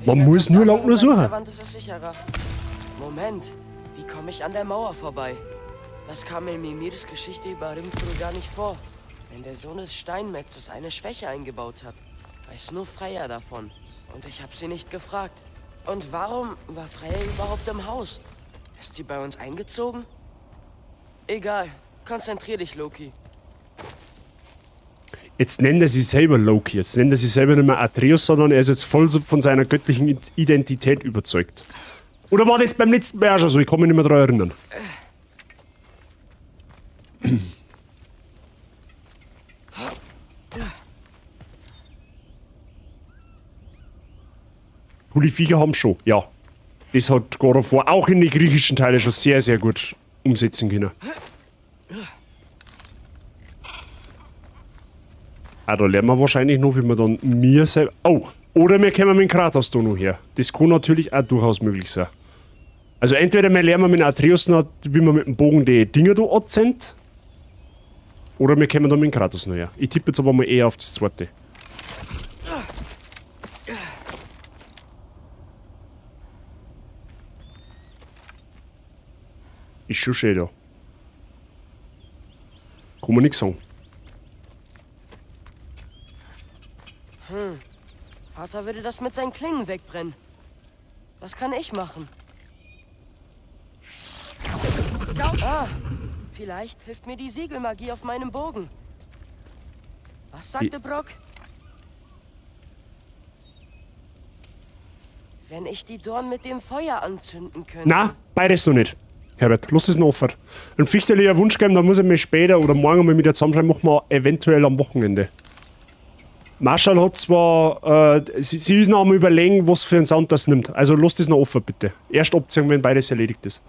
Man muss nur lang nur suchen. Der Wand ist es sicherer. Moment, wie komme ich an der Mauer vorbei? Das kam in Mimirs Geschichte über Rimfur gar nicht vor. Wenn der Sohn des Steinmetzes eine Schwäche eingebaut hat, weiß nur Freya davon. Und ich habe sie nicht gefragt. Und warum war Freya überhaupt im Haus? Ist sie bei uns eingezogen? Egal. Konzentrier dich, Loki. Jetzt nennt er sich selber Loki. Jetzt nennt er sich selber nicht mehr Atreus, sondern er ist jetzt voll von seiner göttlichen Identität überzeugt. Oder war das beim letzten Mal auch schon so? Ich kann mich nicht mehr daran erinnern. Polyviecher haben schon, ja. Das hat God of War auch in die griechischen Teile schon sehr, sehr gut umsetzen können. Ah, da lernen wir wahrscheinlich noch, wie wir dann mir selber... Oh, oder wir kommen mit dem Kratos da noch her. Das kann natürlich auch durchaus möglich sein. Also entweder wir lernen mit Atreus noch, wie man mit dem Bogen die Dinger da anzendt, oder wir kommen dann mit dem Kratos noch her. Ich tippe jetzt aber mal eher auf das zweite. Ist schon schön da. Kann man nichts sagen. Vater würde das mit seinen Klingen wegbrennen. Was kann ich machen? Ah, Vielleicht hilft mir die Siegelmagie auf meinem Bogen. Was sagte Brock? Wenn ich die Dorn mit dem Feuer anzünden könnte. Na, beides noch nicht. Herbert, lass es noch offen. Ein Fichterlicher Wunsch geben, dann muss ich mir später oder morgen mal mit dir zusammenschreiben, machen wir eventuell am Wochenende. Marshall hat zwar, sie ist noch am Überlegen, was für einen Sound das nimmt. Also lass das noch offen, bitte. Erst abziehen, wenn beides erledigt ist.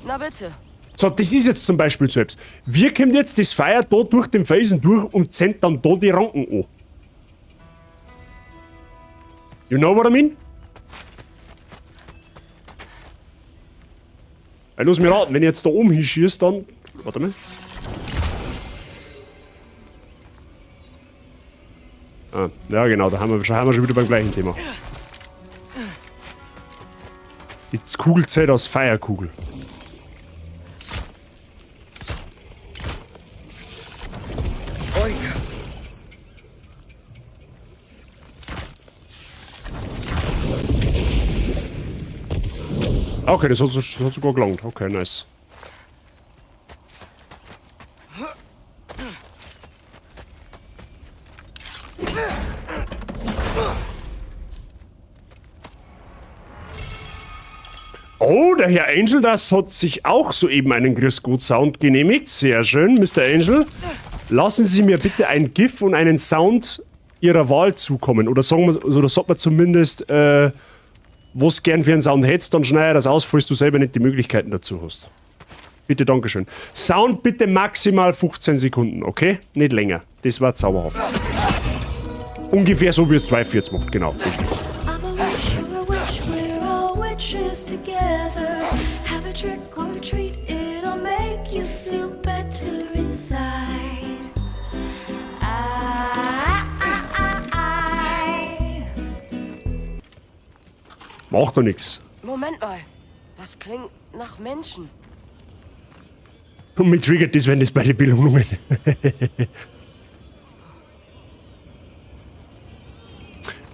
Na bitte. So, das ist jetzt zum Beispiel selbst. Wie kommt jetzt das Feuer da durch den Felsen durch und zündet dann da die Ranken an? You know what I mean? Hey, lass mich raten, wenn ich jetzt da oben hinschieße, dann... Warte mal. Ah, ja genau, da haben wir schon wieder beim gleichen Thema. Die Kugel zählt aus Feuerkugel. Okay, das hat sogar gelangt. Okay, nice. Oh, der Herr Angel, das hat sich auch soeben einen Grüß-Gott-Sound genehmigt. Sehr schön, Mr. Angel. Lassen Sie mir bitte ein GIF und einen Sound Ihrer Wahl zukommen. Oder sagt man zumindest, was gern für einen Sound hättest, dann schneide das aus, falls du selber nicht die Möglichkeiten dazu hast. Bitte, dankeschön. Sound bitte maximal 15 Sekunden, okay? Nicht länger. Das war zauberhaft. Ungefähr so, wie es 2.40 macht, genau. Richtig. Macht doch nix. Moment mal. Das klingt nach Menschen. Und mich triggert das, wenn das bei den Belohnungen.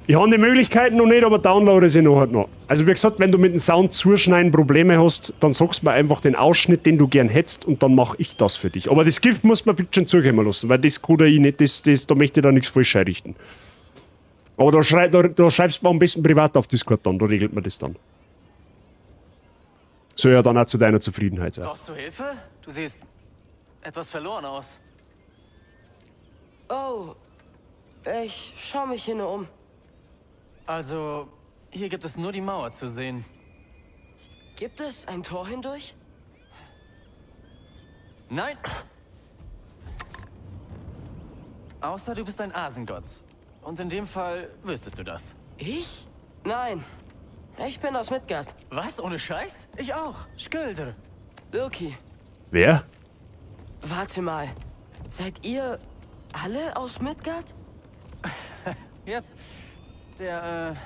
Ich habe die Möglichkeiten noch nicht, aber downloade sie noch halt noch. Also wie gesagt, wenn du mit dem Sound zuschneiden Probleme hast, dann sagst du mir einfach den Ausschnitt, den du gern hättest, und dann mache ich das für dich. Aber das Gift muss man bitte schon zukommen lassen, weil das kann ich nicht, da möchte ich da nichts falsch einrichten. Aber da schreibst du mir am besten privat auf Discord dann, da regelt man das dann. Soll ja dann auch zu deiner Zufriedenheit sein. Brauchst du Hilfe? Du siehst etwas verloren aus. Oh, ich schau mich hier nur um. Also, hier gibt es nur die Mauer zu sehen. Gibt es ein Tor hindurch? Nein. Außer du bist ein Asengott. Und in dem Fall wüsstest du das. Ich? Nein. Ich bin aus Midgard. Was? Ohne Scheiß? Ich auch. Skölder. Loki. Wer? Warte mal. Seid ihr alle aus Midgard? Yep. Der,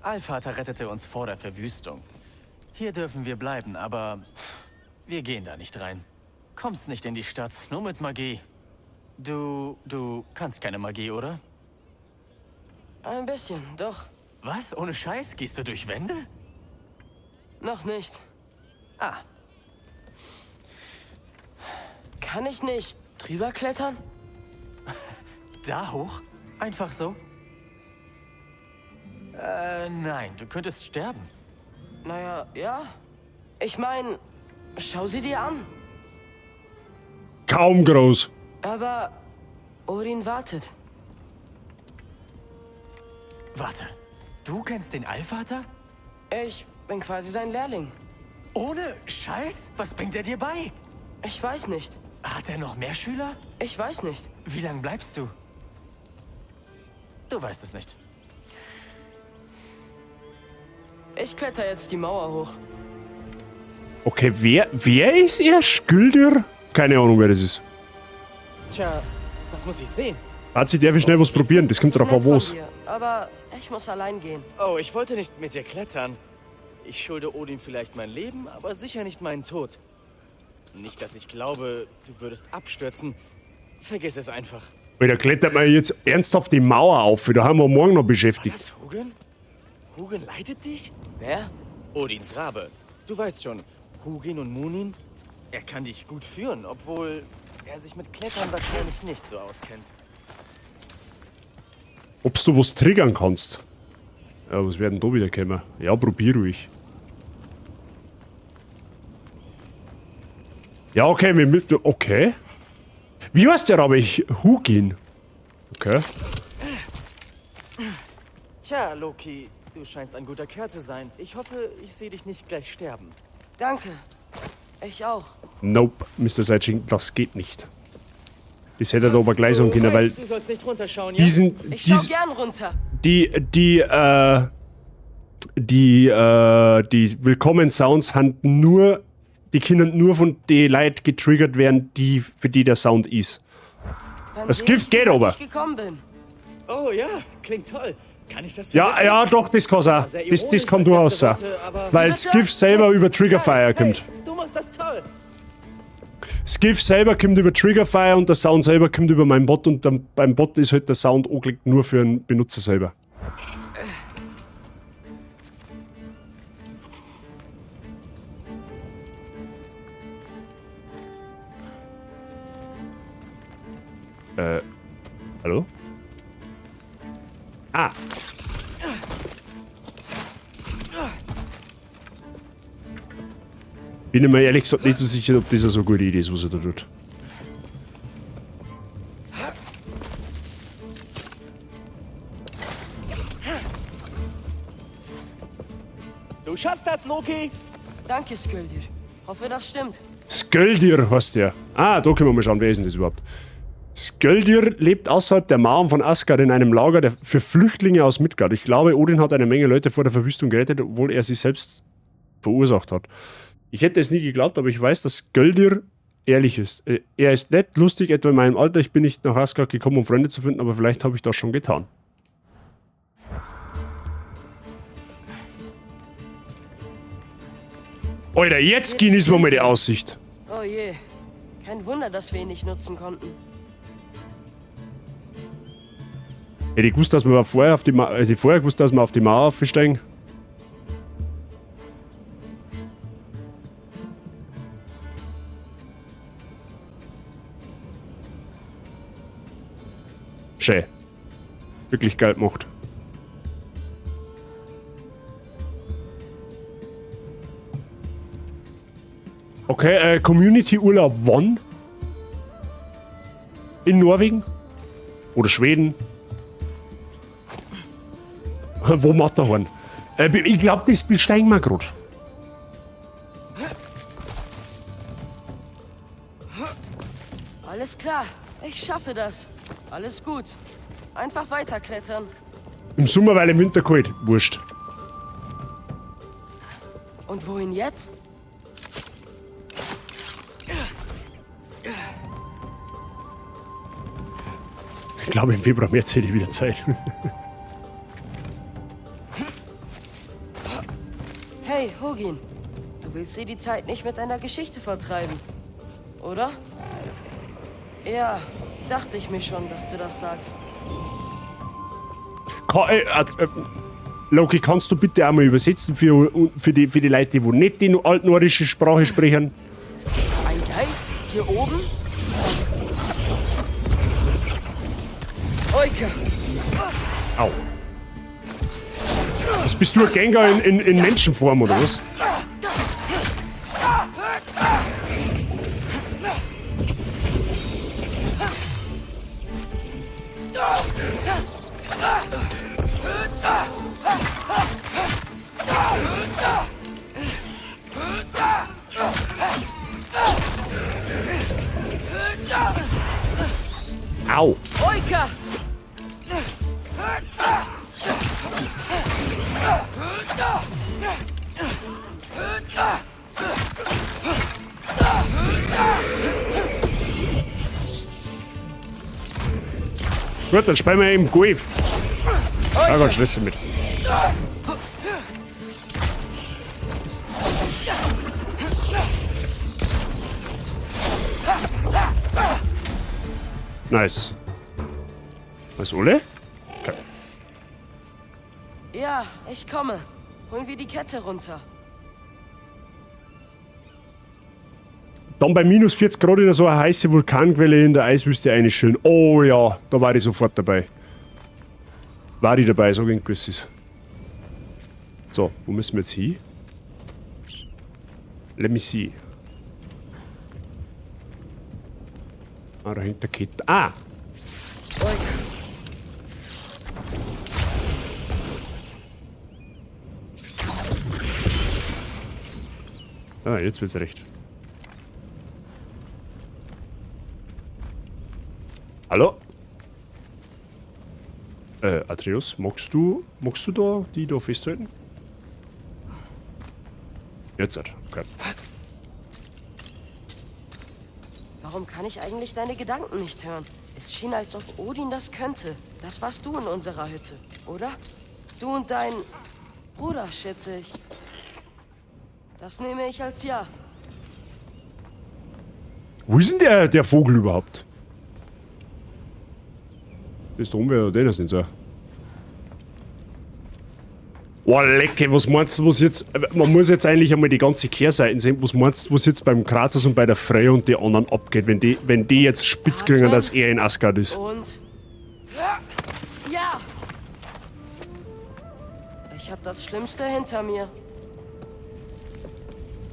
Allvater rettete uns vor der Verwüstung. Hier dürfen wir bleiben, aber wir gehen da nicht rein. Kommst nicht in die Stadt, nur mit Magie. Du kannst keine Magie, oder? Ein bisschen, doch. Was? Ohne Scheiß? Gehst du durch Wände? Noch nicht. Ah. Kann ich nicht drüber klettern? Da hoch? Einfach so? Nein, du könntest sterben. Naja, ja. Ich meine, schau sie dir an. Kaum groß. Aber Odin wartet. Warte, du kennst den Allvater? Ich bin quasi sein Lehrling. Ohne Scheiß? Was bringt er dir bei? Ich weiß nicht. Hat er noch mehr Schüler? Ich weiß nicht. Wie lange bleibst du? Du weißt es nicht. Ich kletter jetzt die Mauer hoch. Okay, wer ist er? Skölder? Keine Ahnung, wer das ist. Tja, das muss ich sehen. Darf ich schnell was probieren? Das kommt drauf an, was. Aber ich muss allein gehen. Oh, ich wollte nicht mit dir klettern. Ich schulde Odin vielleicht mein Leben, aber sicher nicht meinen Tod. Nicht, dass ich glaube, du würdest abstürzen. Vergiss es einfach. Alter, klettert man jetzt ernsthaft die Mauer auf? Da haben wir morgen noch beschäftigt. Was, Hugin? Hugin leitet dich? Wer? Odins Rabe. Du weißt schon, Hugin und Munin? Er kann dich gut führen, obwohl er sich mit Klettern wahrscheinlich nicht so auskennt. Obst du was triggern kannst? Ja, was werden da wieder kommen? Ja, probier ruhig. Ja, okay, okay. Wie heißt der Rabe? Hugin. Okay. Tja, Loki, du scheinst ein guter Kerl zu sein. Ich hoffe, ich sehe dich nicht gleich sterben. Danke. Ich auch. Nope, Mr. Seitsching, das geht nicht. Das hätte er aber gleich sagen können, weil Du sollst nicht runterschauen, ja? Ich schau gern runter. die Willkommen-Sounds haben nur, die können nur von den Leuten getriggert werden, die, für die der Sound ist. Das Gift geht aber. Oh ja, klingt toll. Kann ich das Ja, ja, doch, das kann auch. Das kann durchaus sein. Weil das Gift selber über Triggerfire kommt. Du machst das toll. Das GIF selber kommt über Triggerfire und der Sound selber kommt über meinen Bot und dann, beim Bot ist halt der Sound angelegt nur für den Benutzer selber. Hallo? Ah. Bin ich mir ehrlich gesagt nicht so sicher, ob das eine so gute Idee ist, was er da tut. Du schaffst das, Loki! Danke, Sköldir. Hoffe, das stimmt. Sköldir heißt der. Ah, da können wir mal schauen, wer ist denn das überhaupt? Sköldir lebt außerhalb der Mauern von Asgard in einem Lager für Flüchtlinge aus Midgard. Ich glaube, Odin hat eine Menge Leute vor der Verwüstung gerettet, obwohl er sie selbst verursacht hat. Ich hätte es nie geglaubt, aber ich weiß, dass Sköldir ehrlich ist. Er ist nett, lustig, etwa in meinem Alter. Ich bin nicht nach Asgard gekommen, um Freunde zu finden, aber vielleicht habe ich das schon getan. Alter, jetzt genießen wir mal die Aussicht. Oh je. Kein Wunder, dass wir ihn nicht nutzen konnten. Hätte ich gewusst, dass wir vorher auf die Mauer aufsteigen. Schön. Wirklich geil gemacht. Okay, Community-Urlaub wann? In Norwegen? Oder Schweden? Wo Matterhorn? Ich glaube, das besteigen wir gerade. Alles klar. Ich schaffe das. Alles gut. Einfach weiterklettern. Im Sommer, weil im Winter kalt. Wurscht. Und wohin jetzt? Ich glaube, im Februar, März hätte ich wieder Zeit. Hey, Hugin. Du willst dir die Zeit nicht mit deiner Geschichte vertreiben, oder? Ja, dachte ich mir schon, dass du das sagst. Loki, kannst du bitte einmal übersetzen für die Leute, die nicht die altnordische Sprache sprechen? Ein Geist? Hier oben? Oike! Au. Was bist du, ein Gengar in Menschenform, oder was? Au! Oika! Gut, dann spielen wir eben Golf. Da geht Stress mit. Nice. Was, Ole? Okay. Ja, ich komme. Holen wir die Kette runter. Dann bei minus 40 Grad in so eine heiße Vulkanquelle in der Eiswüste einstellen. Oh ja, da war ich sofort dabei. War ich dabei, so irgendwas ist. So, wo müssen wir jetzt hin? Let me see. Ah, dahinter geht. Ah! Ah, jetzt wird's recht. Hallo? Atreus, magst du da die da festhalten? Jetzt hat. Okay. Warum kann ich eigentlich deine Gedanken nicht hören? Es schien, als ob Odin das könnte. Das warst du in unserer Hütte, oder? Du und dein Bruder, schätze ich. Das nehme ich als Ja. Wo ist denn der Vogel überhaupt? Das drum wäre der nicht so. Oh, lecke, was meinst du, was jetzt. Man muss jetzt eigentlich einmal die ganze Kehrseiten sehen. Was meinst du, was jetzt beim Kratos und bei der Freya und die anderen abgeht, wenn die jetzt spitz kriegen, dass er in Asgard ist? Und. Ja! Ich hab das Schlimmste hinter mir.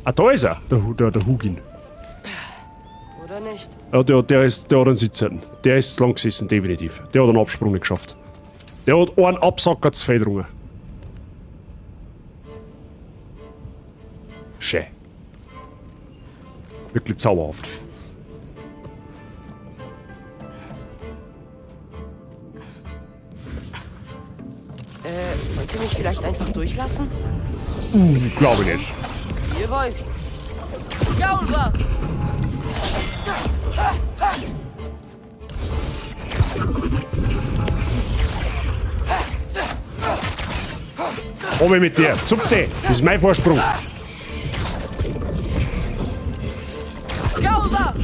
Ah, da ist er, der Hugin. Oder nicht? Ja, der hat einen Sitzen. Der ist lang gesessen, definitiv. Der hat einen Absprung nicht geschafft. Der hat einen Absacker zu viel drungen. Schön. Wirklich zauberhaft. Wollt ihr mich vielleicht einfach durchlassen? Glaube ich nicht. Ihr wollt. Gaulba! Oben mit dir, zupfte! Das ist mein Vorsprung. Gaulba!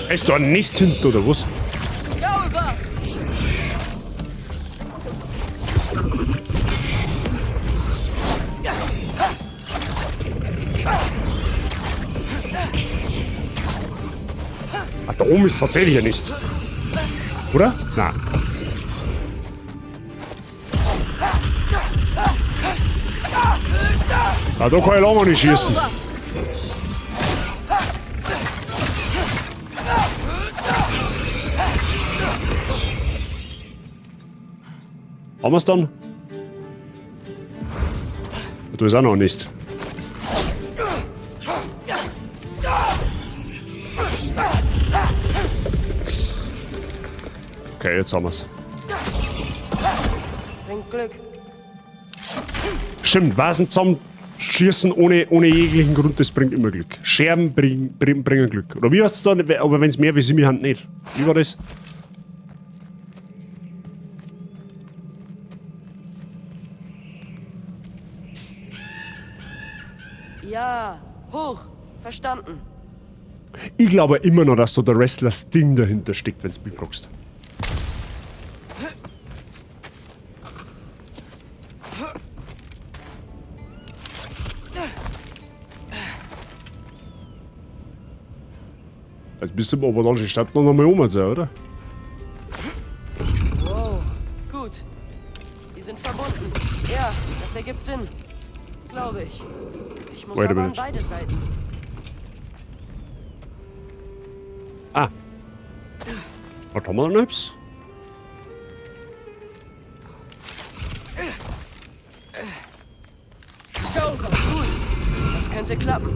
Ist da ein Nest hinten, oder was? Gaulba! Ah, da oben ist tatsächlich ein Nest. Oder? Nein. Ah, da kann ich lange nicht schießen. Haben wir es dann? Da ist auch noch ein Nest. Okay, jetzt haben wir es. Bringt Glück. Stimmt, Vasen zusammen schießen ohne jeglichen Grund, das bringt immer Glück. Scherben bringen Glück. Oder wie heißt es dann? Aber wenn es mehr wie 7 Hand nicht. Wie war das? Ja, hoch. Verstanden. Ich glaube immer noch, dass so der Wrestler Sting dahinter steckt, wenn du mich fragst. Jetzt bist du im Oberlandischen Stadt noch einmal um, oder? Wow, gut. Die sind verbunden. Ja, das ergibt Sinn. Glaube ich. Ich muss aber an beide Seiten. Ah. Was haben wir denn jetzt? Go, gut. Das könnte klappen.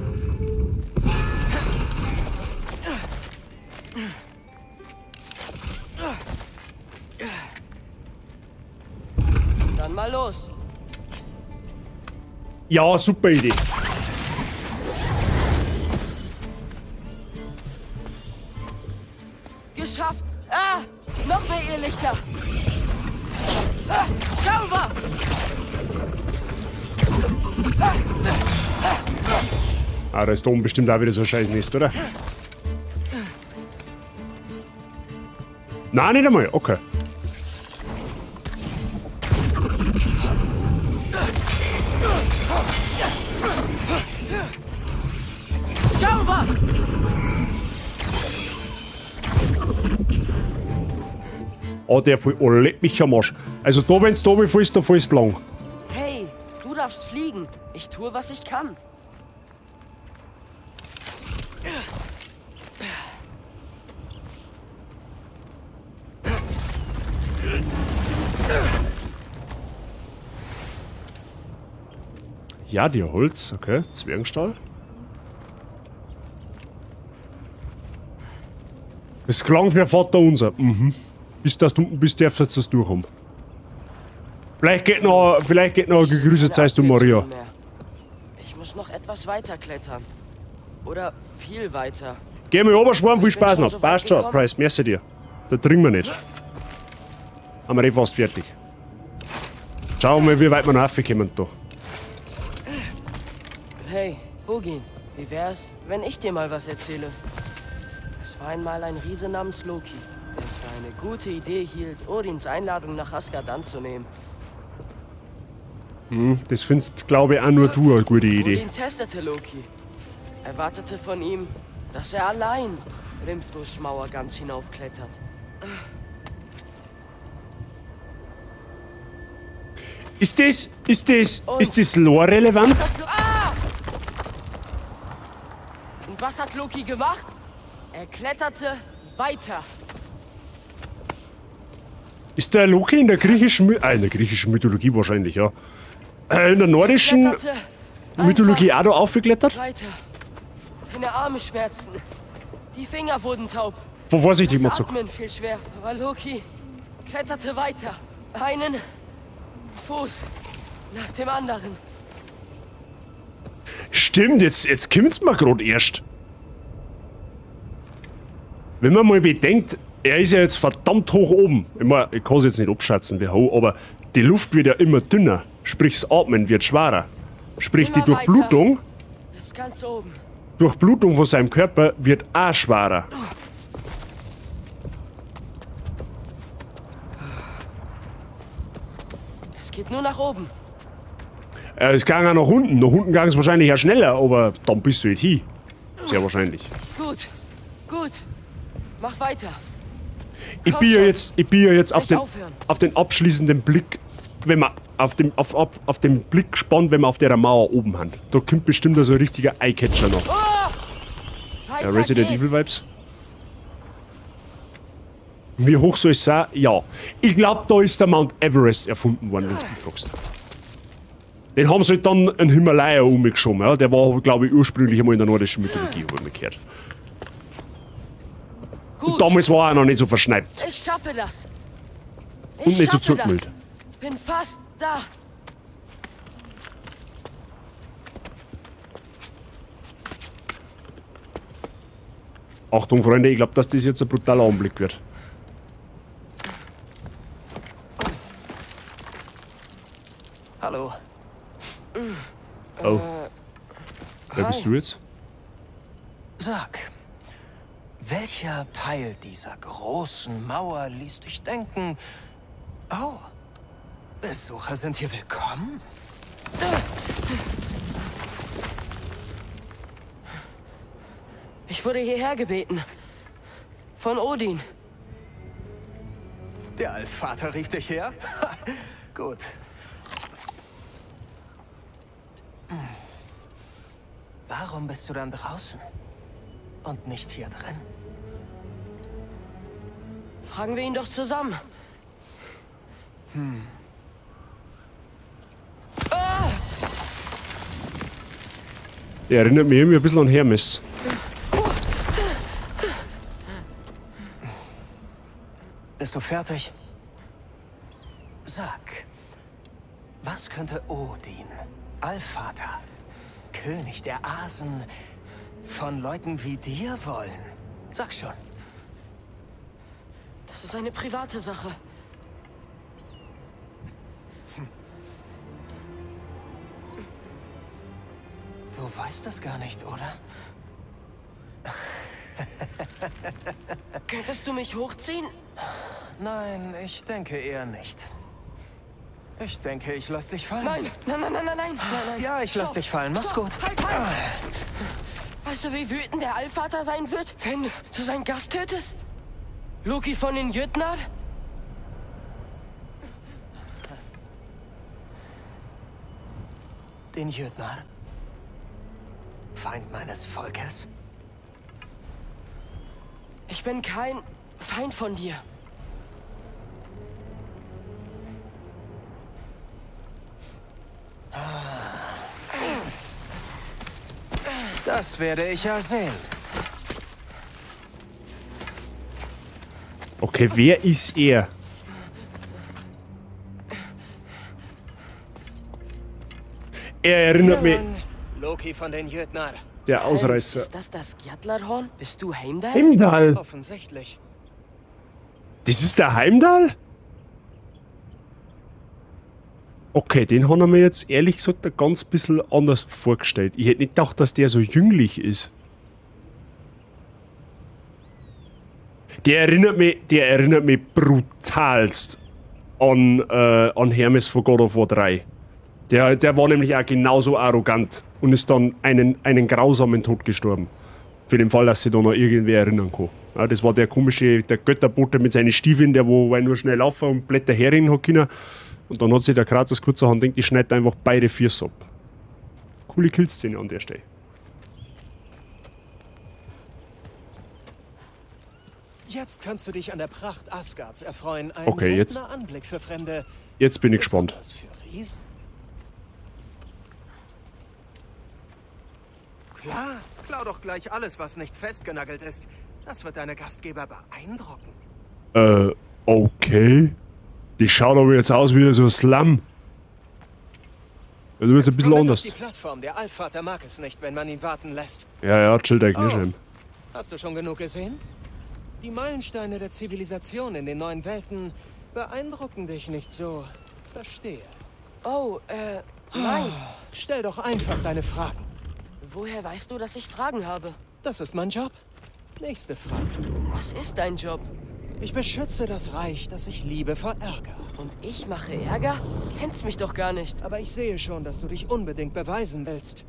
Dann mal los. Ja, super Idee. Geschafft. Ah, noch mehr Irrlichter. Sauber! Ah, da ist da oben bestimmt auch wieder so ein scheiß Nest, oder? Nein, nicht einmal. Okay. Sauber! Oh, der voll. Oh, leck mich am Arsch. Also da, wenn's da fällst, da fällst du lang. Hey, du darfst fliegen. Ich tue, was ich kann. Ja, dir Holz. Okay, Zwergenstahl. Das klang für Vater unser. Mhm. Bis du unten bist, darfst du jetzt das durch haben. Vielleicht geht noch gegrüßet seist du, Maria. Ich muss noch etwas weiter klettern. Oder viel weiter. Geh mal oben, Schwarm, viel Spaß noch. so Passt weit schon, gekommen. Price, merci dir. Da trinken wir nicht. Haben wir eh fast fertig. Schauen wir mal, wie weit wir noch raufkommen da. Hey, Bugin, wie wär's, wenn ich dir mal was erzähle? Es war einmal ein Riese namens Loki, der es für eine gute Idee hielt, Odins Einladung nach Asgard anzunehmen. Das findest, glaube ich, auch nur du eine gute Idee. Odin testete Loki. Erwartete von ihm, dass er allein Rimthurs Mauer ganz hinaufklettert. Ist das lore-relevant? Und was hat Loki gemacht? Er kletterte weiter. Ist der Loki in der griechischen Mythologie wahrscheinlich, ja. In der nordischen Kletterte Mythologie auch da aufgeklettert? weiter. Seine Arme schmerzten. Die Finger wurden taub. War vorsichtig, Das Matzuk. Atmen fiel schwer, aber Loki kletterte weiter. Einen Fuß nach dem anderen. Stimmt, jetzt kommt's mir gerade erst. Wenn man mal bedenkt, er ist ja jetzt verdammt hoch oben. Ich kann es jetzt nicht abschätzen, wie hoch, aber die Luft wird ja immer dünner. Sprich, das Atmen wird schwerer. Sprich, die Immer Durchblutung, Bis ganz oben. Durchblutung von seinem Körper wird auch schwerer. Es geht nur nach oben. Es ging auch nach unten. Nach unten ging es wahrscheinlich ja schneller, aber dann bist du nicht hin. Sehr wahrscheinlich. Gut, gut. Mach weiter. Ich bin ja jetzt auf Nicht aufhören. den abschließenden Blick, wenn man auf den Blick gespannt, wenn wir auf der Mauer oben haben. Da kommt bestimmt so ein richtiger Eyecatcher noch. Ja, Weiter Resident geht's. Evil Vibes. Wie hoch soll es sein? Ja. Ich glaube, da ist der Mount Everest erfunden worden, wenn du mich fragst. Den haben sie halt dann in Himalaya umgeschoben. Ja? Der war, glaube ich, ursprünglich einmal in der nordischen Mythologie, habe ich mir gehört. Und damals war er noch nicht so verschneit. Ich schaffe das. Und nicht so schaffe das. zurückmüld. Bin fast da. Achtung, Freunde, ich glaube, dass das jetzt ein brutaler Anblick wird. Hallo. Oh. Wer bist du jetzt? Sag, welcher Teil dieser großen Mauer ließ dich denken, oh, Besucher sind hier willkommen? Ich wurde hierher gebeten. Von Odin. Der Allvater rief dich her? Gut. Warum bist du dann draußen und nicht hier drin? Fragen wir ihn doch zusammen. Der erinnert mich irgendwie ein bisschen an Hermes. Bist du fertig? Sag, was könnte Odin, Allvater, König der Asen, von Leuten wie dir wollen? Sag schon. Das ist eine private Sache. Du weißt das gar nicht, oder? Könntest du mich hochziehen? Nein, ich denke eher nicht. Ich denke, ich lass dich fallen. Nein, nein, nein, nein, nein, nein, nein. Ja, ich lass dich fallen. Mach's gut. Halt. Weißt du, wie wütend der Allvater sein wird, wenn du seinen Gast tötest? Loki von den Jötnar? Den Jötnar? Feind meines Volkes? Ich bin kein Feind von dir. Das werde ich ja sehen. Okay, wer ist er? Er erinnert mich. Loki von den Jötnar. Der Ausreißer. Ist das Gjallarhorn? Bist du Heimdall? Heimdall? Offensichtlich. Das ist der Heimdall? Okay, den haben wir mir jetzt ehrlich gesagt ein ganz bisschen anders vorgestellt. Ich hätte nicht gedacht, dass der so jünglich ist. Der erinnert mich brutalst an Hermes von God of War 3. Der war nämlich auch genauso arrogant und ist dann einen grausamen Tod gestorben. Für den Fall, dass sich da noch irgendwer erinnern kann. Ja, das war der Götterbote mit seinen Stiefeln, der wo nur schnell laufen und Blätter herrennen hat können. Und dann hat sich der Kratos kurzerhand denkt, ich schneide einfach beide Füße ab. Coole Killszene an der Stelle. Jetzt kannst du dich an der Pracht Asgards erfreuen. Ein Okay, jetzt. seltener Anblick für Fremde. Jetzt bin ich gespannt. Was für Riesen? Klar, klau doch gleich alles, was nicht festgenagelt ist. Das wird deine Gastgeber beeindrucken. Okay. Die schaut aber jetzt aus wie so ein Slum. Ja, du wirst ein bisschen anders. Die Plattform. Der Allvater mag es nicht, wenn man ihn warten lässt. Ja, chill dein Knirschheim. Hast du schon genug gesehen? Die Meilensteine der Zivilisation in den neuen Welten beeindrucken dich nicht so. Verstehe. Oh, nein. Stell doch einfach deine Fragen. Woher weißt du, dass ich Fragen habe? Das ist mein Job. Nächste Frage. Was ist dein Job? Ich beschütze das Reich, das ich liebe, vor Ärger. Und ich mache Ärger? Kennst mich doch gar nicht. Aber ich sehe schon, dass du dich unbedingt beweisen willst.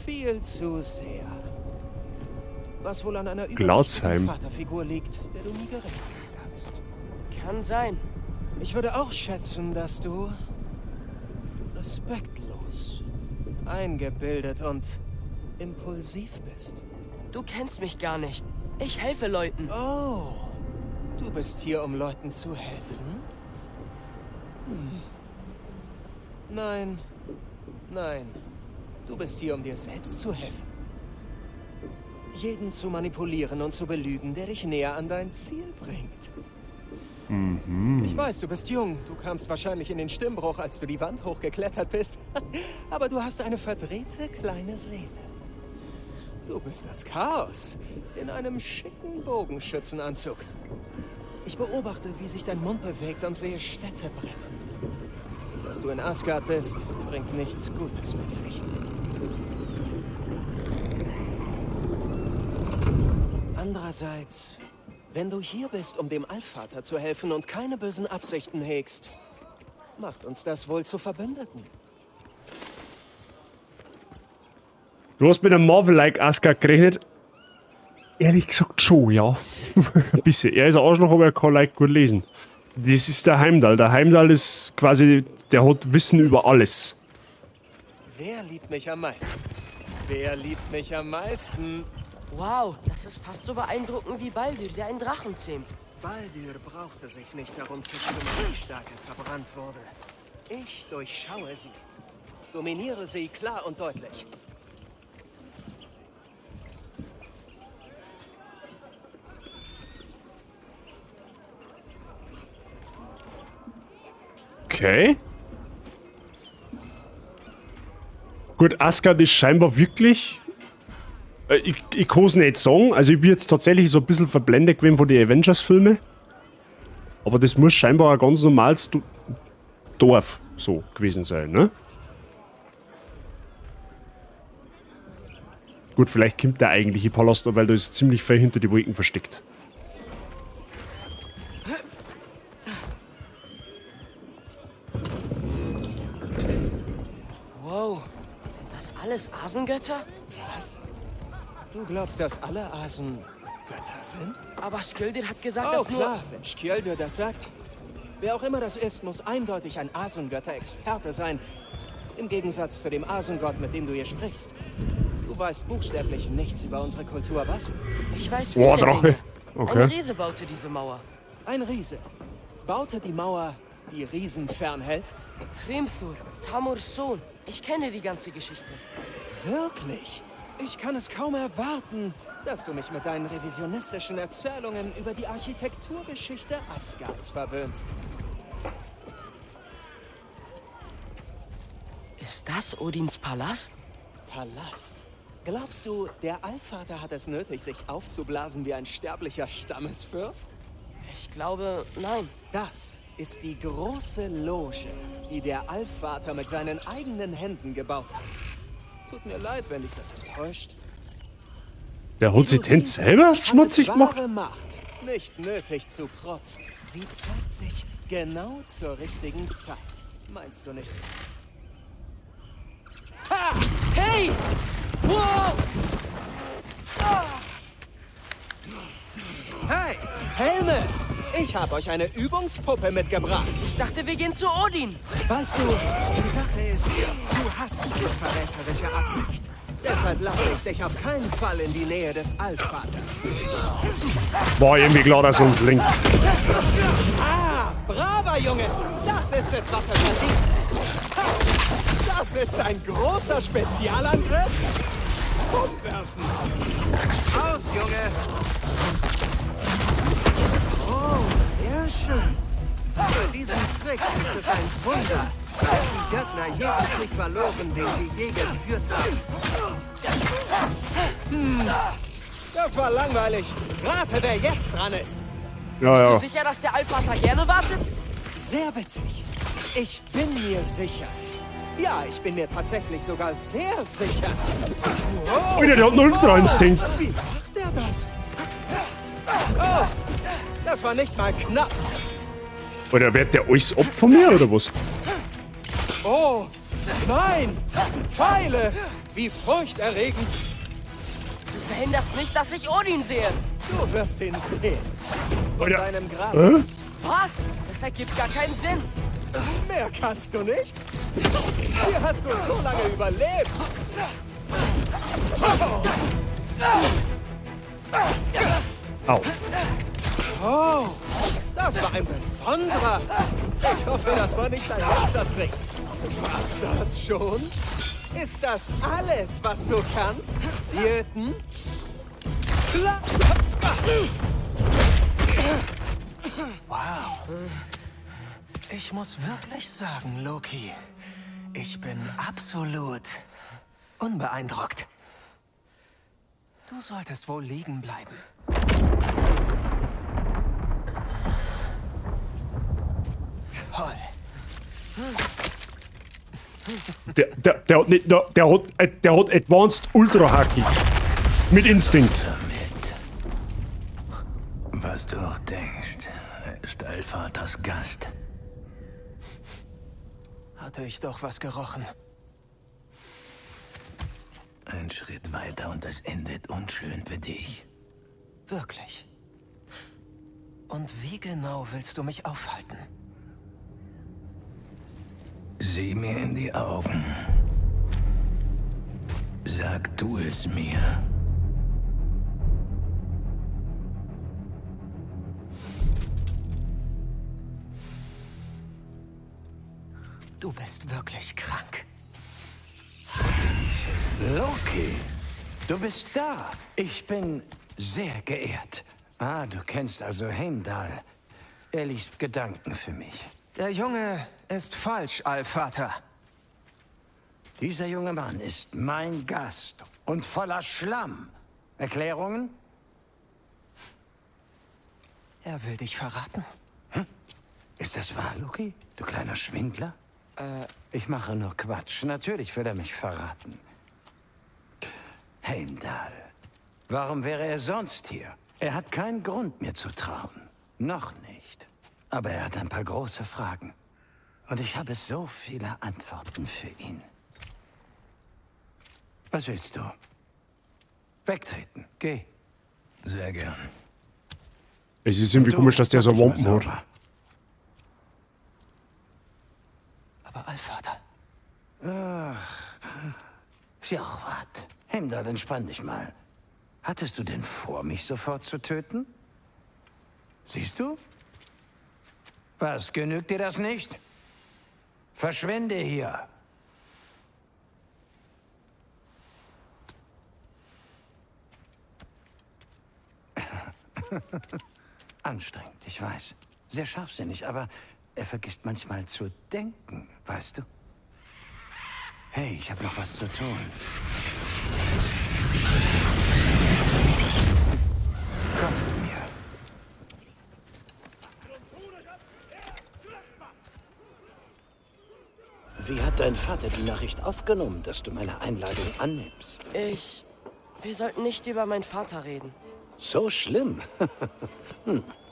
Viel zu sehr. Was wohl an einer übermächtigen Vaterfigur liegt, der du nie gerecht werden kannst. Kann sein. Ich würde auch schätzen, dass du respektlos, eingebildet und impulsiv bist. Du kennst mich gar nicht. Ich helfe Leuten. Oh, du bist hier, um Leuten zu helfen? Nein, nein. Du bist hier, um dir selbst zu helfen. Jeden zu manipulieren und zu belügen, der dich näher an dein Ziel bringt. Ich weiß, du bist jung. Du kamst wahrscheinlich in den Stimmbruch, als du die Wand hochgeklettert bist. Aber du hast eine verdrehte kleine Seele. Du bist das Chaos in einem schicken Bogenschützenanzug. Ich beobachte, wie sich dein Mund bewegt und sehe Städte brennen. Dass du in Asgard bist, bringt nichts Gutes mit sich. Andererseits, wenn du hier bist, um dem Allvater zu helfen und keine bösen Absichten hegst, macht uns das wohl zu Verbündeten. Du hast mit einem Marvel-like Asgard gerechnet? Ehrlich gesagt schon, ja. Ein bisschen. Er ist ein Arschloch, aber er kann like gut lesen. Das ist der Heimdall. Der Heimdall ist quasi, der hat Wissen über alles. Wer liebt mich am meisten? Wer liebt mich am meisten? Wow, das ist fast so beeindruckend wie Baldur, der einen Drachen zähmt. Baldur brauchte sich nicht darum zu kümmern, wie stark er verbrannt wurde. Ich durchschaue sie. Dominiere sie klar und deutlich. Okay. Gut, Asgard ist scheinbar wirklich... Ich kann es nicht sagen. Also ich bin jetzt tatsächlich so ein bisschen verblendet gewesen von den Avengers-Filmen. Aber das muss scheinbar ein ganz normales Dorf so gewesen sein, ne? Gut, vielleicht kommt der eigentliche Palast, weil da ist ziemlich viel hinter die Wolken versteckt. Wow, sind das alles Asengötter? Was? Du glaubst, dass alle Asen Götter sind? Aber Skildir hat gesagt, Oh dass nur... klar, wenn Skjöldur das sagt. Wer auch immer das ist, muss eindeutig ein Asengötter-Experte sein. Im Gegensatz zu dem Asengott, mit dem du hier sprichst. Du weißt buchstäblich nichts über unsere Kultur, was? Ich weiß Boah, viele Drache. Dinge. Okay. Ein Riese baute diese Mauer. Ein Riese. Baute die Mauer, die Riesen fernhält? Hrimthur, Tamurs Sohn. Ich kenne die ganze Geschichte. Wirklich? Ich kann es kaum erwarten, dass du mich mit deinen revisionistischen Erzählungen über die Architekturgeschichte Asgards verwöhnst. Ist das Odins Palast? Palast? Glaubst du, der Allvater hat es nötig, sich aufzublasen wie ein sterblicher Stammesfürst? Ich glaube, nein. Das ist die große Loge, die der Allvater mit seinen eigenen Händen gebaut hat. Tut mir leid, wenn dich das enttäuscht. Der hat sich den selber schmutzig gemacht? Wahre Macht. Nicht nötig zu protzen. Sie zeigt sich genau zur richtigen Zeit. Meinst du nicht? Ha! Hey! Wow! Hey, Helme! Ich habe euch eine Übungspuppe mitgebracht. Ich dachte, wir gehen zu Odin. Weißt du, die Sache ist, du hast eine verräterische Absicht. Deshalb lasse ich dich auf keinen Fall in die Nähe des Allvaters. War irgendwie klar, dass er uns linkt. Ah, braver Junge! Das ist es, was er verdient. Ha, das ist ein großer Spezialangriff. Umwerfen. Aus, Junge! Oh, sehr schön. Für diesen Trick ist es ein Wunder. Die Göttner jeden Krieg verloren, den sie je geführt haben. Das war langweilig. Rate, wer jetzt dran ist. Ja, Bist ja. du sicher, dass der Allvater gerne wartet? Sehr witzig. Ich bin mir sicher. Ja, ich bin mir tatsächlich sogar sehr sicher. Oh, der hat einen Ultra-Instinkt. Wie macht der das? Oh, das war nicht mal knapp. Oder wird der alles ab von mir, oder was? Oh, nein! Pfeile! Wie furchterregend! Du verhinderst nicht, dass ich Odin sehe. Du wirst ihn sehen. Von Oder- deinem Grab. Was? Das ergibt gar keinen Sinn. Mehr kannst du nicht? Wie hast du so lange überlebt? Au. Oh, das war ein besonderer. Ich hoffe, das war nicht dein letzter Trick. Was, das schon? Ist das alles, was du kannst? Jöten? Wow. Ich muss wirklich sagen, Loki, ich bin absolut unbeeindruckt. Du solltest wohl liegen bleiben. Toll. Der hat nicht, der hat Advanced Ultra Haki. Mit Instinkt. Was du auch denkst, er ist Allvaters Gast. Hatte ich doch was gerochen. Ein Schritt weiter und es endet unschön für dich. Wirklich? Und wie genau willst du mich aufhalten? Sieh mir in die Augen. Sag du es mir. Du bist wirklich krank. Loki, du bist da. Ich bin sehr geehrt. Ah, du kennst also Heimdall. Er liest Gedanken für mich. Der Junge ist falsch, Allvater. Dieser junge Mann ist mein Gast und voller Schlamm. Erklärungen? Er will dich verraten. Ist das wahr, Loki? Du kleiner Schwindler? Ich mache nur Quatsch. Natürlich will er mich verraten. Heimdall. Warum wäre er sonst hier? Er hat keinen Grund, mir zu trauen. Noch nicht. Aber er hat ein paar große Fragen. Und ich habe so viele Antworten für ihn. Was willst du? Wegtreten. Geh. Sehr gern. Es ist irgendwie komisch, dass der so Wampen hat. Aber Allvater. Ach. Sjachwart. Heimdall, entspann dich mal. Hattest du denn vor, mich sofort zu töten? Siehst du? Was, genügt dir das nicht? Verschwinde hier. Anstrengend, ich weiß. Sehr scharfsinnig, aber er vergisst manchmal zu denken, weißt du? Hey, ich habe noch was zu tun. Komm mit mir. Wie hat dein Vater die Nachricht aufgenommen, dass du meine Einladung annimmst? Wir sollten nicht über meinen Vater reden. So schlimm?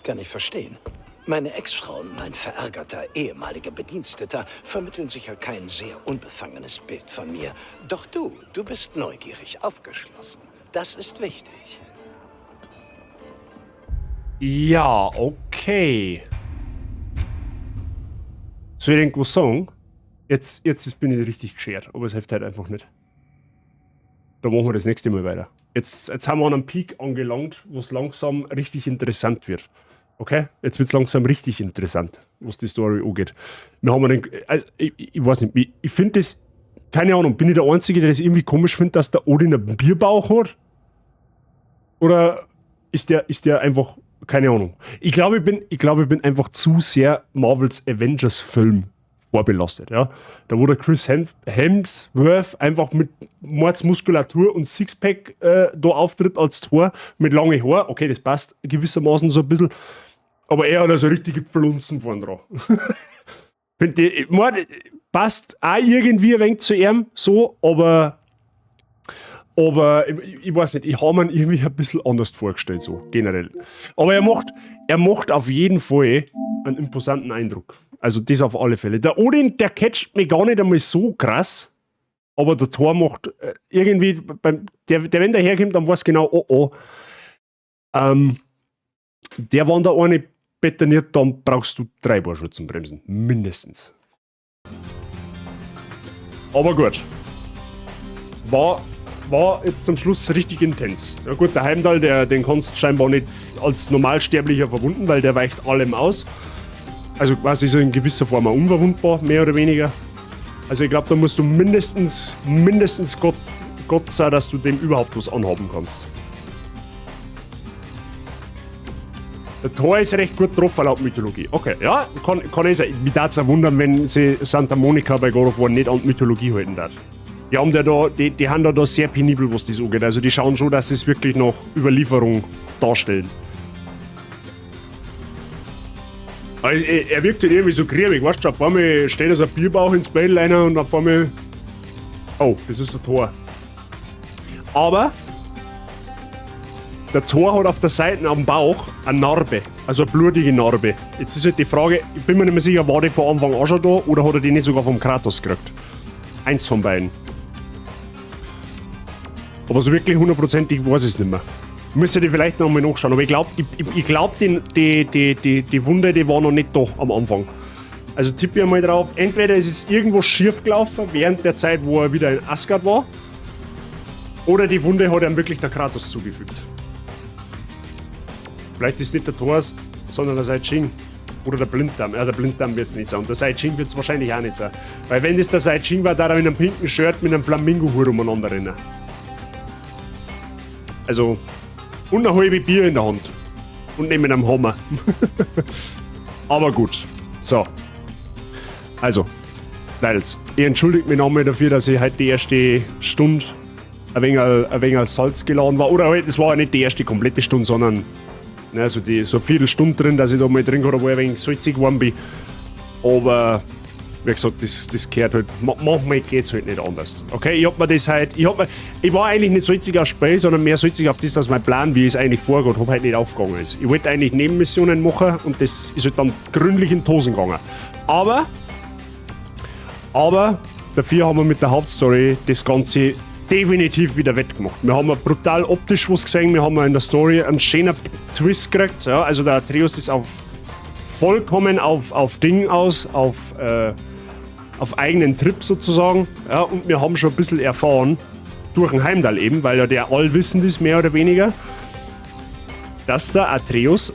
Kann ich verstehen. Meine Ex-Frau und mein verärgerter ehemaliger Bediensteter vermitteln sicher kein sehr unbefangenes Bild von mir. Doch du bist neugierig, aufgeschlossen. Das ist wichtig. Ja, okay. Soll ich irgendwas sagen? Jetzt bin ich richtig geschert, aber es hilft halt einfach nicht. Da machen wir das nächste Mal weiter. Jetzt haben wir an einem Peak angelangt, wo es langsam richtig interessant wird. Okay? Jetzt wird es langsam richtig interessant, was die Story angeht. Wir haben den, also ich weiß nicht, ich finde das, keine Ahnung, bin ich der Einzige, der das irgendwie komisch findet, dass der Odin einen Bierbauch hat? Oder ist der einfach, keine Ahnung. Ich glaube, ich bin einfach zu sehr Marvels Avengers-Film vorbelastet. Ja? Da wo der Chris Hemsworth einfach mit Mordsmuskulatur und Sixpack da auftritt als Thor mit langen Haaren. Okay, das passt gewissermaßen so ein bisschen. Aber er hat also richtige Pflunzen vorne dran. Passt auch irgendwie ein wenig zu ihm, so, aber ich weiß nicht, ich habe mir irgendwie ein bisschen anders vorgestellt, so generell. Aber er macht auf jeden Fall einen imposanten Eindruck. Also das auf alle Fälle. Der Odin, der catcht mich gar nicht einmal so krass, aber der Thor macht irgendwie, wenn der herkommt, dann weiß genau, der, wenn der eine betoniert, dann brauchst du 3 Bohrschützenbremsen, mindestens. Aber gut. War jetzt zum Schluss richtig intens. Ja gut, der Heimdall, den kannst du scheinbar nicht als Normalsterblicher verwunden, weil der weicht allem aus. Also quasi so in gewisser Form auch unverwundbar, mehr oder weniger. Also ich glaube, da musst du mindestens Gott sein, dass du dem überhaupt was anhaben kannst. Der Thor ist recht gut drauf, laut Mythologie. Okay, ja, kann ich sein. Mich würde es auch wundern, wenn sie Santa Monica bei God of War nicht an die Mythologie halten darf. Die haben die haben da sehr penibel, was das angeht. Also die schauen schon, dass sie es wirklich noch Überlieferung darstellen. Also, er wirkt halt irgendwie so griebig, weißt du, auf einmal steht er so ein Bierbauch ins Bett rein und auf einmal... Oh, das ist der Thor. Aber der Thor hat auf der Seite am Bauch eine Narbe, also eine blutige Narbe. Jetzt ist halt die Frage, ich bin mir nicht mehr sicher, war die von Anfang an schon da oder hat er die nicht sogar vom Kratos gekriegt? Eins von beiden. Aber so wirklich hundertprozentig weiß ich es nicht mehr. Müsste die vielleicht noch mal nachschauen, aber ich glaube, die Wunde, die war noch nicht da am Anfang. Also tippe ich mal drauf, entweder ist es irgendwo schief gelaufen während der Zeit, wo er wieder in Asgard war, oder die Wunde hat ihm wirklich der Kratos zugefügt. Vielleicht ist es nicht der Thor, sondern der Sai-Ching. Oder der Blinddarm. Ja, der Blinddarm wird es nicht sein. Der Sai-Ching wird es wahrscheinlich auch nicht sein. Weil wenn das der Sai-Ching war, da er in einem pinken Shirt mit einem Flamingo-Hut umeinander rennen. Also, und eine halbe Bier in der Hand. Und nicht mit einem Hammer. Aber gut. So. Also, Leute, ich entschuldige mich nochmal dafür, dass ich heute die erste Stunde ein wenig als Salz geladen war. Oder halt, es war ja nicht die erste komplette Stunde, sondern also so eine Viertelstunde drin, dass ich da mal drin oder wo ich ein wenig salzig geworden bin. Aber wie gesagt, das gehört halt, manchmal geht's halt nicht anders. Okay, ich war eigentlich nicht so auf Spiel, sondern mehr so auf das, dass mein Plan, wie es eigentlich vorgeht, halt nicht aufgegangen ist. Ich wollte eigentlich Nebenmissionen machen und das ist halt dann gründlich in die Hosen gegangen. Aber dafür haben wir mit der Hauptstory das Ganze definitiv wieder wettgemacht. Wir haben brutal optisch was gesehen, wir haben in der Story einen schönen Twist gekriegt. Ja, also der Atreus ist vollkommen auf Ding aus, auf eigenen Trip sozusagen. Ja, und wir haben schon ein bisschen erfahren, durch den Heimdall eben, weil ja der allwissend ist, mehr oder weniger, dass der Atreus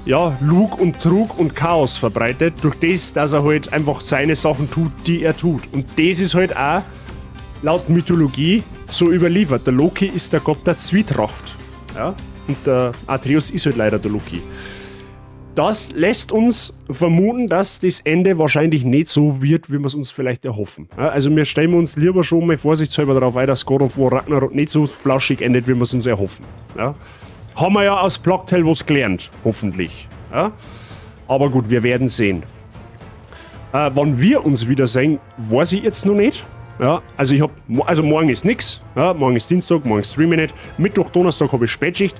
Lug und Trug und Chaos verbreitet, durch das, dass er halt einfach seine Sachen tut, die er tut. Und das ist halt auch laut Mythologie so überliefert. Der Loki ist der Gott der Zwietracht. Ja? Und der Atreus ist halt leider der Loki. Das lässt uns vermuten, dass das Ende wahrscheinlich nicht so wird, wie wir es uns vielleicht erhoffen. Ja? Also wir stellen uns lieber schon mal vorsichtshalber darauf ein, dass God of War Ragnarok nicht so flauschig endet, wie wir es uns erhoffen. Ja? Haben wir ja aus Plague Tale was gelernt, hoffentlich. Ja? Aber gut, wir werden sehen. Wann wir uns wiedersehen, weiß ich jetzt noch nicht. Ja, also morgen ist nix. Ja, morgen ist Dienstag, morgen streame ich nicht. Mittwoch, Donnerstag habe ich Spätschicht.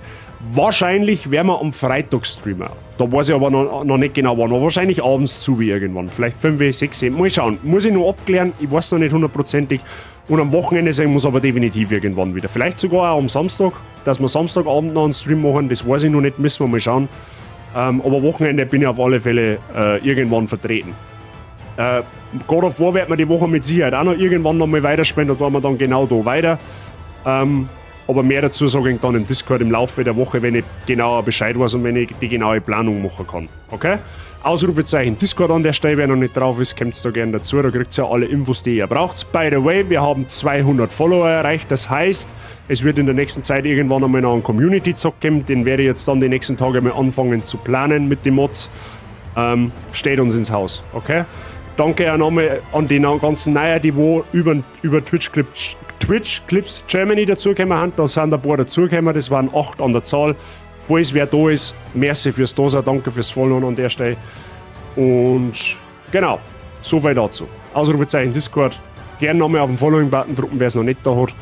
Wahrscheinlich werden wir am Freitag streamen. Da weiß ich aber noch nicht genau wann. Aber wahrscheinlich abends zu wie irgendwann. Vielleicht 5, 6, mal schauen. Muss ich noch abklären. Ich weiß noch nicht hundertprozentig. Und am Wochenende sein muss aber definitiv irgendwann wieder. Vielleicht sogar auch am Samstag, dass wir Samstagabend noch einen Stream machen. Das weiß ich noch nicht, müssen wir mal schauen. Aber Wochenende bin ich auf alle Fälle irgendwann vertreten. God of War wird man die Woche mit Sicherheit auch noch irgendwann noch mal weiterspielen, da tun wir dann genau da weiter. Aber mehr dazu sage ich dann im Discord im Laufe der Woche, wenn ich genauer Bescheid weiß und wenn ich die genaue Planung machen kann. Okay? Ausrufezeichen Discord an der Stelle, wer noch nicht drauf ist, kommt da gerne dazu, da kriegt ihr ja alle Infos, die ihr braucht. By the way, wir haben 200 Follower erreicht, das heißt, es wird in der nächsten Zeit irgendwann einmal noch einen Community-Zock geben, den werde ich jetzt dann die nächsten Tage mal anfangen zu planen mit den Mods. Steht uns ins Haus, okay? Danke auch nochmal an die ganzen Neuen, die wo über Twitch Clips Germany dazugekommen haben. Da sind ein paar dazugekommen, das waren 8 an der Zahl. Falls wer da ist, merci fürs Dasein, danke fürs Followen an der Stelle. Und genau, soweit dazu. Ausrufezeichen Discord. Gerne nochmal auf den Following-Button drücken, wer es noch nicht da hat.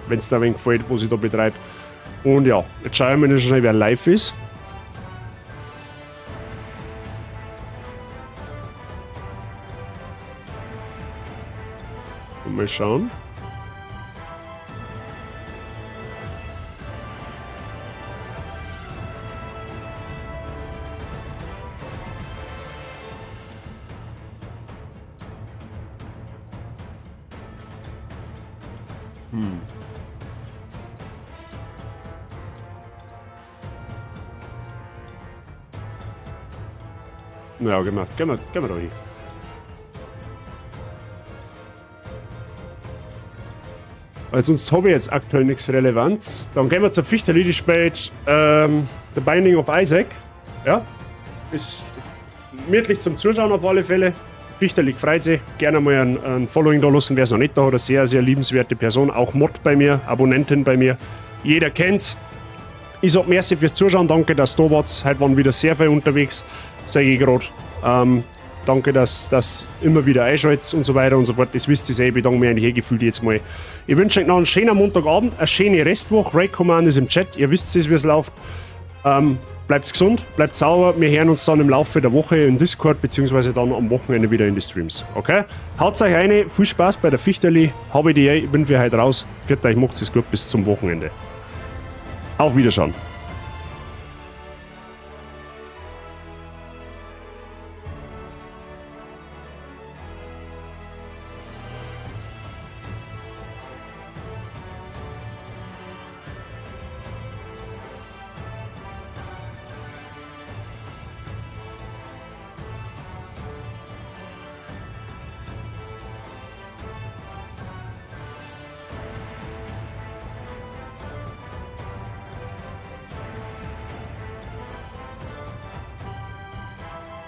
Wenn es da ein wenig gefällt, was ich da betreibe. Und ja, jetzt schauen wir mal schnell, wer live ist. Mal schauen. Ja, gehen wir da hin. Weil sonst habe ich jetzt aktuell nichts Relevanz. Dann gehen wir zur Fichterli, die spielt The Binding of Isaac. Ja, ist gemütlich zum Zuschauen auf alle Fälle. Fichterli freut sich. Gerne mal ein Following da lassen, wer es noch nicht da hat. Eine sehr, sehr liebenswerte Person. Auch Mod bei mir, Abonnentin bei mir. Jeder kennt's. Ich sag merci fürs Zuschauen. Danke, dass du da wart. Heute waren wieder sehr viel unterwegs, sage ich gerade. Danke, dass immer wieder einschaltet und so weiter und so fort. Das wisst ihr ich bedanke mich eigentlich gefühlt jetzt mal. Ich wünsche euch noch einen schönen Montagabend, eine schöne Restwoche. Raid Command ist im Chat, ihr wisst es, wie es läuft. Bleibt gesund, bleibt sauber. Wir hören uns dann im Laufe der Woche im Discord, beziehungsweise dann am Wochenende wieder in die Streams. Okay? Haut euch rein, viel Spaß bei der Fichterli. Habe die, ich bin für heute raus. Viert euch, macht es gut bis zum Wochenende. Auf Wiederschauen.